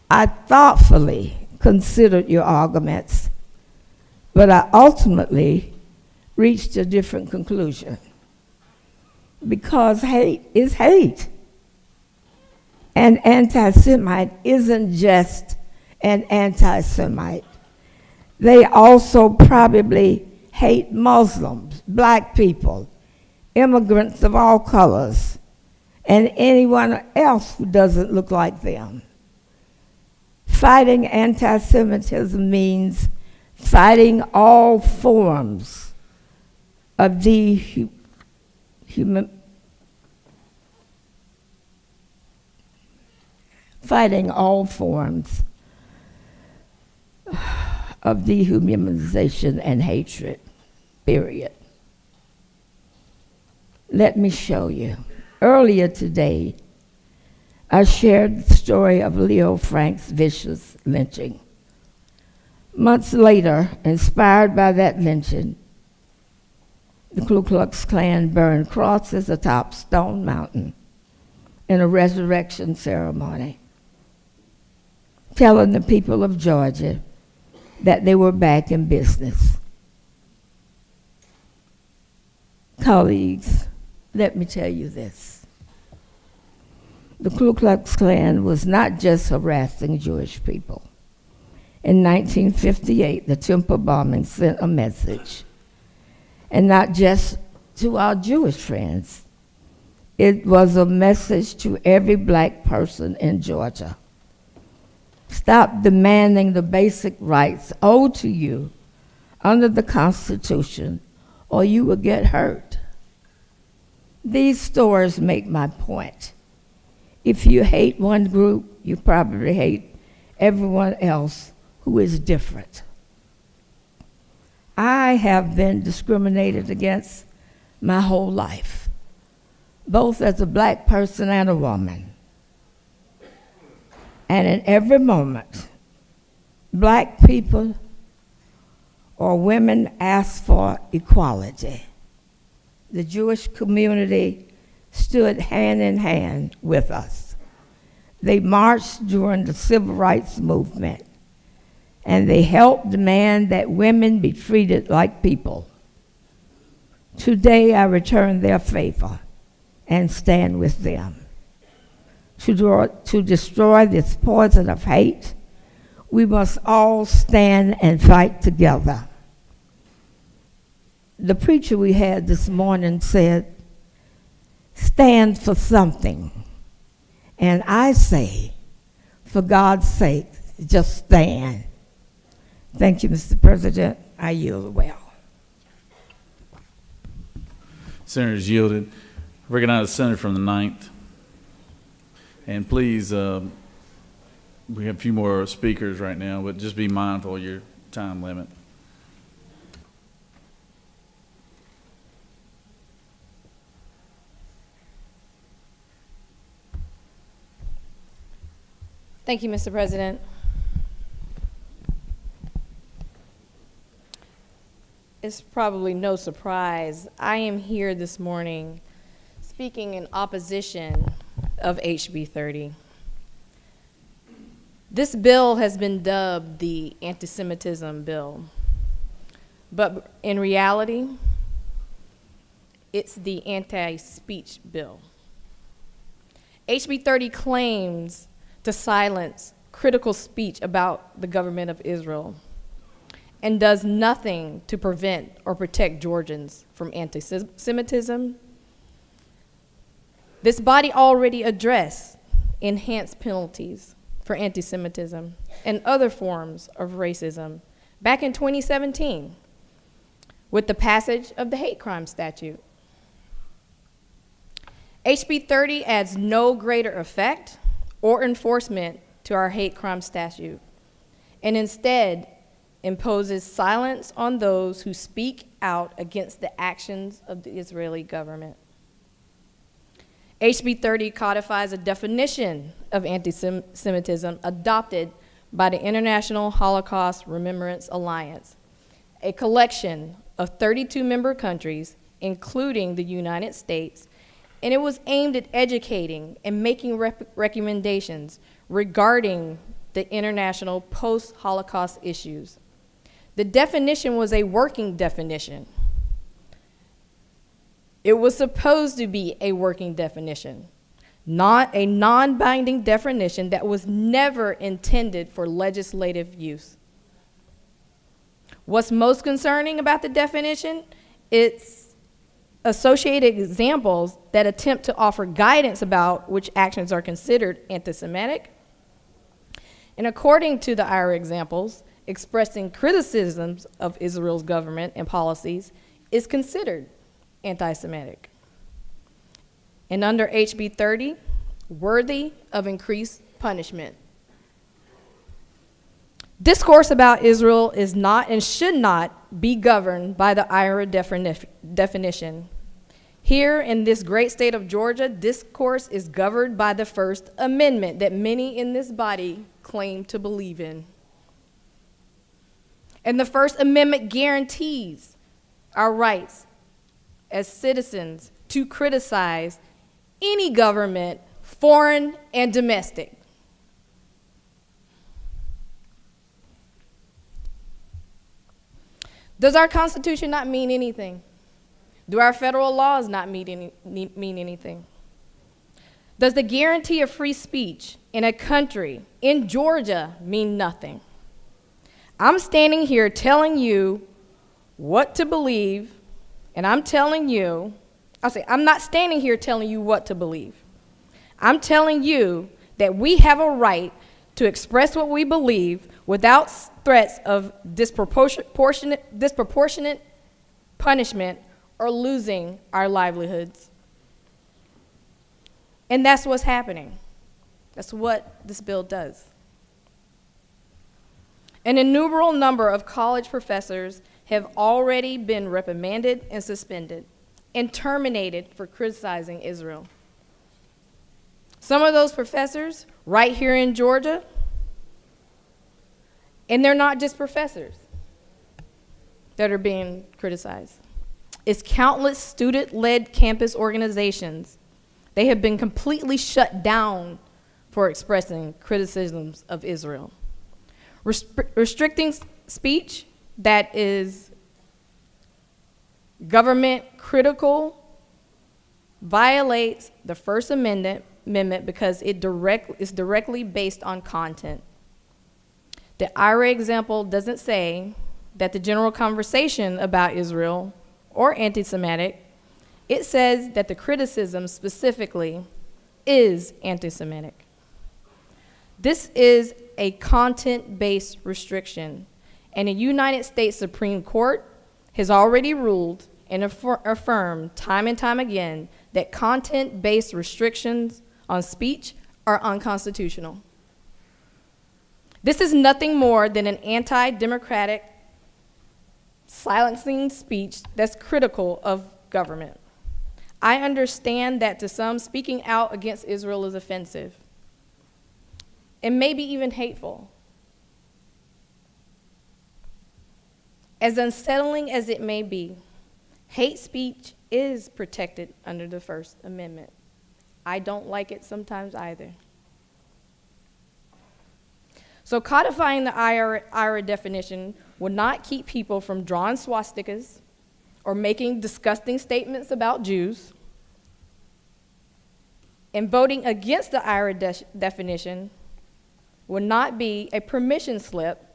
I thoughtfully considered your arguments, but I ultimately reached a different conclusion. Because hate is hate. An anti-Semite isn't just an anti-Semite. They also probably hate Muslims, black people, immigrants of all colors, and anyone else who doesn't look like them. Fighting anti-Semitism means fighting all forms of fighting all forms of dehumanization and hatred, period. Let me show you. Earlier today, I shared the story of Leo Frank's vicious lynching. Months later, inspired by that lynching, the Ku Klux Klan burned crosses atop Stone Mountain in a resurrection ceremony, telling the people of Georgia that they were back in business. Colleagues, let me tell you this. The Ku Klux Klan was not just harassing Jewish people. In 1958, the Temple bombing sent a message, and not just to our Jewish friends. It was a message to every black person in Georgia. Stop demanding the basic rights owed to you under the Constitution, or you will get hurt. These stories make my point. If you hate one group, you probably hate everyone else who is different. I have been discriminated against my whole life, both as a black person and a woman. And in every moment, black people or women ask for equality. The Jewish community stood hand in hand with us. They marched during the Civil Rights Movement, and they helped demand that women be treated like people. Today, I return their favor and stand with them. To destroy this poison of hate, we must all stand and fight together. The preacher we had this morning said, stand for something. And I say, for God's sake, just stand. Thank you, Mr. President. I yield well. Senator's yielded. Recognize the senator from the 9th. And please, we have a few more speakers right now, but just be mindful of your time limit. Thank you, Mr. President. It's probably no surprise. I am here this morning speaking in opposition of HB 30. This bill has been dubbed the anti-Semitism bill, but in reality, it's the anti-speech bill. HB 30 claims to silence critical speech about the government of Israel and does nothing to prevent or protect Georgians from anti-Semitism. This body already addressed enhanced penalties for anti-Semitism and other forms of racism back in 2017 with the passage of the hate crime statute. HB 30 adds no greater effect or enforcement to our hate crime statute, and instead imposes silence on those who speak out against the actions of the Israeli government. HB 30 codifies a definition of anti-Semitism adopted by the International Holocaust Remembrance Alliance a collection of 32 member countries, including the United States, and it was aimed at educating and making recommendations regarding the international post-Holocaust issues. The definition was a working definition. It was supposed to be a working definition, not a non-binding definition that was never intended for legislative use. What's most concerning about the definition? It's associated examples that attempt to offer guidance about which actions are considered anti-Semitic. And according to the IRA examples, expressing criticisms of Israel's government and policies is considered anti-Semitic. And under HB 30, worthy of increased punishment. Discourse about Israel is not and should not be governed by the IRA definition. Here in this great state of Georgia, discourse is governed by the First Amendment that many in this body claim to believe in. And the First Amendment guarantees our rights as citizens to criticize any government, foreign and domestic. Does our Constitution not mean anything? Do our federal laws not mean anything? Does the guarantee of free speech in a country, in Georgia, mean nothing? I'm standing here telling you what to believe, and I'm telling you, I'm not standing here telling you what to believe. I'm telling you that we have a right to express what we believe without threats of disproportionate punishment or losing our livelihoods. And that's what's happening. That's what this bill does. An innumerable number of college professors have already been reprimanded and suspended and terminated for criticizing Israel. Some of those professors right here in Georgia, and they're not just professors that are being criticized. It's countless student-led campus organizations. They have been completely shut down for expressing criticisms of Israel. Restricting speech that is government critical violates the First Amendment because it is directly based on content. The IRA example doesn't say that the general conversation about Israel or anti-Semitic, it says that the criticism specifically is anti-Semitic. This is a content-based restriction, and the United States Supreme Court has already ruled and affirmed time and time again that content-based restrictions on speech are unconstitutional. This is nothing more than an anti-democratic silencing speech that's critical of government. I understand that to some, speaking out against Israel is offensive and maybe even hateful. As unsettling as it may be, hate speech is protected under the First Amendment. I don't like it sometimes either. So codifying the IRA definition would not keep people from drawing swastikas or making disgusting statements about Jews. And voting against the IRA definition would not be a permission slip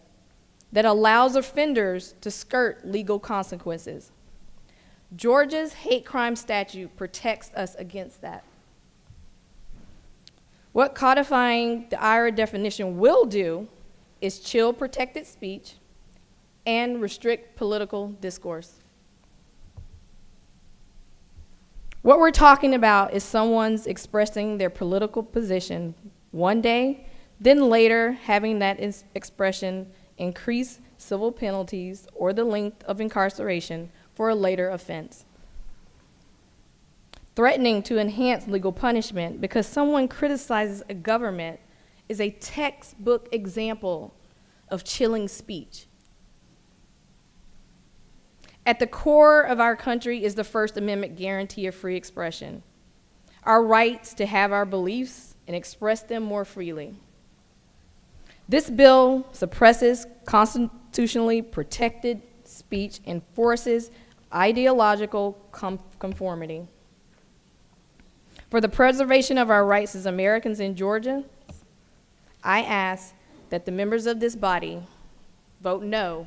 that allows offenders to skirt legal consequences. Georgia's hate crime statute protects us against that. What codifying the IRA definition will do is chill protected speech and restrict political discourse. What we're talking about is someone's expressing their political position one day, then later having that expression increase civil penalties or the length of incarceration for a later offense. Threatening to enhance legal punishment because someone criticizes a government is a textbook example of chilling speech. At the core of our country is the First Amendment guarantee of free expression, our rights to have our beliefs and express them more freely. This bill suppresses constitutionally protected speech and forces ideological conformity. For the preservation of our rights as Americans in Georgia, I ask that the members of this body vote no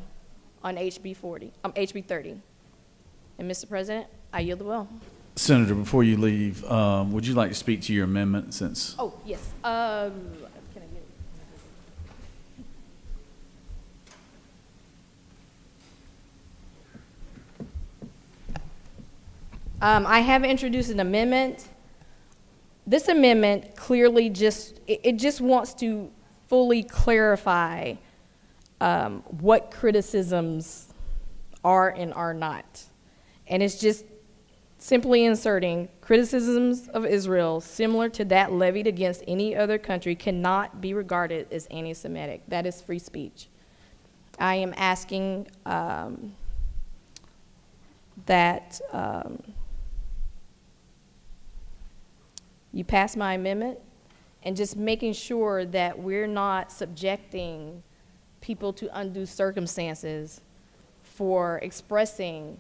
on HB 30. And Mr. President, I yield the will. Senator, before you leave, would you like to speak to your amendment since? Oh, yes. Can I get it? I have introduced an amendment. This amendment clearly just wants to fully clarify what criticisms are and are not. And it's just simply inserting criticisms of Israel similar to that levied against any other country cannot be regarded as anti-Semitic. That is free speech. I am asking that you pass my amendment, and just making sure that we're not subjecting people to undue circumstances for expressing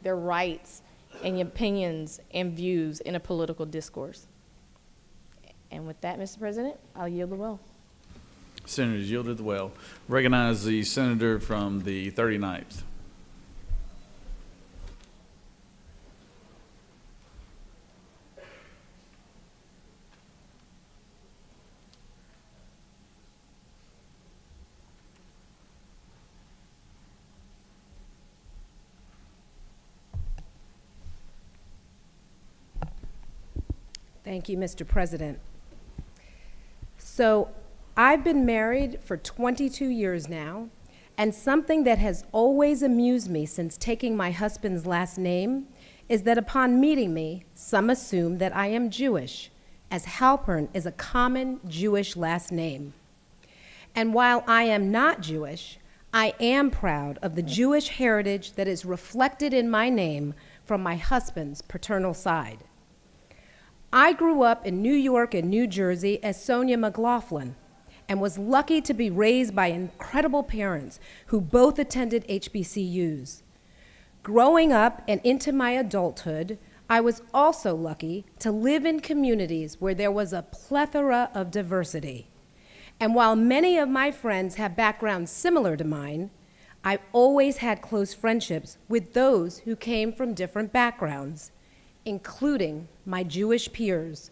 their rights and opinions and views in a political discourse. And with that, Mr. President, I'll yield the will. Senators yielded the well. Recognize the senator from the 39th. Thank you, Mr. President. So I've been married for 22 years now, and something that has always amused me since taking my husband's last name is that upon meeting me, some assume that I am Jewish, as Halpern is a common Jewish last name. And while I am not Jewish, I am proud of the Jewish heritage that is reflected in my name from my husband's paternal side. I grew up in New York and New Jersey as Sonia McLaughlin and was lucky to be raised by incredible parents who both attended HBCUs. Growing up and into my adulthood, I was also lucky to live in communities where there was a plethora of diversity. And while many of my friends have backgrounds similar to mine, I always had close friendships with those who came from different backgrounds, including my Jewish peers,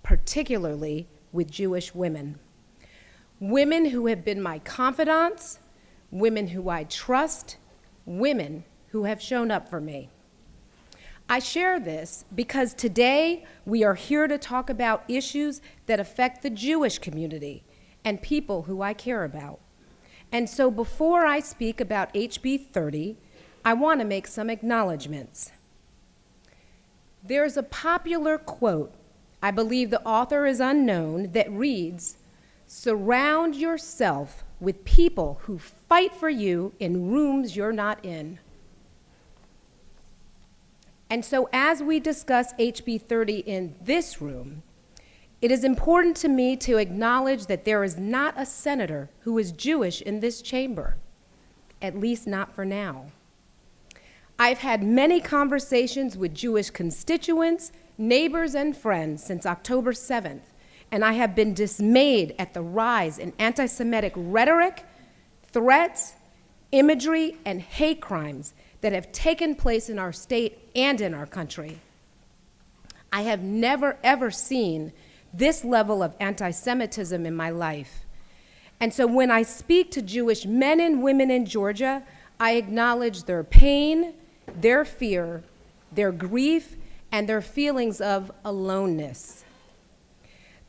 particularly with Jewish women. Women who have been my confidants, women who I trust, women who have shown up for me. I share this because today we are here to talk about issues that affect the Jewish community and people who I care about. And so before I speak about HB 30, I want to make some acknowledgments. There's a popular quote, I believe the author is unknown, that reads, "Surround yourself with people who fight for you in rooms you're not in." And so as we discuss HB 30 in this room, it is important to me to acknowledge that there is not a senator who is Jewish in this chamber, at least not for now. I've had many conversations with Jewish constituents, neighbors, and friends since October 7th, and I have been dismayed at the rise in anti-Semitic rhetoric, threats, imagery, and hate crimes that have taken place in our state and in our country. I have never, ever seen this level of anti-Semitism in my life. And so when I speak to Jewish men and women in Georgia, I acknowledge their pain, their fear, their grief, and their feelings of aloneness.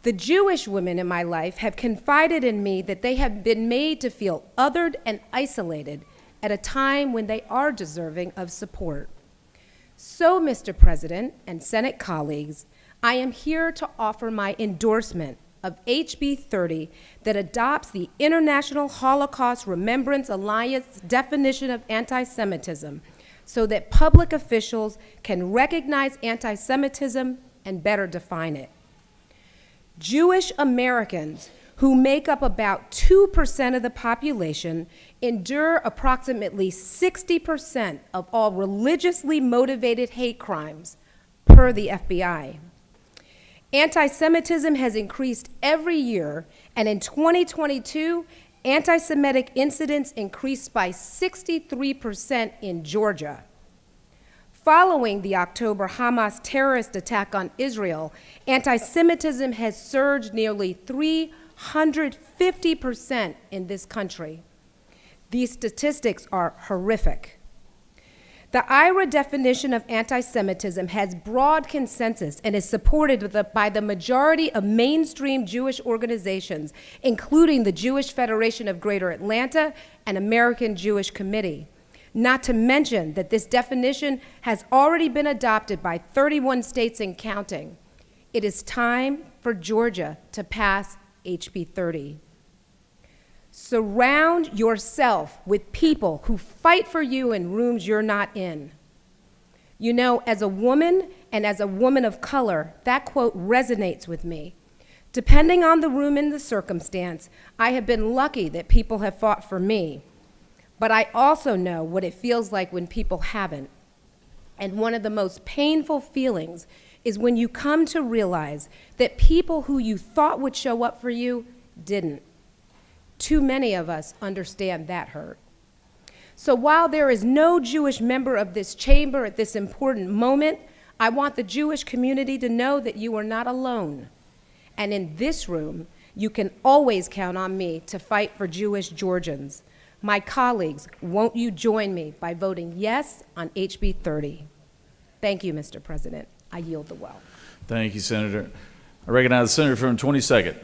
The Jewish women in my life have confided in me that they have been made to feel othered and isolated at a time when they are deserving of support. So, Mr. President and Senate colleagues, I am here to offer my endorsement of HB 30 that adopts the International Holocaust Remembrance Alliance definition of anti-Semitism, so that public officials can recognize anti-Semitism and better define it. Jewish Americans, who make up about 2% of the population, endure approximately 60% of all religiously motivated hate crimes, per the FBI. Anti-Semitism has increased every year, and in 2022, anti-Semitic incidents increased by 63% in Georgia. Following the October Hamas terrorist attack on Israel, anti-Semitism has surged nearly 350% in this country. These statistics are horrific. The IRA definition of anti-Semitism has broad consensus and is supported by the majority of mainstream Jewish organizations, including the Jewish Federation of Greater Atlanta and American Jewish Committee. Not to mention that this definition has already been adopted by 31 states and counting. It is time for Georgia to pass HB 30. Surround yourself with people who fight for you in rooms you're not in. You know, as a woman and as a woman of color, that quote resonates with me. Depending on the room and the circumstance, I have been lucky that people have fought for me. But I also know what it feels like when people haven't. And one of the most painful feelings is when you come to realize that people who you thought would show up for you didn't. Too many of us understand that hurt. So while there is no Jewish member of this chamber at this important moment, I want the Jewish community to know that you are not alone. And in this room, you can always count on me to fight for Jewish Georgians. My colleagues, won't you join me by voting yes on HB 30? Thank you, Mr. President. I yield the well. Thank you, Senator. I recognize the senator from 22nd.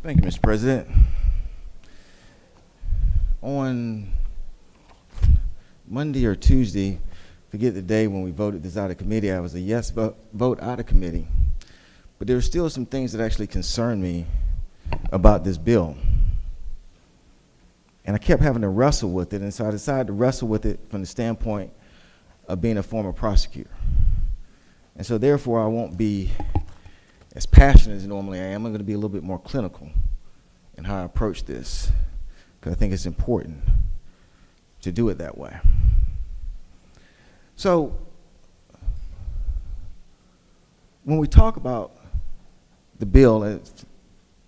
Thank you, Mr. President. On Monday or Tuesday, forget the day when we voted this out of committee, I was a yes vote out of committee. But there were still some things that actually concerned me about this bill. And I kept having to wrestle with it, and so I decided to wrestle with it from the standpoint of being a former prosecutor. And so therefore, I won't be as passionate as normally I am. I'm going to be a little bit more clinical in how I approach this, because I think it's important to do it that way. So when we talk about the bill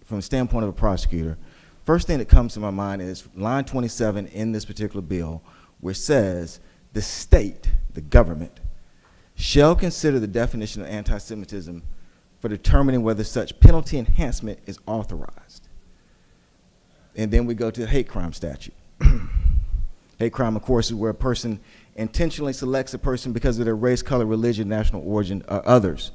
from the standpoint of a prosecutor, first thing that comes to my mind is line 27 in this particular bill, where it says the state, the government, shall consider the definition of anti-Semitism for determining whether such penalty enhancement is authorized. And then we go to the hate crime statute. Hate crime, of course, is where a person intentionally selects a person because of their race, color, religion, national origin, or others.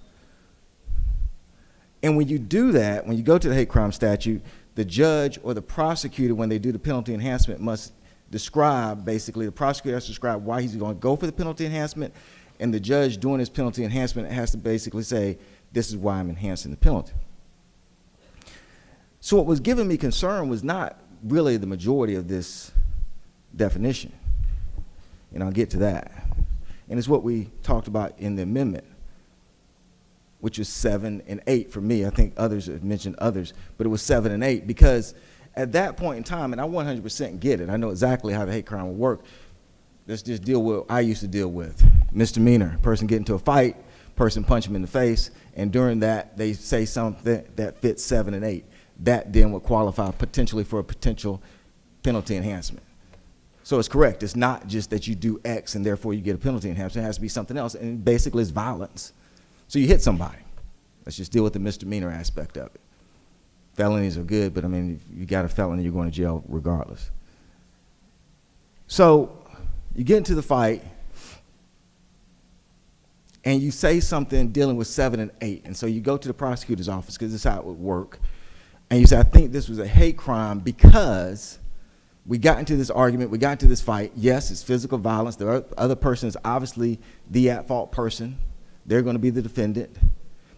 And when you do that, when you go to the hate crime statute, the judge or the prosecutor, when they do the penalty enhancement, must describe, basically, the prosecutor has to describe why he's going to go for the penalty enhancement, and the judge doing his penalty enhancement has to basically say, this is why I'm enhancing the penalty. So what was giving me concern was not really the majority of this definition, and I'll get to that. And it's what we talked about in the amendment, which is 7 and 8 for me. I think others have mentioned others, but it was 7 and 8, because at that point in time, and I 100% get it, I know exactly how the hate crime will work. Let's just deal with what I used to deal with. Misdemeanor, person get into a fight, person punch him in the face, and during that, they say something that fits 7 and 8. That then would qualify potentially for a potential penalty enhancement. So it's correct. It's not just that you do X and therefore you get a penalty enhancement. It has to be something else, and basically it's violence. So you hit somebody. Let's just deal with the misdemeanor aspect of it. Felonies are good, but I mean, if you got a felony, you're going to jail regardless. So you get into the fight, and you say something dealing with 7 and 8, and so you go to the prosecutor's office, because this is how it would work. and you say, I think this was a hate crime because we got into this argument, we got into this fight. Yes, it's physical violence. The other person is obviously the at-fault person. They're going to be the defendant.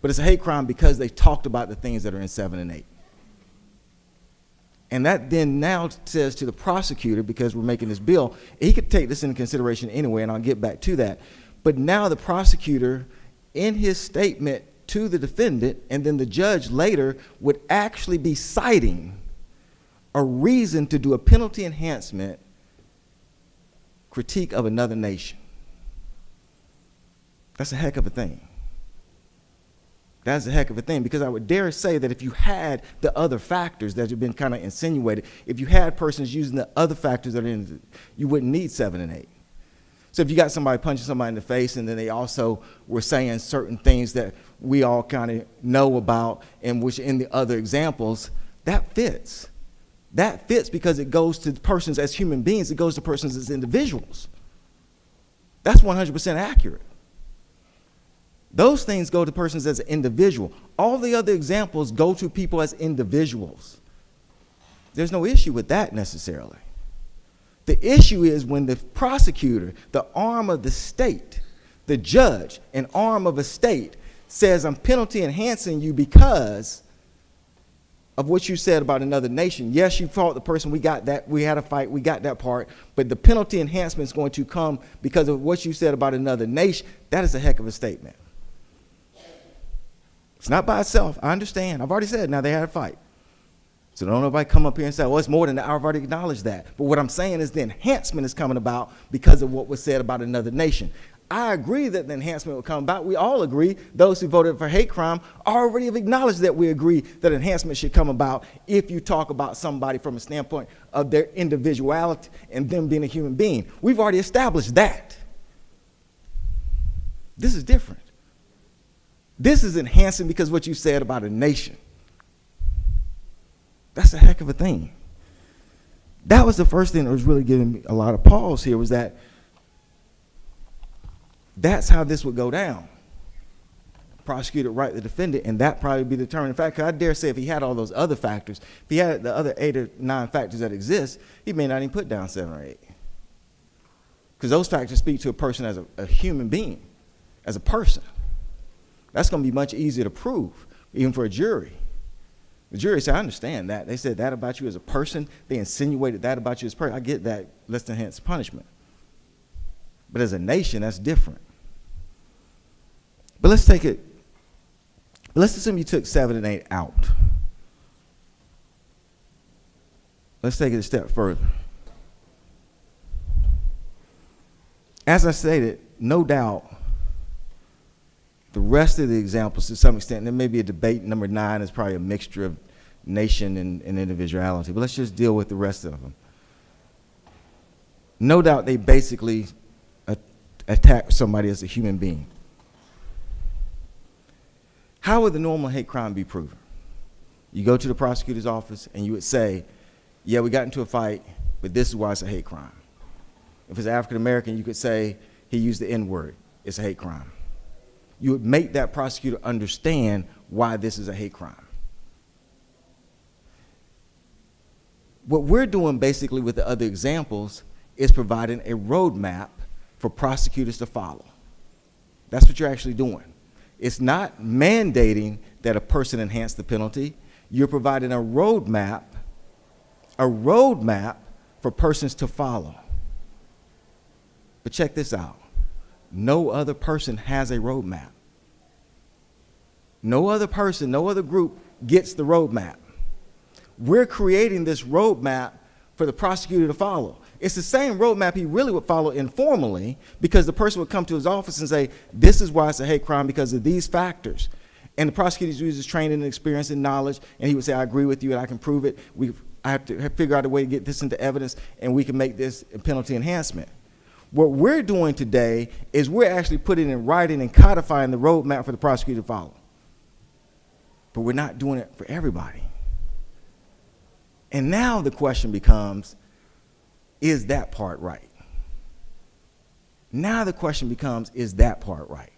But it's a hate crime because they talked about the things that are in 7 and 8. And that then now says to the prosecutor, because we're making this bill, he could take this into consideration anyway, and I'll get back to that. But now the prosecutor, in his statement to the defendant, and then the judge later would actually be citing a reason to do a penalty enhancement critique of another nation. That's a heck of a thing. That's a heck of a thing, because I would dare say that if you had the other factors that have been kind of insinuated, if you had persons using the other factors that are in, you wouldn't need 7 and 8. So if you got somebody punching somebody in the face and then they also were saying certain things that we all kind of know about and which in the other examples, that fits. That fits because it goes to persons as human beings, it goes to persons as individuals. That's 100% accurate. Those things go to persons as an individual. All the other examples go to people as individuals. There's no issue with that necessarily. The issue is when the prosecutor, the arm of the state, the judge, an arm of a state, says, I'm penalty enhancing you because of what you said about another nation. Yes, you fought the person, we got that, we had a fight, we got that part, but the penalty enhancement is going to come because of what you said about another nation. That is a heck of a statement. It's not by itself. I understand. I've already said now they had a fight. So don't nobody come up here and say, well, it's more than that. I've already acknowledged that. But what I'm saying is the enhancement is coming about because of what was said about another nation. I agree that the enhancement will come about. We all agree. Those who voted for hate crime already have acknowledged that we agree that enhancement should come about if you talk about somebody from a standpoint of their individuality and them being a human being. We've already established that. This is different. This is enhancing because of what you said about a nation. That's a heck of a thing. That was the first thing that was really giving me a lot of pause here, was that that's how this would go down. Prosecutor right the defendant, and that probably be determined. In fact, I dare say if he had all those other factors, if he had the other 8 or 9 factors that exist, he may not even put down 7 or 8. Because those factors speak to a person as a human being, as a person. That's going to be much easier to prove, even for a jury. The jury said, I understand that. They said that about you as a person. They insinuated that about you as a person. I get that, less than enhanced punishment. But as a nation, that's different. But let's take it, let's assume you took 7 and 8 out. Let's take it a step further. As I stated, no doubt, the rest of the examples, to some extent, there may be a debate. Number 9 is probably a mixture of nation and individuality. But let's just deal with the rest of them. No doubt they basically attack somebody as a human being. How would the normal hate crime be proven? You go to the prosecutor's office and you would say, yeah, we got into a fight, but this is why it's a hate crime. If it's African American, you could say he used the N-word. It's a hate crime. You would make that prosecutor understand why this is a hate crime. What we're doing basically with the other examples is providing a roadmap for prosecutors to follow. That's what you're actually doing. It's not mandating that a person enhance the penalty. You're providing a roadmap for persons to follow. But check this out. No other person has a roadmap. No other person, no other group gets the roadmap. We're creating this roadmap for the prosecutor to follow. It's the same roadmap he really would follow informally, because the person would come to his office and say, this is why it's a hate crime because of these factors. And the prosecutor uses training and experience and knowledge, and he would say, I agree with you and I can prove it. I have to figure out a way to get this into evidence, and we can make this a penalty enhancement. What we're doing today is we're actually putting in writing and codifying the roadmap for the prosecutor to follow. But we're not doing it for everybody. And now the question becomes, is that part right? Now the question becomes, is that part right?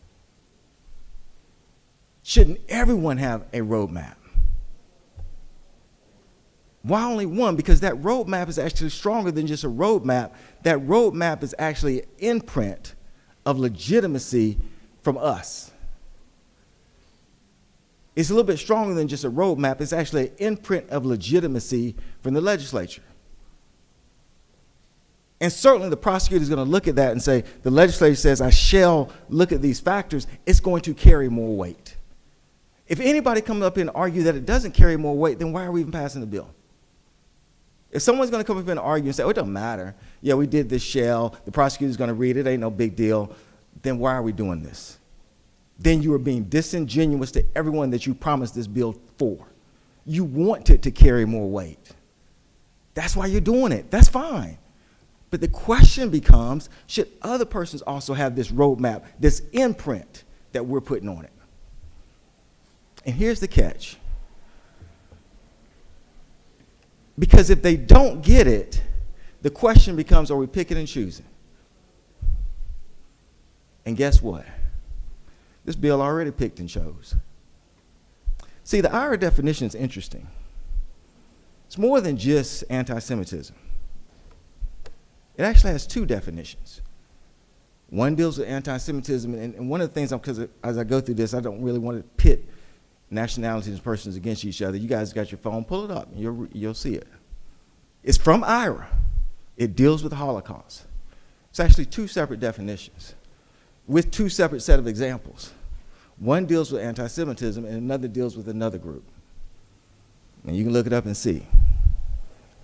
Shouldn't everyone have a roadmap? Why only one? Because that roadmap is actually stronger than just a roadmap. That roadmap is actually an imprint of legitimacy from us. It's a little bit stronger than just a roadmap. It's actually an imprint of legitimacy from the legislature. And certainly the prosecutor is going to look at that and say, the legislature says, I shall look at these factors. It's going to carry more weight. If anybody comes up here and argue that it doesn't carry more weight, then why are we even passing the bill? If someone's going to come up here and argue and say, oh, it doesn't matter. Yeah, we did this shall. The prosecutor's going to read it. Ain't no big deal. Then why are we doing this? Then you are being disingenuous to everyone that you promised this bill for. You want it to carry more weight. That's why you're doing it. That's fine. But the question becomes, should other persons also have this roadmap, this imprint that we're putting on it? And here's the catch. Because if they don't get it, the question becomes, are we picking and choosing? And guess what? This bill already picked and chose. See, the IRA definition is interesting. It's more than just anti-Semitism. It actually has two definitions. One deals with anti-Semitism, and one of the things, because as I go through this, I don't really want to pit nationalities and persons against each other. You guys got your phone, pull it up, and you'll see it. It's from IRA. It deals with the Holocaust. It's actually two separate definitions with two separate set of examples. One deals with anti-Semitism, and another deals with another group. And you can look it up and see.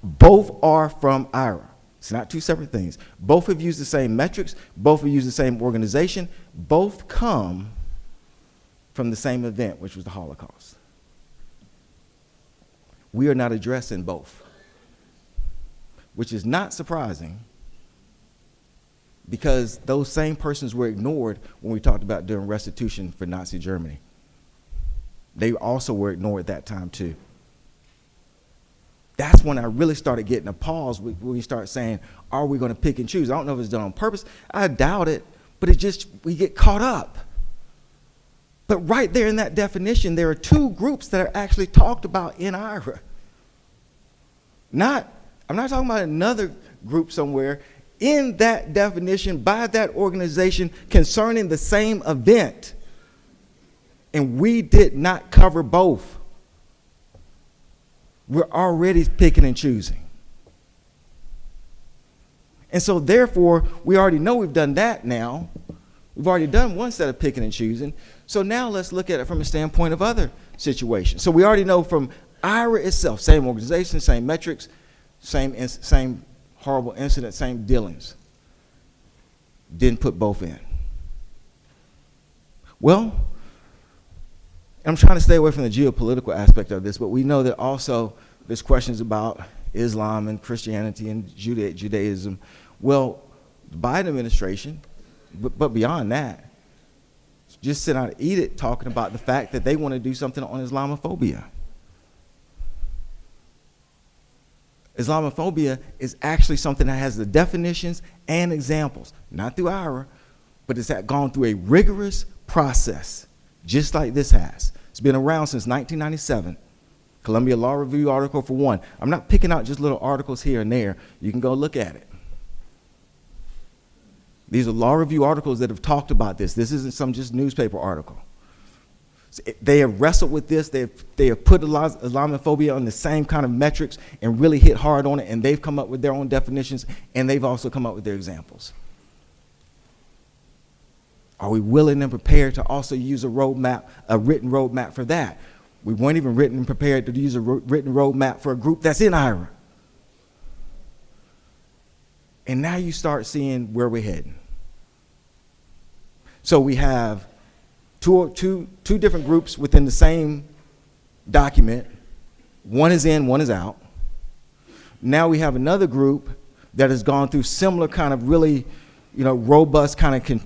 Both are from IRA. It's not two separate things. Both have used the same metrics. Both have used the same organization. Both come from the same event, which was the Holocaust. We are not addressing both, which is not surprising because those same persons were ignored when we talked about doing restitution for Nazi Germany. They also were ignored at that time too. That's when I really started getting a pause when we start saying, are we going to pick and choose? I don't know if it's done on purpose. I doubt it, but we get caught up. But right there in that definition, there are two groups that are actually talked about in IRA. I'm not talking about another group somewhere. In that definition, by that organization concerning the same event. And we did not cover both. We're already picking and choosing. And so therefore, we already know we've done that now. We've already done one set of picking and choosing. So now let's look at it from a standpoint of other situations. So we already know from IRA itself, same organization, same metrics, same horrible incident, same dealings. Didn't put both in. Well, I'm trying to stay away from the geopolitical aspect of this, but we know that also there's questions about Islam and Christianity and Judaism. Well, the Biden administration, but beyond that, just sent out an edict talking about the fact that they want to do something on Islamophobia. Islamophobia is actually something that has the definitions and examples, not through IRA, but it's gone through a rigorous process, just like this has. It's been around since 1997. Columbia Law Review article for one. I'm not picking out just little articles here and there. You can go look at it. These are law review articles that have talked about this. This isn't some just newspaper article. They have wrestled with this. They have put Islamophobia on the same kind of metrics and really hit hard on it, and they've come up with their own definitions, and they've also come up with their examples. Are we willing and prepared to also use a roadmap, a written roadmap for that? We weren't even written and prepared to use a written roadmap for a group that's in IRA. And now you start seeing where we're heading. So we have two different groups within the same document. One is in, one is out. Now we have another group that has gone through similar kind of really, robust kind of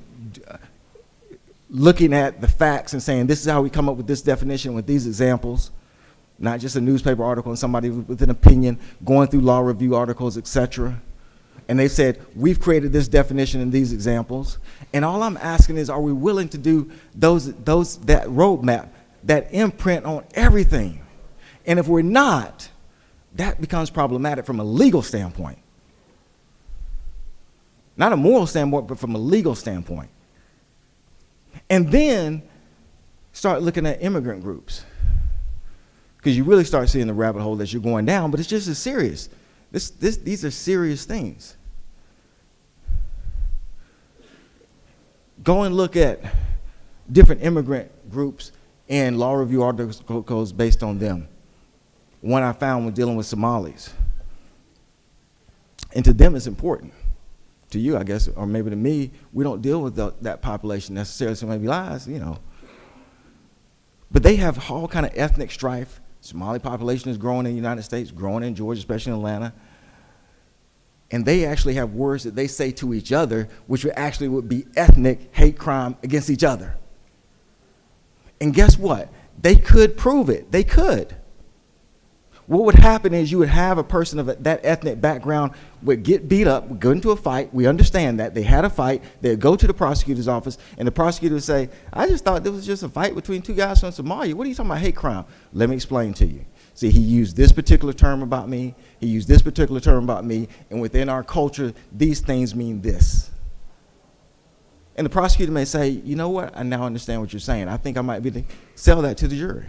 looking at the facts and saying, this is how we come up with this definition with these examples, not just a newspaper article and somebody with an opinion, going through law review articles, etc. And they said, we've created this definition in these examples. And all I'm asking is, are we willing to do that roadmap, that imprint on everything? And if we're not, that becomes problematic from a legal standpoint. Not a moral standpoint, but from a legal standpoint. And then start looking at immigrant groups, because you really start seeing the rabbit hole that you're going down, but it's just as serious. These are serious things. Go and look at different immigrant groups and law review articles based on them. One I found was dealing with Somalis. And to them it's important. To you, I guess, or maybe to me, we don't deal with that population necessarily, so maybe lies, you know. But they have all kind of ethnic strife. Somali population is growing in the United States, growing in Georgia, especially in Atlanta. And they actually have words that they say to each other, which would be ethnic hate crime against each other. And guess what? They could prove it. They could. What would happen is you would have a person of that ethnic background would get beat up, would go into a fight. We understand that. They had a fight. They'd go to the prosecutor's office, and the prosecutor would say, I just thought this was just a fight between two guys from Somalia. What are you talking about, hate crime? Let me explain to you. See, he used this particular term about me. He used this particular term about me. And within our culture, these things mean this. And the prosecutor may say, you know what? I now understand what you're saying. I think I might be able to sell that to the jury.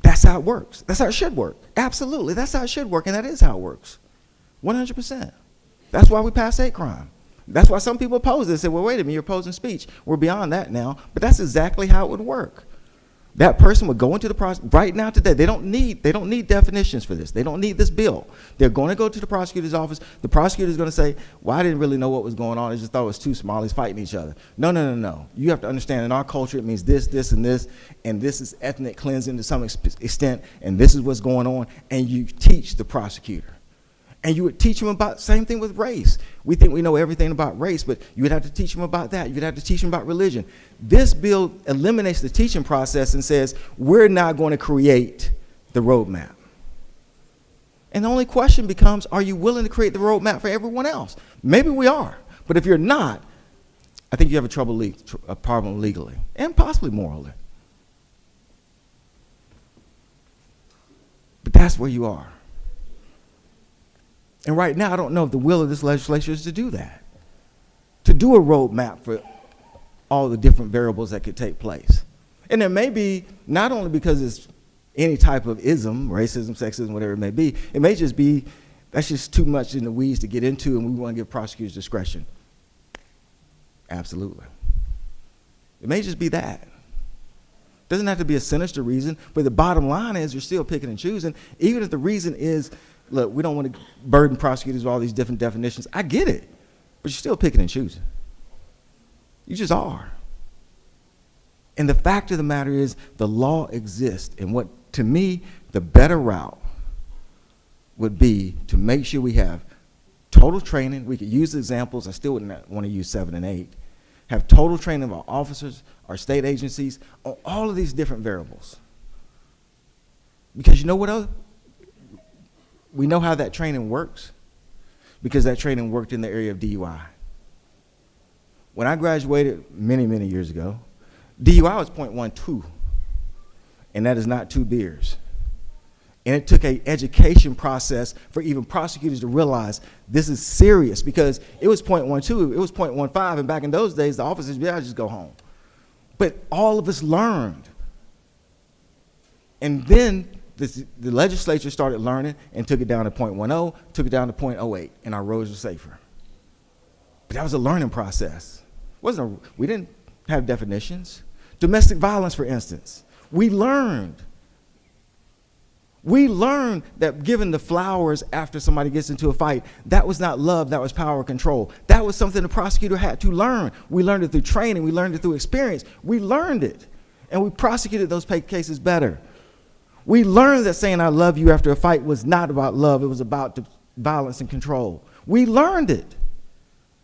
That's how it works. That's how it should work. Absolutely. That's how it should work, and that is how it works. 100%. That's why we pass hate crime. That's why some people oppose it and say, well, wait a minute, you're opposing speech. We're beyond that now. But that's exactly how it would work. That person would go into the process right now today. They don't need definitions for this. They don't need this bill. They're going to go to the prosecutor's office. The prosecutor is going to say, well, I didn't really know what was going on. I just thought it was two Somalis fighting each other. No, no, no, no. You have to understand in our culture it means this, this, and this is ethnic cleansing to some extent, and this is what's going on, and you teach the prosecutor. And you would teach them about, same thing with race. We think we know everything about race, but you would have to teach them about that. You would have to teach them about religion. This bill eliminates the teaching process and says, we're not going to create the roadmap. And the only question becomes, are you willing to create the roadmap for everyone else? Maybe we are, but if you're not, I think you have a problem legally and possibly morally. But that's where you are. And right now, I don't know if the will of this legislature is to do that, to do a roadmap for all the different variables that could take place. And there may be, not only because it's any type of ism, racism, sexism, whatever it may be, it may just be, that's just too much in the weeds to get into, and we want to give prosecutors discretion. Absolutely. It may just be that. Doesn't have to be a sinister reason, but the bottom line is you're still picking and choosing, even if the reason is, look, we don't want to burden prosecutors with all these different definitions. I get it, but you're still picking and choosing. You just are. And the fact of the matter is the law exists, and what, to me, the better route would be to make sure we have total training. We could use examples. I still wouldn't want to use 7 and 8. Have total training of our officers, our state agencies, on all of these different variables. Because you know what else? We know how that training works because that training worked in the area of DUI. When I graduated many, many years ago, DUI was 0.12, and that is not 2 beers. And it took an education process for even prosecutors to realize this is serious, because it was 0.12, it was 0.15, and back in those days, the officers would just go home. But all of us learned. And then the legislature started learning and took it down to 0.10, took it down to 0.08, and our roads were safer. But that was a learning process. We didn't have definitions. Domestic violence, for instance, we learned. We learned that giving the flowers after somebody gets into a fight, that was not love, that was power control. That was something the prosecutor had to learn. We learned it through training, we learned it through experience. We learned it, and we prosecuted those cases better. We learned that saying I love you after a fight was not about love, it was about violence and control. We learned it.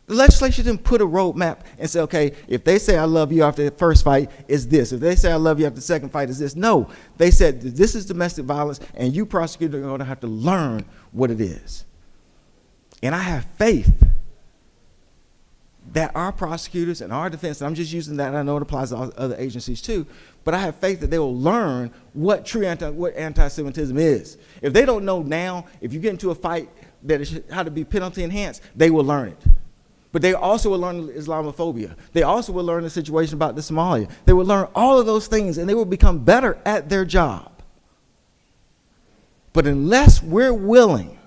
The legislature didn't put a roadmap and say, okay, if they say I love you after the first fight, it's this. If they say I love you after the second fight, it's this. No, they said this is domestic violence, and you prosecutors are going to have to learn what it is. And I have faith that our prosecutors and our defense, and I'm just using that, and I know it applies to other agencies too, but I have faith that they will learn what true anti-Semitism is. If they don't know now, if you get into a fight that is how to be penalty enhanced, they will learn it. But they also will learn Islamophobia. They also will learn the situation about the Somalia. They will learn all of those things, and they will become better at their job. But unless we're willing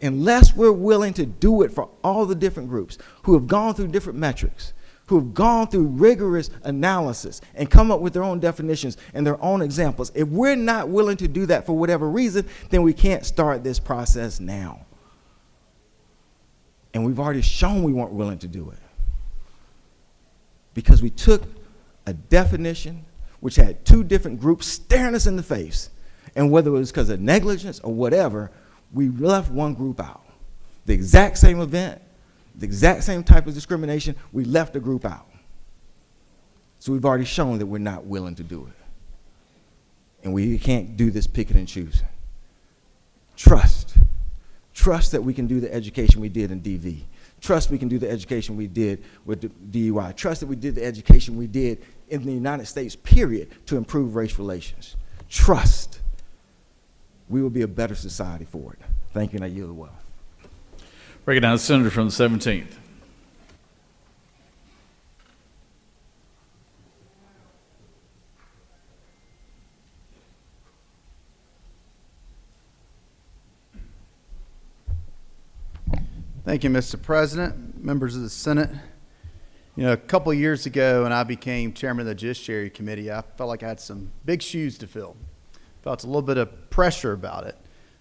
to do it for all the different groups who have gone through different metrics, who have gone through rigorous analysis and come up with their own definitions and their own examples, if we're not willing to do that for whatever reason, then we can't start this process now. And we've already shown we weren't willing to do it. Because we took a definition which had two different groups staring us in the face, and whether it was because of negligence or whatever, we left one group out. The exact same event, the exact same type of discrimination, we left a group out. So we've already shown that we're not willing to do it. And we can't do this picking and choosing. Trust. Trust that we can do the education we did in DV. Trust we can do the education we did with the DUI. Trust that we did the education we did in the United States, period, to improve race relations. Trust. We will be a better society for it. Thank you, and I yield the well. Recognize the senator from the 17th. Thank you, Mr. President, members of the Senate. You know, a couple of years ago when I became chairman of the Judiciary Committee, I felt like I had some big shoes to fill. Felt a little bit of pressure about it.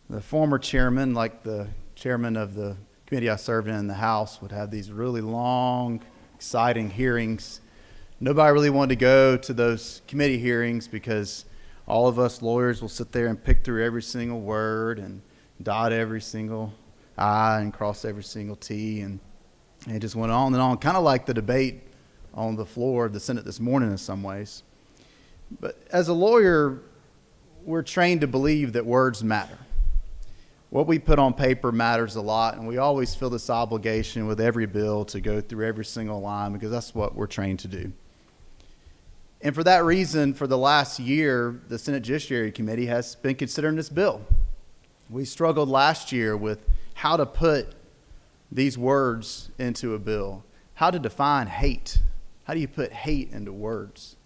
The former chairman, like the chairman of the committee I served in the House, would have these really long, exciting hearings. Nobody really wanted to go to those committee hearings because all of us lawyers will sit there and pick through every single word and dot every single I and cross every single T, and it just went on and on, kind of like the debate on the floor of the Senate this morning in some ways. But as a lawyer, we're trained to believe that words matter. What we put on paper matters a lot, and we always feel this obligation with every bill to go through every single line because that's what we're trained to do. And for that reason, for the last year, the Senate Judiciary Committee has been considering this bill. We struggled last year with how to put these words into a bill, how to define hate. How do you put hate into words?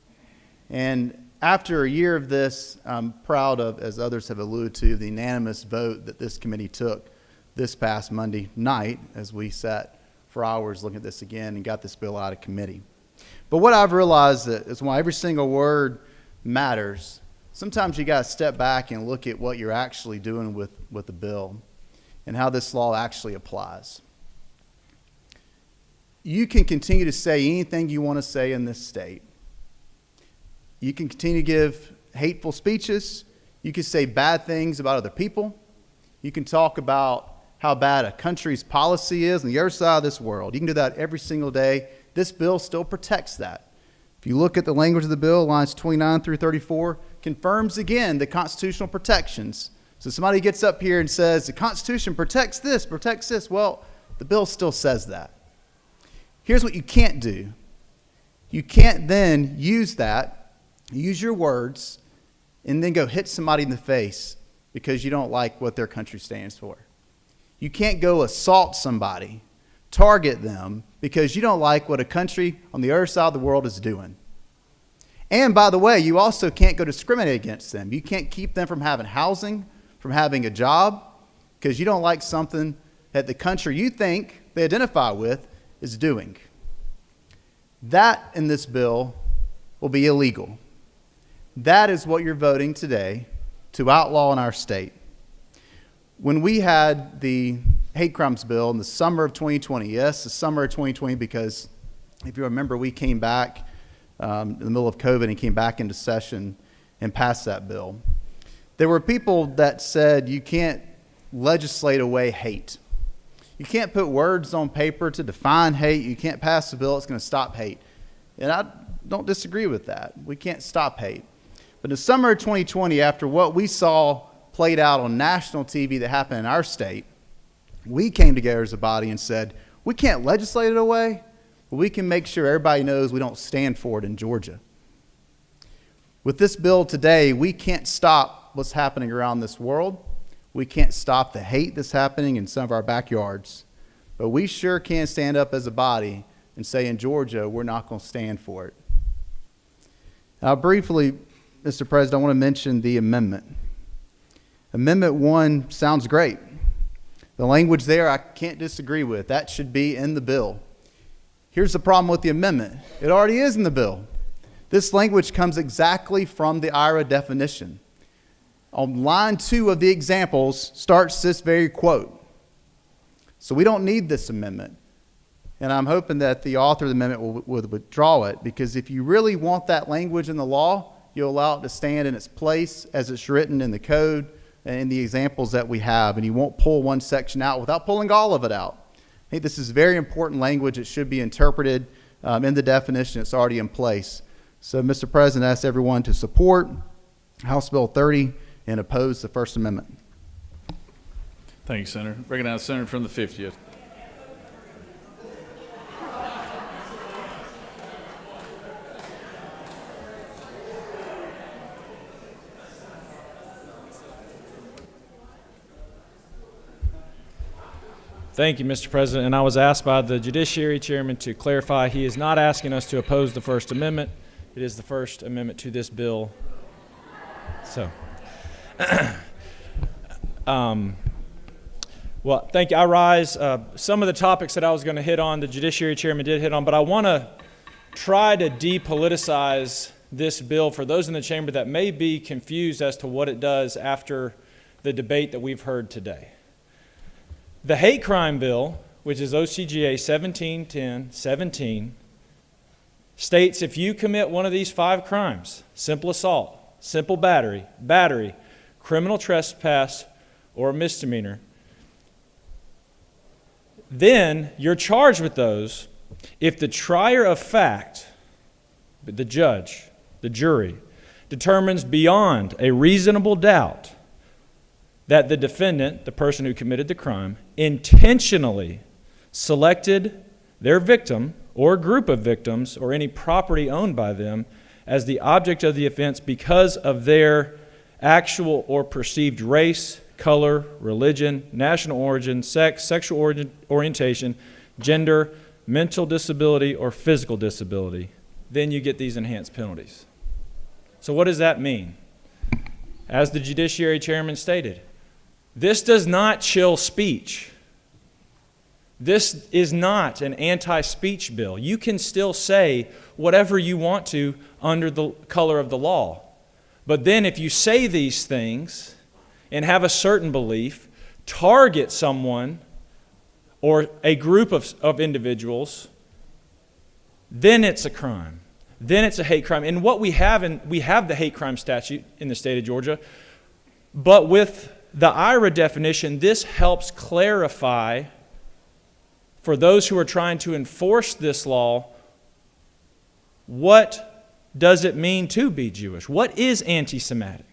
And after a year of this, I'm proud of, as others have alluded to, the unanimous vote that this committee took this past Monday night as we sat for hours looking at this again and got this bill out of committee. But what I've realized is while every single word matters, sometimes you got to step back and look at what you're actually doing with the bill and how this law actually applies. You can continue to say anything you want to say in this state. You can continue to give hateful speeches. You can say bad things about other people. You can talk about how bad a country's policy is on the other side of this world. You can do that every single day. This bill still protects that. If you look at the language of the bill, lines 29 through 34, confirms again the constitutional protections. So somebody gets up here and says, the Constitution protects this. Well, the bill still says that. Here's what you can't do. You can't then use that, use your words, and then go hit somebody in the face because you don't like what their country stands for. You can't go assault somebody, target them, because you don't like what a country on the other side of the world is doing. And by the way, you also can't go discriminate against them. You can't keep them from having housing, from having a job, because you don't like something that the country you think they identify with is doing. That in this bill will be illegal. That is what you're voting today to outlaw in our state. When we had the hate crimes bill in the summer of 2020, yes, the summer of 2020, because if you remember, we came back in the middle of COVID and came back into session and passed that bill. There were people that said you can't legislate away hate. You can't put words on paper to define hate. You can't pass a bill that's going to stop hate. And I don't disagree with that. We can't stop hate. But in the summer of 2020, after what we saw played out on national TV that happened in our state, we came together as a body and said, We can't legislate it away, but we can make sure everybody knows we don't stand for it in Georgia. With this bill today, we can't stop what's happening around this world. We can't stop the hate that's happening in some of our backyards. But we sure can stand up as a body and say in Georgia, we're not going to stand for it. Now, briefly, Mr. President, I want to mention the amendment. Amendment 1 sounds great. The language there I can't disagree with. That should be in the bill. Here's the problem with the amendment. It already is in the bill. This language comes exactly from the IRA definition. On line 2 of the examples starts this very quote. So we don't need this amendment. And I'm hoping that the author of the amendment will withdraw it, because if you really want that language in the law, you'll allow it to stand in its place as it's written in the code and in the examples that we have, and you won't pull one section out without pulling all of it out. I think this is very important language. It should be interpreted in the definition. It's already in place. So, Mr. President, I ask everyone to support House Bill 30 and oppose the First Amendment. Thank you, Senator. Recognize the Senator from the 50th. Thank you, Mr. President. And I was asked by the Judiciary Chairman to clarify he is not asking us to oppose the First Amendment. It is the First Amendment to this bill. So, well, thank you. I rise. Some of the topics that I was going to hit on, the Judiciary Chairman did hit on, but I want to try to depoliticize this bill for those in the chamber that may be confused as to what it does after the debate that we've heard today. The hate crime bill, which is OCGA 1710-17, states if you commit one of these 5 crimes, simple assault, simple battery, criminal trespass, or misdemeanor, then you're charged with those if the trier of fact, the judge, the jury, determines beyond a reasonable doubt that the defendant, the person who committed the crime, intentionally selected their victim or group of victims or any property owned by them as the object of the offense because of their actual or perceived race, color, religion, national origin, sex, sexual orientation, gender, mental disability, or physical disability. Then you get these enhanced penalties. So what does that mean? As the Judiciary Chairman stated, this does not chill speech. This is not an anti-speech bill. You can still say whatever you want to under the color of the law. But then if you say these things and have a certain belief, target someone or a group of individuals, then it's a crime. Then it's a hate crime. And what we have the hate crime statute in the state of Georgia, but with the IRA definition, this helps clarify for those who are trying to enforce this law, what does it mean to be Jewish? What is anti-Semitic?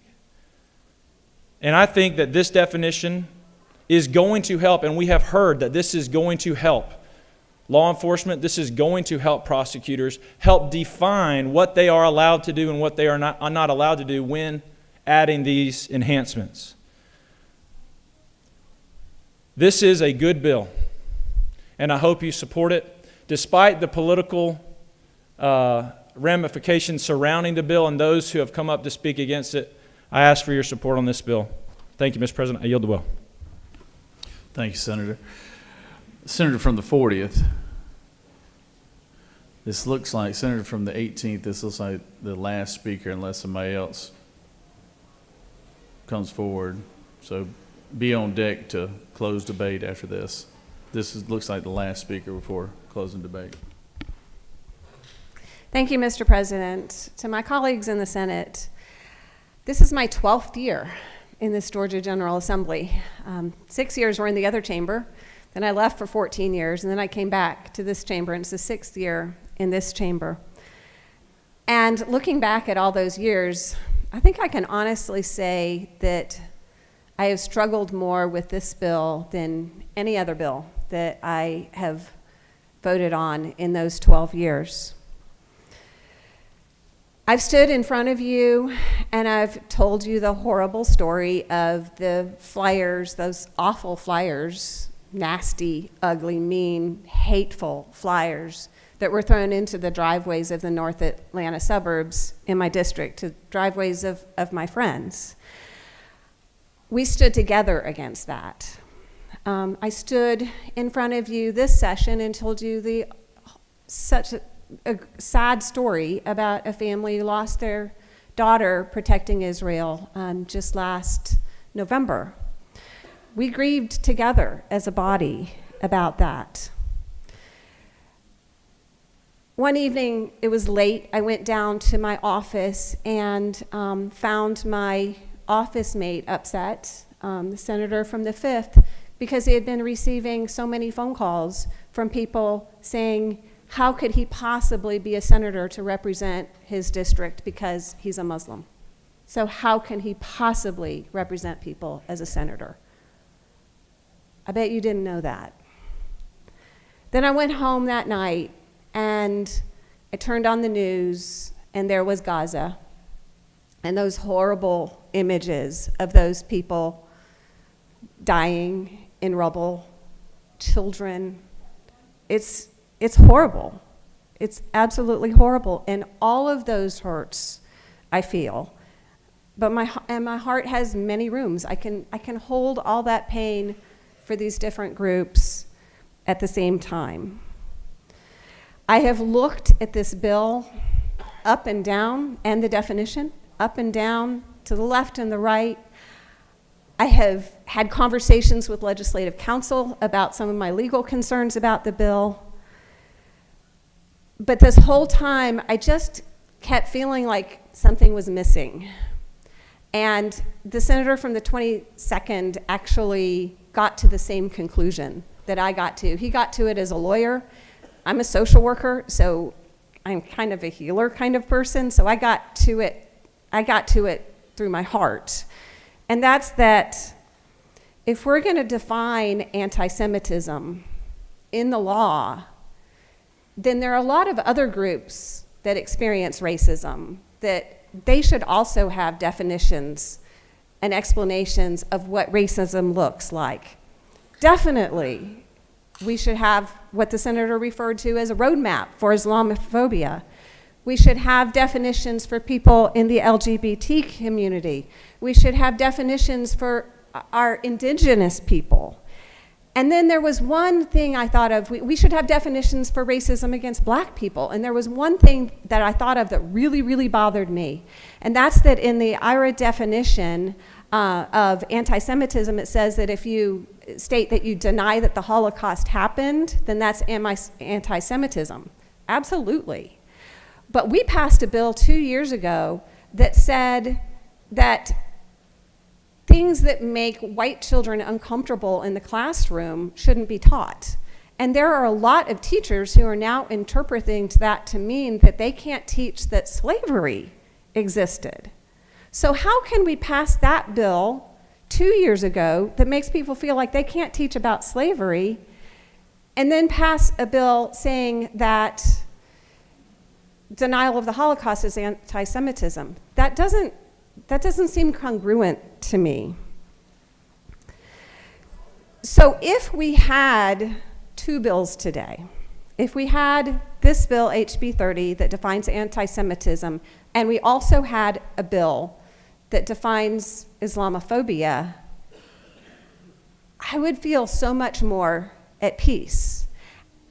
And I think that this definition is going to help, and we have heard that this is going to help law enforcement. This is going to help prosecutors help define what they are allowed to do and what they are not allowed to do when adding these enhancements. This is a good bill, and I hope you support it. Despite the political ramifications surrounding the bill and those who have come up to speak against it, I ask for your support on this bill. Thank you, Mr. President. I yield the will. Thank you, Senator. Senator from the 40th. This looks like, Senator from the 18th, this looks like the last speaker unless somebody else comes forward. So be on deck to close debate after this. Looks like the last speaker before closing debate. Thank you, Mr. President. To my colleagues in the Senate, this is my 12th year in this Georgia General Assembly. 6 years were in the other chamber, then I left for 14 years, and then I came back to this chamber, and it's the 6th year in this chamber. And looking back at all those years, I think I can honestly say that I have struggled more with this bill than any other bill that I have voted on in those 12 years. I've stood in front of you and I've told you the horrible story of the flyers, those awful flyers, nasty, ugly, mean, hateful flyers that were thrown into the driveways of the North Atlanta suburbs in my district, to driveways of my friends. We stood together against that. I stood in front of you this session and told you such a sad story about a family who lost their daughter protecting Israel just last November. We grieved together as a body about that. One evening, it was late, I went down to my office and found my office mate upset, the senator from the 5th, because he had been receiving so many phone calls from people saying, how could he possibly be a senator to represent his district because he's a Muslim? So how can he possibly represent people as a senator? I bet you didn't know that. Then I went home that night and I turned on the news and there was Gaza and those horrible images of those people dying in rubble, children. It's horrible. It's absolutely horrible. And all of those hurts I feel. But my heart has many rooms. I can hold all that pain for these different groups at the same time. I have looked at this bill up and down, and the definition, up and down, to the left and the right. I have had conversations with legislative counsel about some of my legal concerns about the bill. But this whole time, I just kept feeling like something was missing. And the senator from the 22nd actually got to the same conclusion that I got to. He got to it as a lawyer. I'm a social worker, so I'm kind of a healer kind of person, so I got to it through my heart. And that's that if we're going to define anti-Semitism in the law, then there are a lot of other groups that experience racism that they should also have definitions and explanations of what racism looks like. Definitely, we should have what the senator referred to as a roadmap for Islamophobia. We should have definitions for people in the LGBT community. We should have definitions for our indigenous people. And then there was one thing I thought of, we should have definitions for racism against black people. And there was one thing that I thought of that really, really bothered me. And that's that in the IRA definition of anti-Semitism, it says that if you state that you deny that the Holocaust happened, then that's anti-Semitism. Absolutely. But we passed a bill 2 years ago that said that things that make white children uncomfortable in the classroom shouldn't be taught. And there are a lot of teachers who are now interpreting that to mean that they can't teach that slavery existed. So how can we pass that bill 2 years ago that makes people feel like they can't teach about slavery and then pass a bill saying that denial of the Holocaust is anti-Semitism? That doesn't seem congruent to me. So if we had two bills today, if we had this bill, HB 30, that defines anti-Semitism, and we also had a bill that defines Islamophobia, I would feel so much more at peace.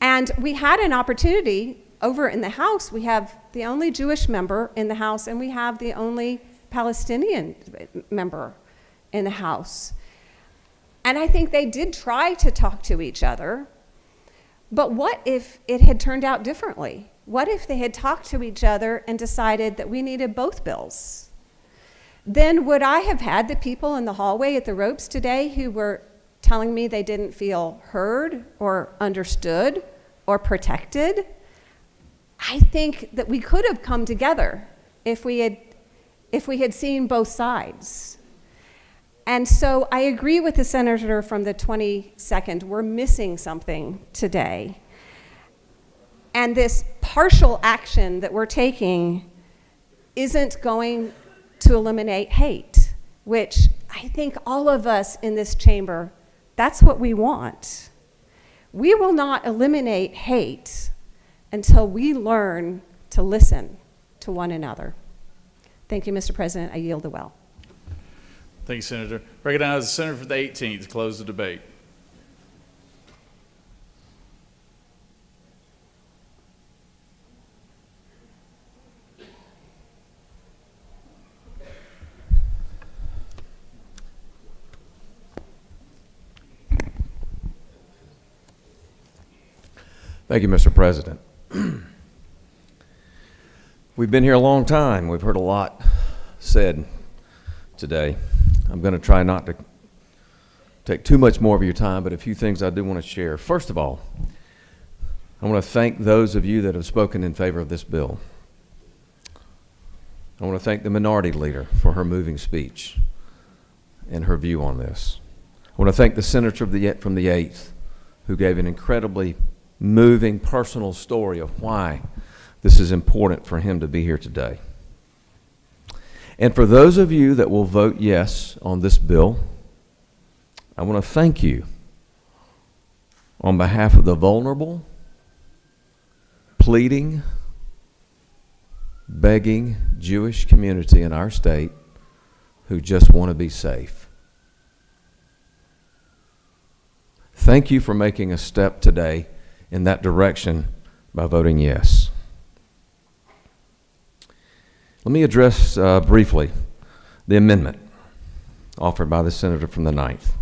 And we had an opportunity over in the House. We have the only Jewish member in the House, and we have the only Palestinian member in the House. And I think they did try to talk to each other, but what if it had turned out differently? What if they had talked to each other and decided that we needed both bills? Then would I have had the people in the hallway at the ropes today who were telling me they didn't feel heard or understood or protected? I think that we could have come together if we had seen both sides. And so I agree with the senator from the 22nd. We're missing something today. And this partial action that we're taking isn't going to eliminate hate, which I think all of us in this chamber, that's what we want. We will not eliminate hate until we learn to listen to one another. Thank you, Mr. President. I yield the well. Thank you, Senator. Recognize the Senator for the 18th to close the debate. Thank you, Mr. President. We've been here a long time. We've heard a lot said today. I'm going to try not to take too much more of your time, but a few things I do want to share. First of all, I want to thank those of you that have spoken in favor of this bill. I want to thank the minority leader for her moving speech and her view on this. I want to thank the senator from the 8th who gave an incredibly moving personal story of why this is important for him to be here today. And for those of you that will vote yes on this bill, I want to thank you on behalf of the vulnerable, pleading, begging Jewish community in our state who just want to be safe. Thank you for making a step today in that direction by voting yes. Let me address briefly the amendment offered by the senator from the 9th.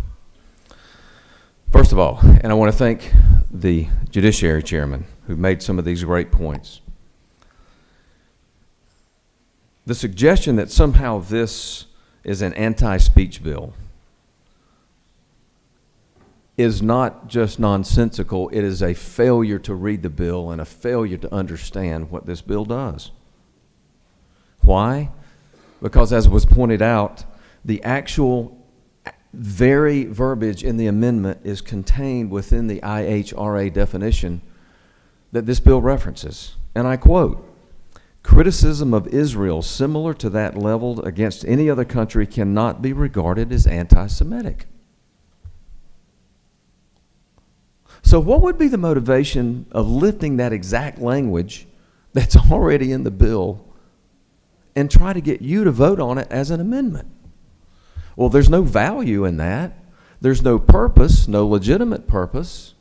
First of all, and I want to thank the Judiciary chairman who made some of these great points. The suggestion that somehow this is an anti-speech bill is not just nonsensical, it is a failure to read the bill and a failure to understand what this bill does. Why? Because as was pointed out, the actual very verbiage in the amendment is contained within the IHRA definition that this bill references. And I quote, "Criticism of Israel similar to that leveled against any other country cannot be regarded as anti-Semitic." So what would be the motivation of lifting that exact language that's already in the bill and try to get you to vote on it as an amendment? Well, there's no value in that. There's no purpose, no legitimate purpose.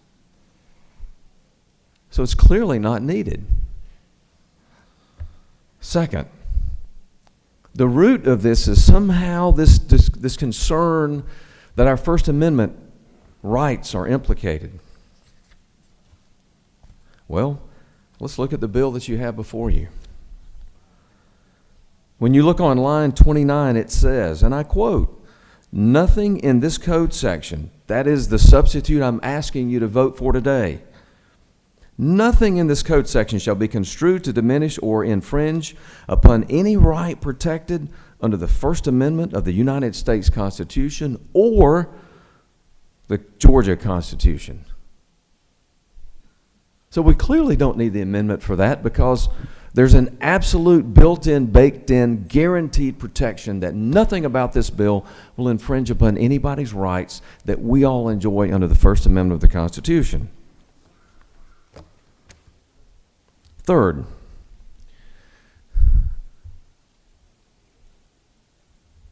So it's clearly not needed. Second, the root of this is somehow this concern that our First Amendment rights are implicated. Well, let's look at the bill that you have before you. When you look on line 29, it says, and I quote, "Nothing in this code section," that is the substitute I'm asking you to vote for today, "nothing in this code section shall be construed to diminish or infringe upon any right protected under the First Amendment of the United States Constitution or the Georgia Constitution." So we clearly don't need the amendment for that because there's an absolute built-in, baked-in, guaranteed protection that nothing about this bill will infringe upon anybody's rights that we all enjoy under the First Amendment of the Constitution. Third,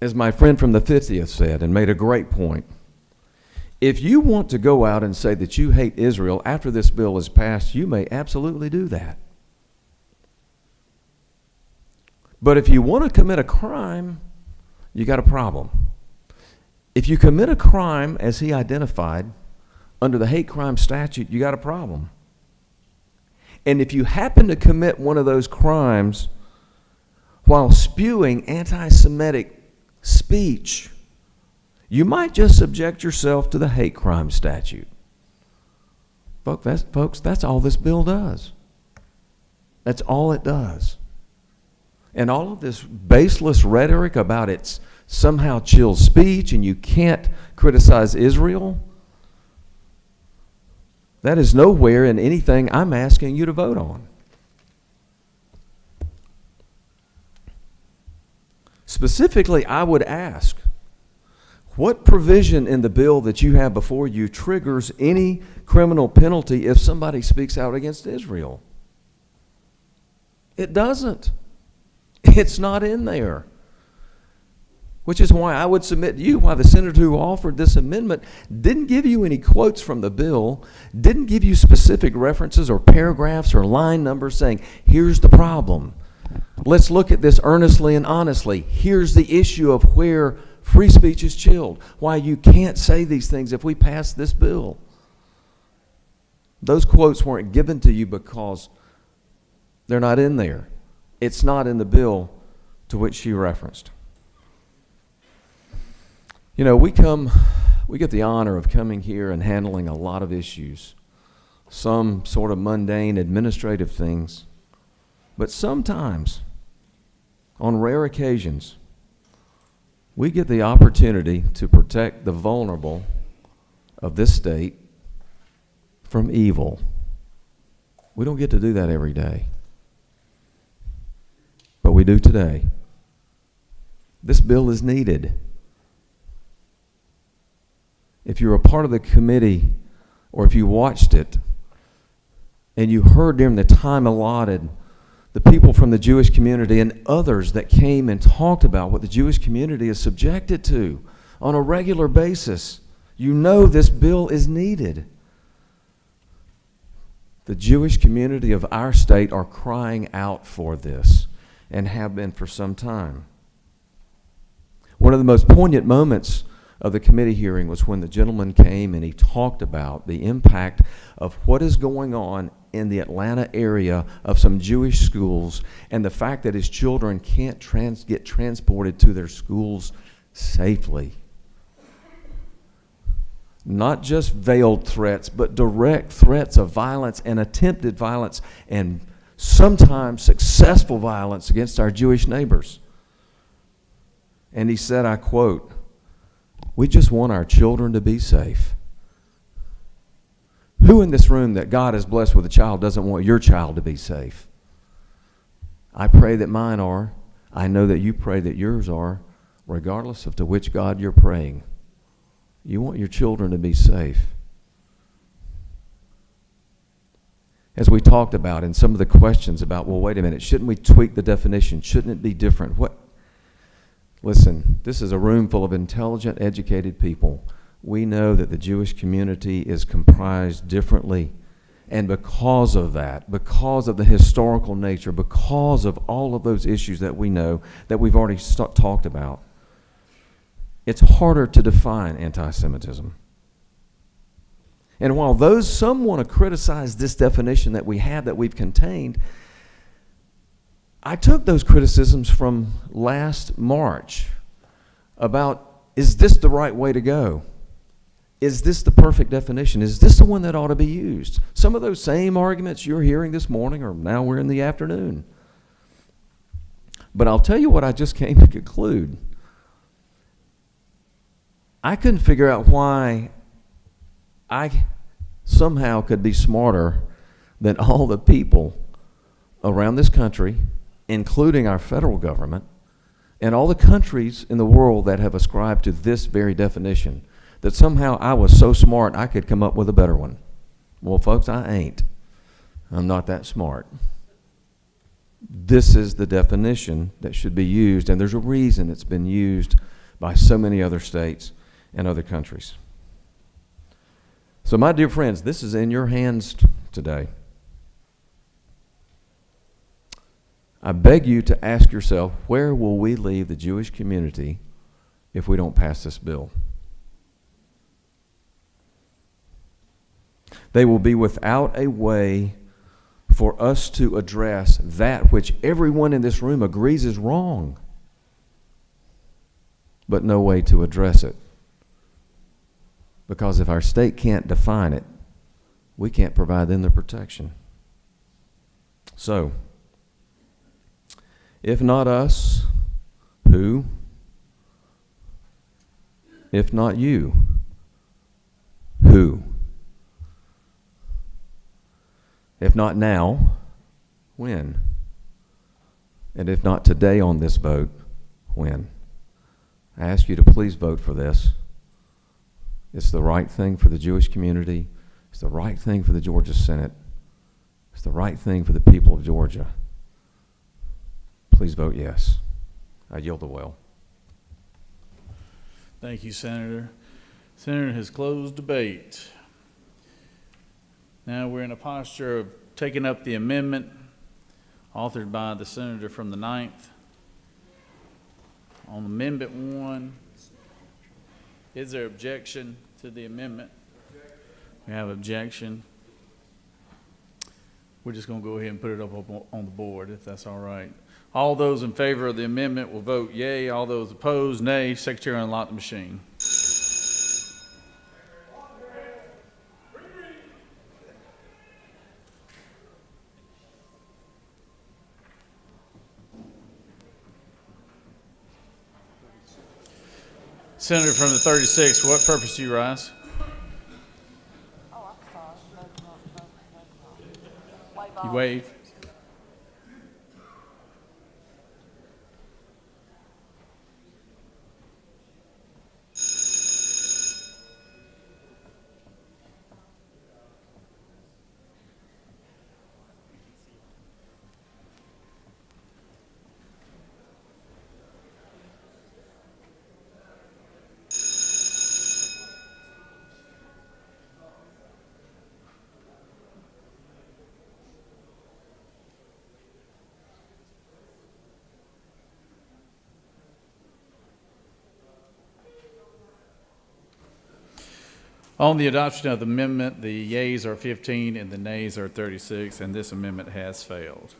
as my friend from the 50th said and made a great point, if you want to go out and say that you hate Israel after this bill is passed, you may absolutely do that. But if you want to commit a crime, you got a problem. If you commit a crime, as he identified, under the hate crime statute, you got a problem. And if you happen to commit one of those crimes while spewing anti-Semitic speech, you might just subject yourself to the hate crime statute. Folks, that's all this bill does. That's all it does. And all of this baseless rhetoric about it's somehow chills speech and you can't criticize Israel, That is nowhere in anything I'm asking you to vote on. Specifically, I would ask, what provision in the bill that you have before you triggers any criminal penalty if somebody speaks out against Israel? It doesn't. It's not in there. Which is why I would submit to you why the senator who offered this amendment didn't give you any quotes from the bill, didn't give you specific references or paragraphs or line numbers saying, here's the problem. Let's look at this earnestly and honestly. Here's the issue of where free speech is chilled, why you can't say these things if we pass this bill. Those quotes weren't given to you because they're not in there. It's not in the bill to which she referenced. You know, we get the honor of coming here and handling a lot of issues, some sort of mundane administrative things, but sometimes, on rare occasions, we get the opportunity to protect the vulnerable of this state from evil. We don't get to do that every day, but we do today. This bill is needed. If you're a part of the committee, or if you watched it, and you heard during the time allotted the people from the Jewish community and others that came and talked about what the Jewish community is subjected to on a regular basis, you know this bill is needed. The Jewish community of our state are crying out for this and have been for some time. One of the most poignant moments of the committee hearing was when the gentleman came and he talked about the impact of what is going on in the Atlanta area of some Jewish schools and the fact that his children can't get transported to their schools safely. Not just veiled threats, but direct threats of violence and attempted violence and sometimes successful violence against our Jewish neighbors. And he said, I quote, "We just want our children to be safe." Who in this room that God has blessed with a child doesn't want your child to be safe? I pray that mine are. I know that you pray that yours are, regardless of to which God you're praying. You want your children to be safe. As we talked about in some of the questions about, well, wait a minute, shouldn't we tweak the definition? Shouldn't it be different? Listen, this is a room full of intelligent, educated people. We know that the Jewish community is comprised differently. And because of that, because of the historical nature, because of all of those issues that we know, that we've already talked about, it's harder to define anti-Semitism. And while some want to criticize this definition that we have, that we've contained, I took those criticisms from last March about, is this the right way to go? Is this the perfect definition? Is this the one that ought to be used? Some of those same arguments you're hearing this morning, or now we're in the afternoon. But I'll tell you what I just came to conclude. I couldn't figure out why I somehow could be smarter than all the people around this country, including our federal government, and all the countries in the world that have ascribed to this very definition, that somehow I was so smart I could come up with a better one. Well, folks, I ain't. I'm not that smart. This is the definition that should be used, and there's a reason it's been used by so many other states and other countries. So, my dear friends, this is in your hands today. I beg you to ask yourself, where will we leave the Jewish community if we don't pass this bill? They will be without a way for us to address that which everyone in this room agrees is wrong, but no way to address it. Because if our state can't define it, we can't provide them the protection. So, if not us, who? If not you, who? If not now, when? And if not today on this vote, when? I ask you to please vote for this. It's the right thing for the Jewish community. It's the right thing for the Georgia Senate. It's the right thing for the people of Georgia. Please vote yes. I yield the will. Thank you, Senator. Senator has closed debate. Now we're in a posture of taking up the amendment authored by the senator from the 9th. On Amendment 1, is there objection to the amendment? We have objection. We're just going to go ahead and put it up on the board, if that's all right. All those in favor of the amendment will vote yea. All those opposed, nay. Secretary, unlock the machine. Senator from the 36th, for what purpose do you rise? You wave. On the adoption of the amendment, the yeas are 15 and the nays are 36, and this amendment has failed.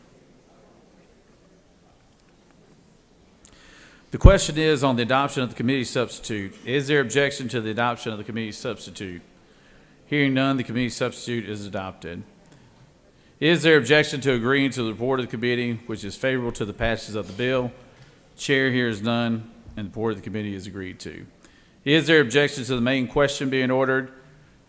The question is on the adoption of the committee substitute. Is there objection to the adoption of the committee substitute? Hearing none, the committee substitute is adopted. Is there objection to agreeing to the report of the committee, which is favorable to the passage of the bill? Chair hears none, and the report of the committee is agreed to. Is there objection to the main question being ordered?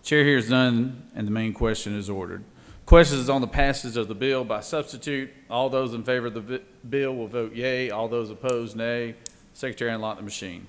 Chair hears none, and the main question is ordered. Question is on the passage of the bill by substitute. All those in favor of the bill will vote yea. All those opposed, nay. Secretary, unlock the machine.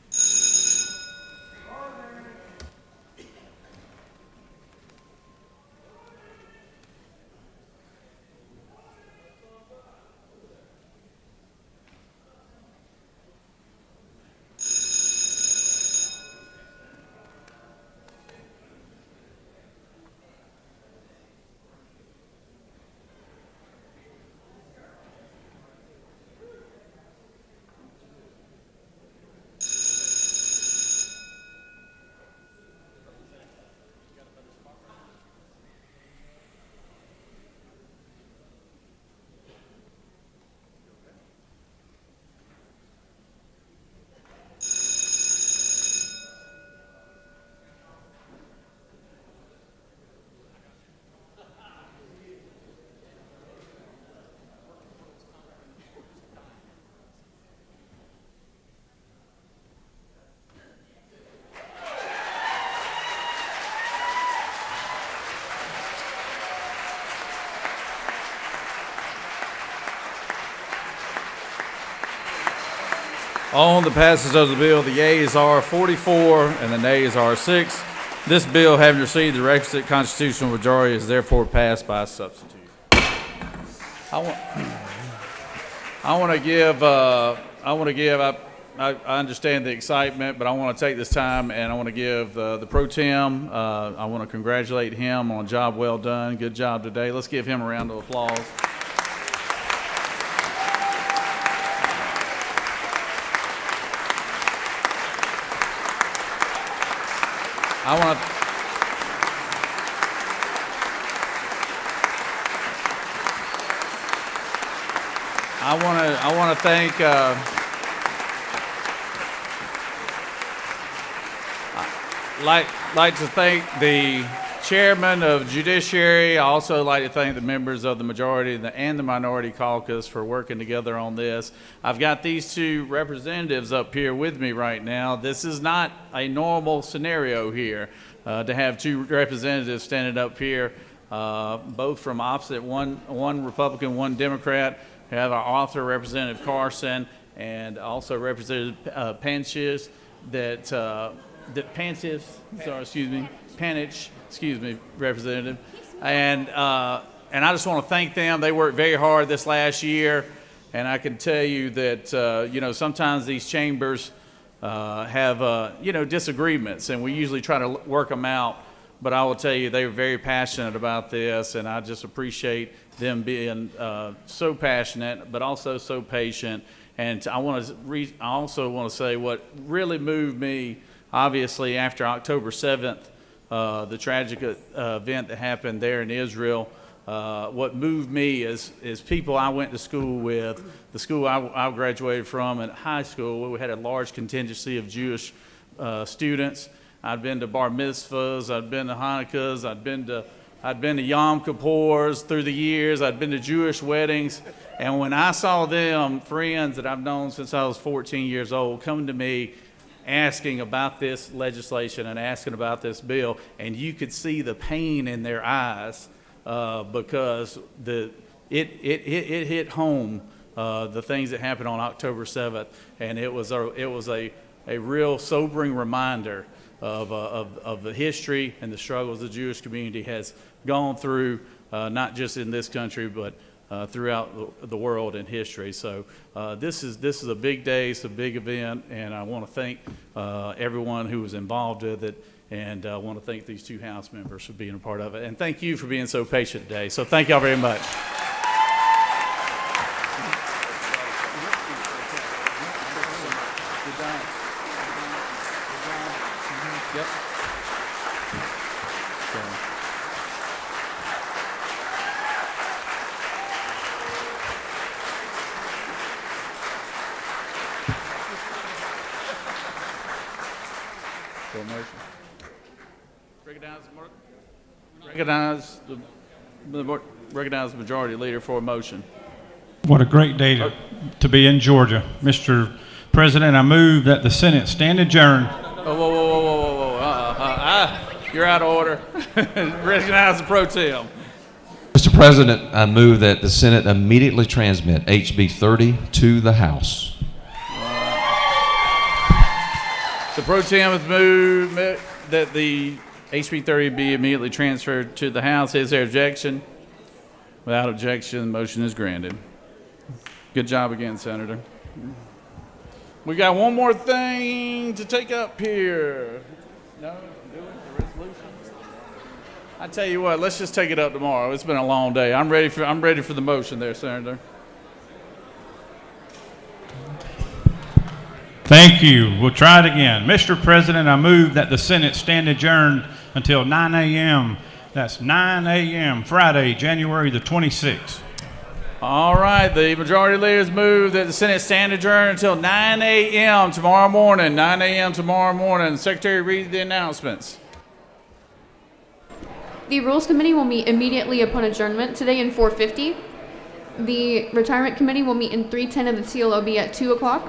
On the passage of the bill, the yeas are 44 and the nays are 6. This bill, having received the requisite constitutional majority, is therefore passed by substitute. I understand the excitement, but I want to take this time and I want to give the pro tem, I want to congratulate him on a job well done. Good job today. Let's give him a round of applause. I want to thank like to thank the chairman of Judiciary. I also like to thank the members of the majority and the minority caucus for working together on this. I've got these two representatives up here with me right now. This is not a normal scenario here to have two representatives standing up here both from opposite, one Republican, one Democrat. We have our author, Representative Carson, and also Representative Panich, Representative. And I just want to thank them. They worked very hard this last year, and I can tell you that, you know, sometimes these chambers have, you know, disagreements, and we usually try to work them out. But I will tell you, they were very passionate about this, and I just appreciate them being so passionate, but also so patient. And I also want to say what really moved me, obviously, after October 7th, the tragic event that happened there in Israel. What moved me is people I went to school with, the school I graduated from at high school, where we had a large contingency of Jewish students. I'd been to bar mitzvahs, I'd been to Hanukkahs, I'd been to Yom Kippurs through the years, I'd been to Jewish weddings, and when I saw them, friends that I've known since I was 14 years old, coming to me asking about this legislation and asking about this bill, and you could see the pain in their eyes because it hit home, the things that happened on October 7th, and it was a real sobering reminder of the history and the struggles the Jewish community has gone through, not just in this country, but throughout the world and history. So this is a big day, it's a big event, and I want to thank everyone who was involved with it, and I want to thank these two House members for being a part of it. And thank you for being so patient today. So thank y'all very much. Recognize the majority leader for a motion. What a great day to be in Georgia. Mr. President, I move that the Senate stand adjourned. Whoa. You're out of order. Recognize the pro tem. Mr. President, I move that the Senate immediately transmit HB 30 to the House. The pro tem has moved that the HB 30 be immediately transferred to the House. Is there objection? Without objection, the motion is granted. Good job again, Senator. We got one more thing to take up here. No, do it, the resolution. I tell you what, let's just take it up tomorrow. It's been a long day. I'm ready for the motion there, Senator. Thank you. We'll try it again. Mr. President, I move that the Senate stand adjourned until 9 a.m. That's 9 a.m. Friday, January the 26th. All right, the majority leaders move that the Senate stand adjourned until 9 a.m. tomorrow morning. 9 a.m. tomorrow morning. Secretary, read the announcements. The Rules Committee will meet immediately upon adjournment today in 4:50. The Retirement Committee will meet in 310 of the TLOB at 2 o'clock.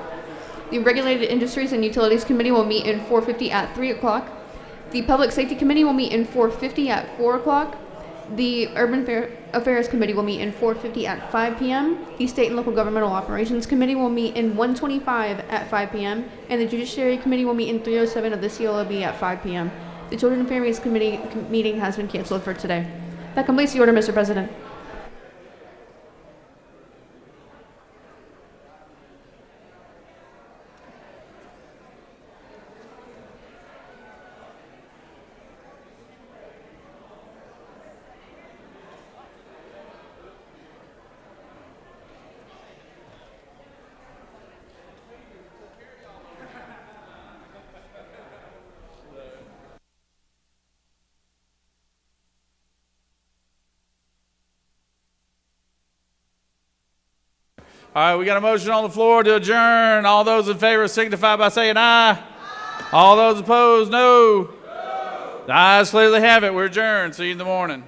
The Regulated Industries and Utilities Committee will meet in 4:50 at 3 o'clock. The Public Safety Committee will meet in 4:50 at 4 o'clock. The Urban Affairs Committee will meet in 4:50 at 5 p.m. The State and Local Governmental Operations Committee will meet in 125 at 5 p.m. And the Judiciary Committee will meet in 307 of the CLOB at 5 p.m. The Children and Families Committee meeting has been canceled for today. That completes the order, Mr. President. All right, we got a motion on the floor to adjourn. All those in favor signify by saying aye. All those opposed, no. The ayes clearly have it. We're adjourned. See you in the morning.